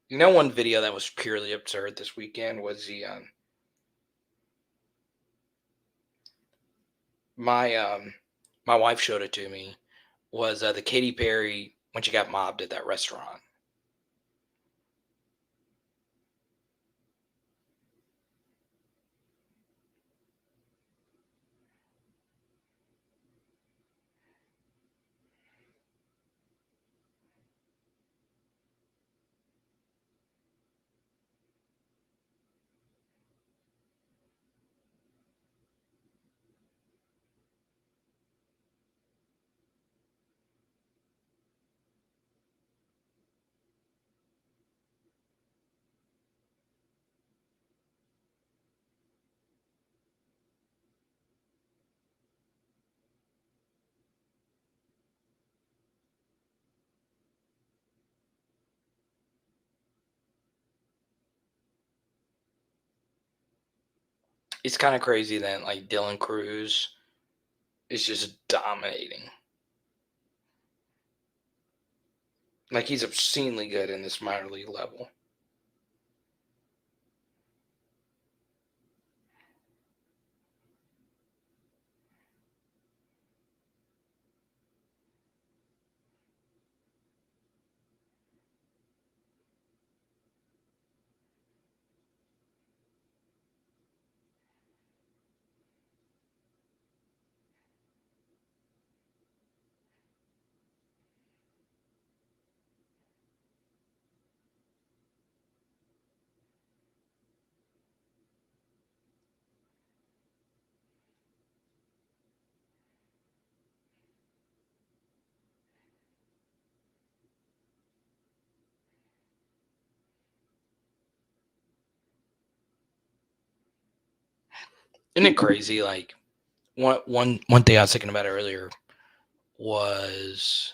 one video that was purely absurd this weekend was the my my wife showed it to me was the Katy Perry when she got mobbed at that restaurant. It's kind of crazy that like Dylan Cruz is just dominating. Like he's obscenely good in this minor league level. Isn't it crazy? Like One thing I was thinking about earlier was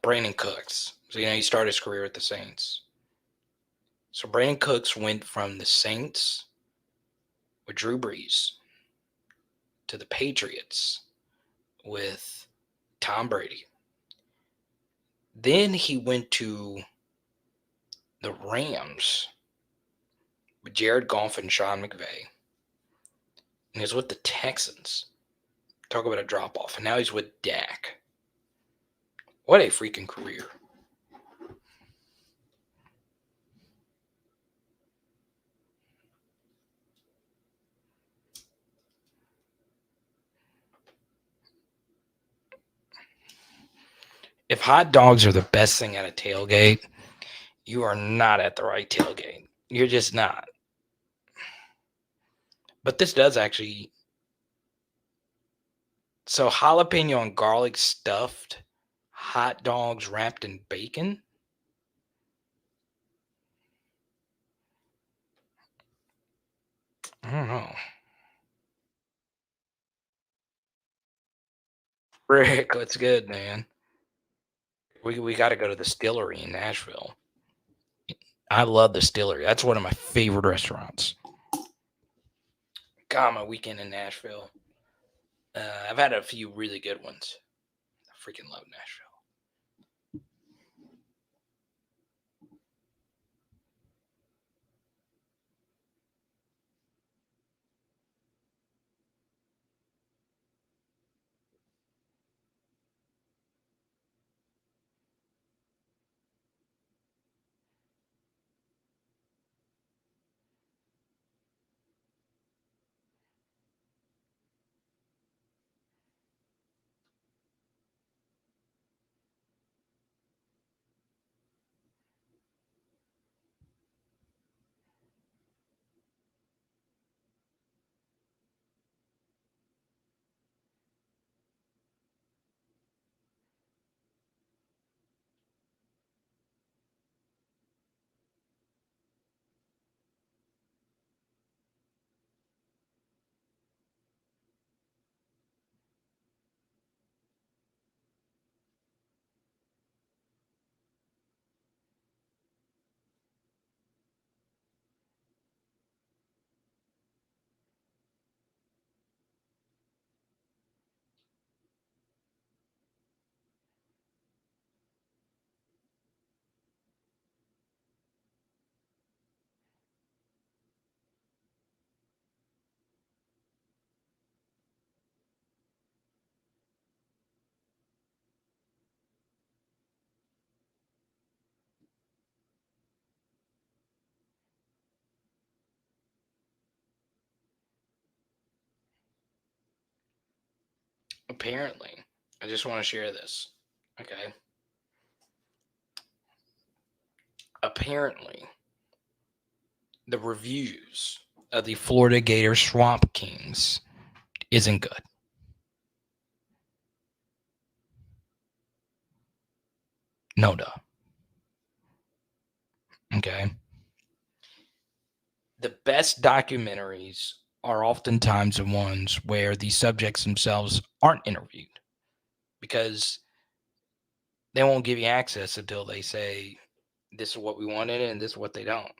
Brandon Cooks. So he started his career at the Saints. So Brandon Cooks went from the Saints with Drew Brees to the Patriots with Tom Brady. Then he went to the Rams with Jared Goff and Sean McVay. And he was with the Texans. Talk about a drop off. And now he's with Dak. What a freaking career. If hot dogs are the best thing at a tailgate, you are not at the right tailgate. You're just not. But this does actually. So jalapeno and garlic stuffed hot dogs wrapped in bacon. I don't know. Rick, what's good, man? We got to go to the Distillery in Nashville. I love the Distillery. That's one of my favorite restaurants. God, my weekend in Nashville. I've had a few really good ones. I freaking love Nashville. Apparently, I just want to share this. Okay. Apparently, the reviews of the Florida Gator Swamp Kings isn't good. No duh. Okay. The best documentaries are oftentimes the ones where the subjects themselves aren't interviewed because they won't give you access until they say this is what we wanted and this is what they don't.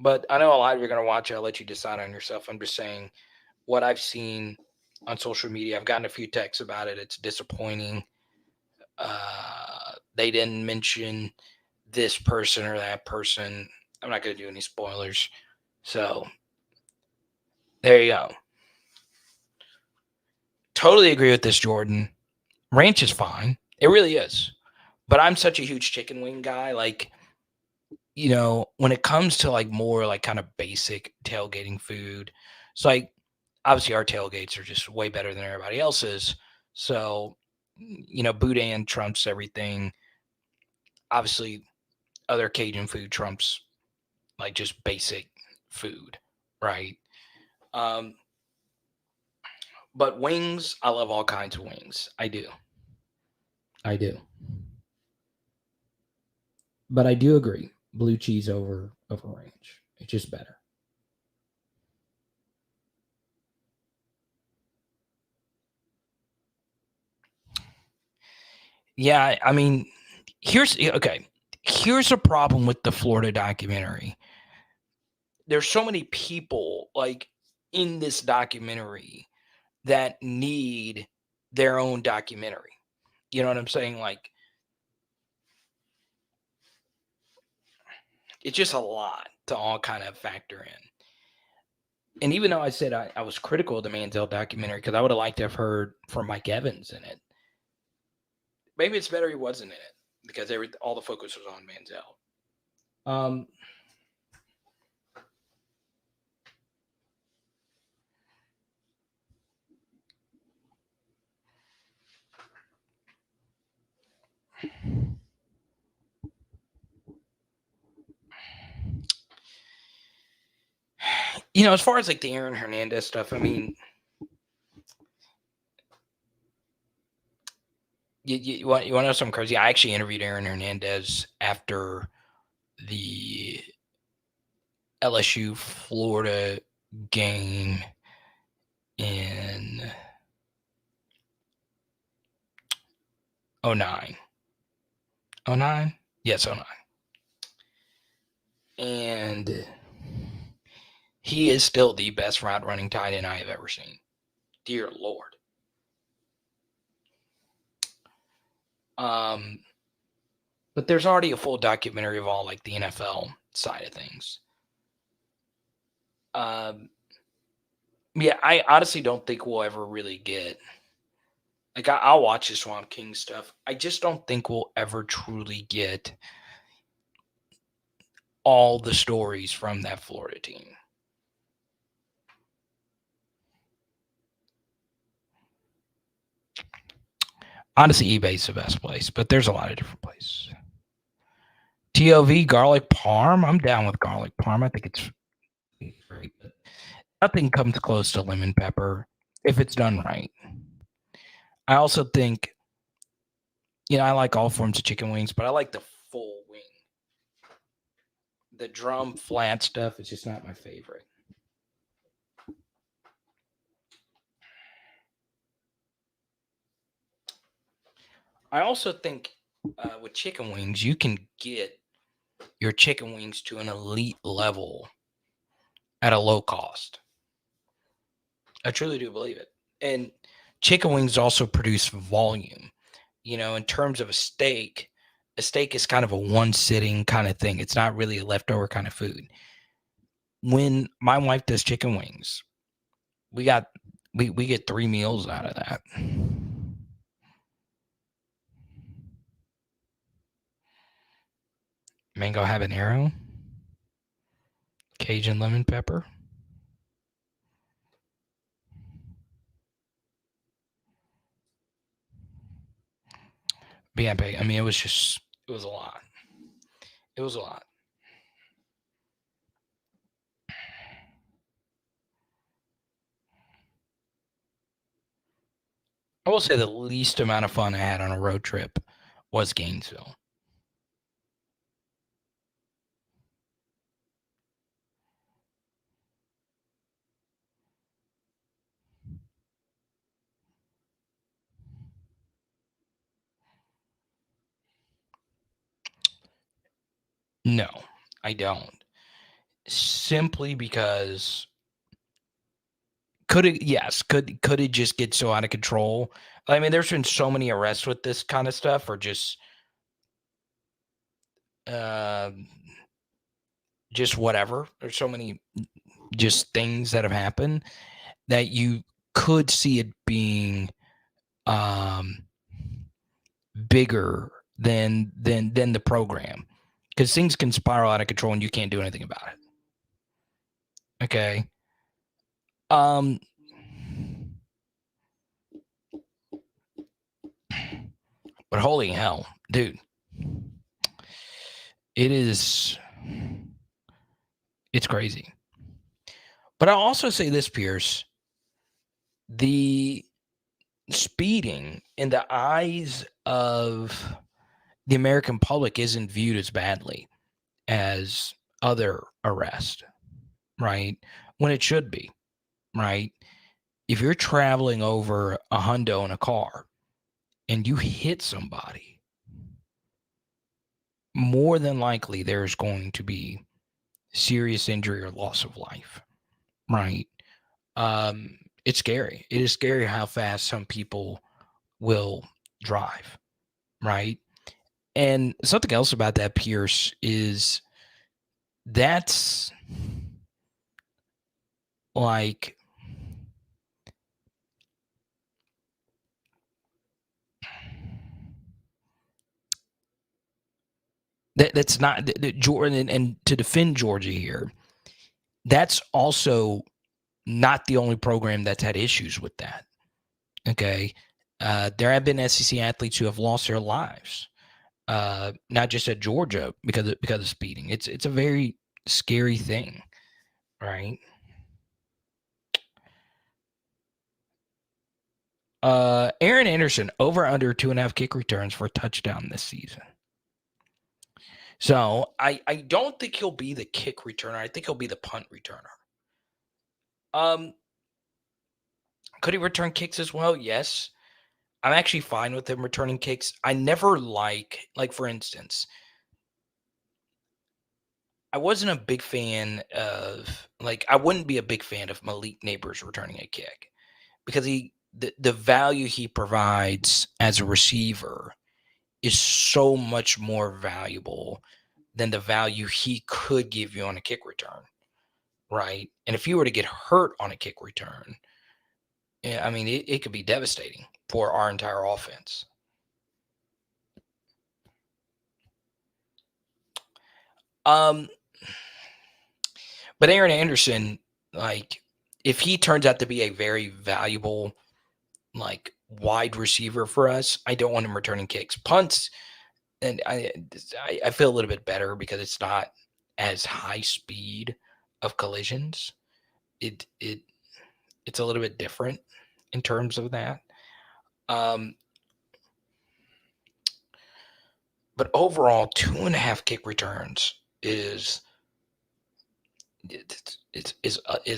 But I know a lot of you are going to watch it. I'll let you decide on yourself. I'm just saying what I've seen on social media. I've gotten a few texts about it. It's disappointing. They didn't mention this person or that person. I'm not going to do any spoilers. So there you go. Totally agree with this, Jordan. Ranch is fine. It really is. But I'm such a huge chicken wing guy. Like, when it comes to like more like kind of basic tailgating food, it's like obviously our tailgates are just way better than everybody else's. So, boudin trumps everything. Obviously, other Cajun food trumps like just basic food, right? But wings, I love all kinds of wings. I do. But I do agree, blue cheese over ranch. It's just better. Yeah, I mean, here's a problem with the Florida documentary. There's so many people like in this documentary that need their own documentary. You know what I'm saying? Like, it's just a lot to all kind of factor in. And even though I said I was critical of the Manziel documentary because I would have liked to have heard from Mike Evans in it, maybe it's better he wasn't in it because all the focus was on Manziel. You know, as far as like the Aaron Hernandez stuff, I mean, you want to know something crazy? I actually interviewed Aaron Hernandez after the LSU Florida game in 09. 09? Yes, 09. And he is still the best route running tight end I have ever seen. Dear Lord. But there's already a full documentary of all like the NFL side of things. Yeah, I honestly don't think we'll ever really get. Like, I'll watch the Swamp King stuff. I just don't think we'll ever truly get all the stories from that Florida team. Honestly, eBay's the best place, but there's a lot of different places. TOV garlic parm. I'm down with garlic parm. I think it's great. But nothing comes close to lemon pepper if it's done right. I also think, I like all forms of chicken wings, but I like the full wing. The drum flat stuff is just not my favorite. I also think with chicken wings, you can get your chicken wings to an elite level at a low cost. I truly do believe it. And chicken wings also produce volume. In terms of a steak is kind of a one sitting kind of thing. It's not really a leftover kind of food. When my wife does chicken wings, we get 3 meals out of that. Mango habanero, Cajun lemon pepper. But yeah, I mean, it was a lot. It was a lot. I will say the least amount of fun I had on a road trip was Gainesville. No, I don't. Simply because could it just get so out of control? I mean, there's been so many arrests with this kind of stuff, or just whatever. There's so many just things that have happened that you could see it being bigger than the program, because things can spiral out of control and you can't do anything about it. Okay. But holy hell, dude. It's crazy. But I'll also say this, Pierce. The speeding in the eyes of the American public isn't viewed as badly as other arrest, right? When it should be, right? If you're traveling over a hundo in a car and you hit somebody, more than likely there's going to be serious injury or loss of life, right? It's scary. It is scary how fast some people will drive, right? And something else about that, Pierce, is that's like that's not Jordan, and to defend Georgia here, that's also not the only program that's had issues with that. Okay. There have been SEC athletes who have lost their lives, not just at Georgia because of speeding. It's a very scary thing, right? Aaron Anderson, over under 2.5 kick returns for a touchdown this season. So I don't think he'll be the kick returner. I think he'll be the punt returner. Could he return kicks as well? Yes. I'm actually fine with him returning kicks. I never like for instance, I wasn't a big fan of I wouldn't be a big fan of Malik Neighbors returning a kick because the value he provides as a receiver is so much more valuable than the value he could give you on a kick return, right? And if you were to get hurt on a kick return, I mean, it could be devastating for our entire offense. But Aaron Anderson, if he turns out to be a very valuable, wide receiver for us, I don't want him returning kicks. Punts, and I feel a little bit better because it's not as high speed of collisions. It's a little bit different in terms of that. But overall, 2.5 kick returns is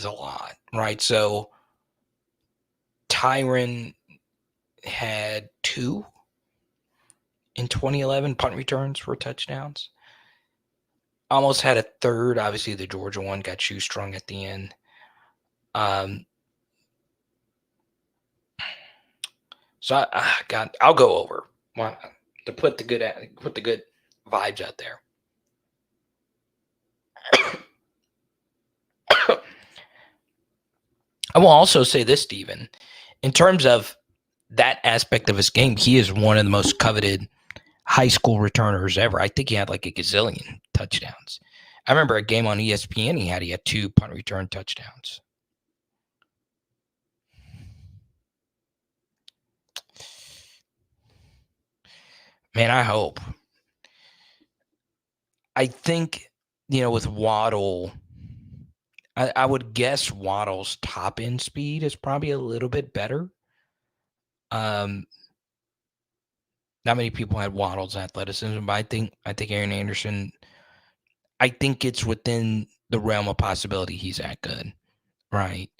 a lot, right? So Tyron had 2 in 2011 punt returns for touchdowns. Almost had a third. Obviously, the Georgia one got shoestrung at the end. So I'll go over to put the good vibes out there. I will also say this, Steven, in terms of that aspect of his game, he is one of the most coveted high school returners ever. I think he had a gazillion touchdowns. I remember a game on ESPN he had 2 punt return touchdowns. Man, I hope. I think, with Waddle, I would guess Waddle's top end speed is probably a little bit better. Not many people had Waddle's athleticism, but I think Aaron Anderson, I think it's within the realm of possibility he's that good, right?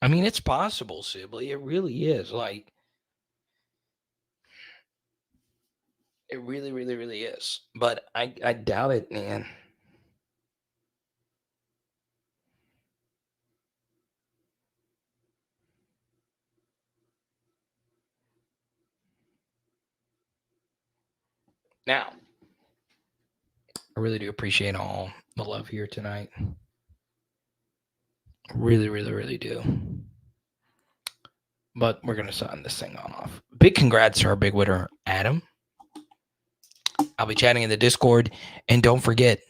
I mean, it's possible, Sibley. It really is. It really, really, really is. But I doubt it, man. Now, I really do appreciate all the love here tonight. Really, really, really do. But we're going to sign this thing off. Big congrats to our big winner, Adam. I'll be chatting in the Discord. And don't forget,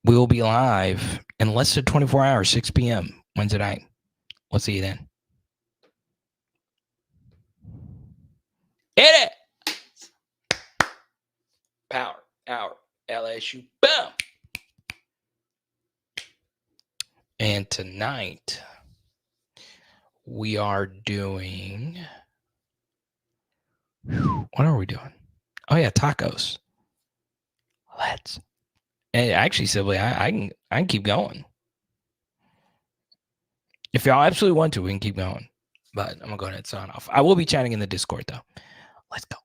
we will be live in less than 24 hours, 6 p.m. Wednesday night. We'll see you then. Hit it! our LSU. Boom. And tonight we are doing. What are we doing? Oh yeah, tacos. Let's. And actually, Sibley, I can keep going. If y'all absolutely want to, we can keep going. But I'm gonna go ahead and sign off. I will be chatting in the Discord though. Let's go.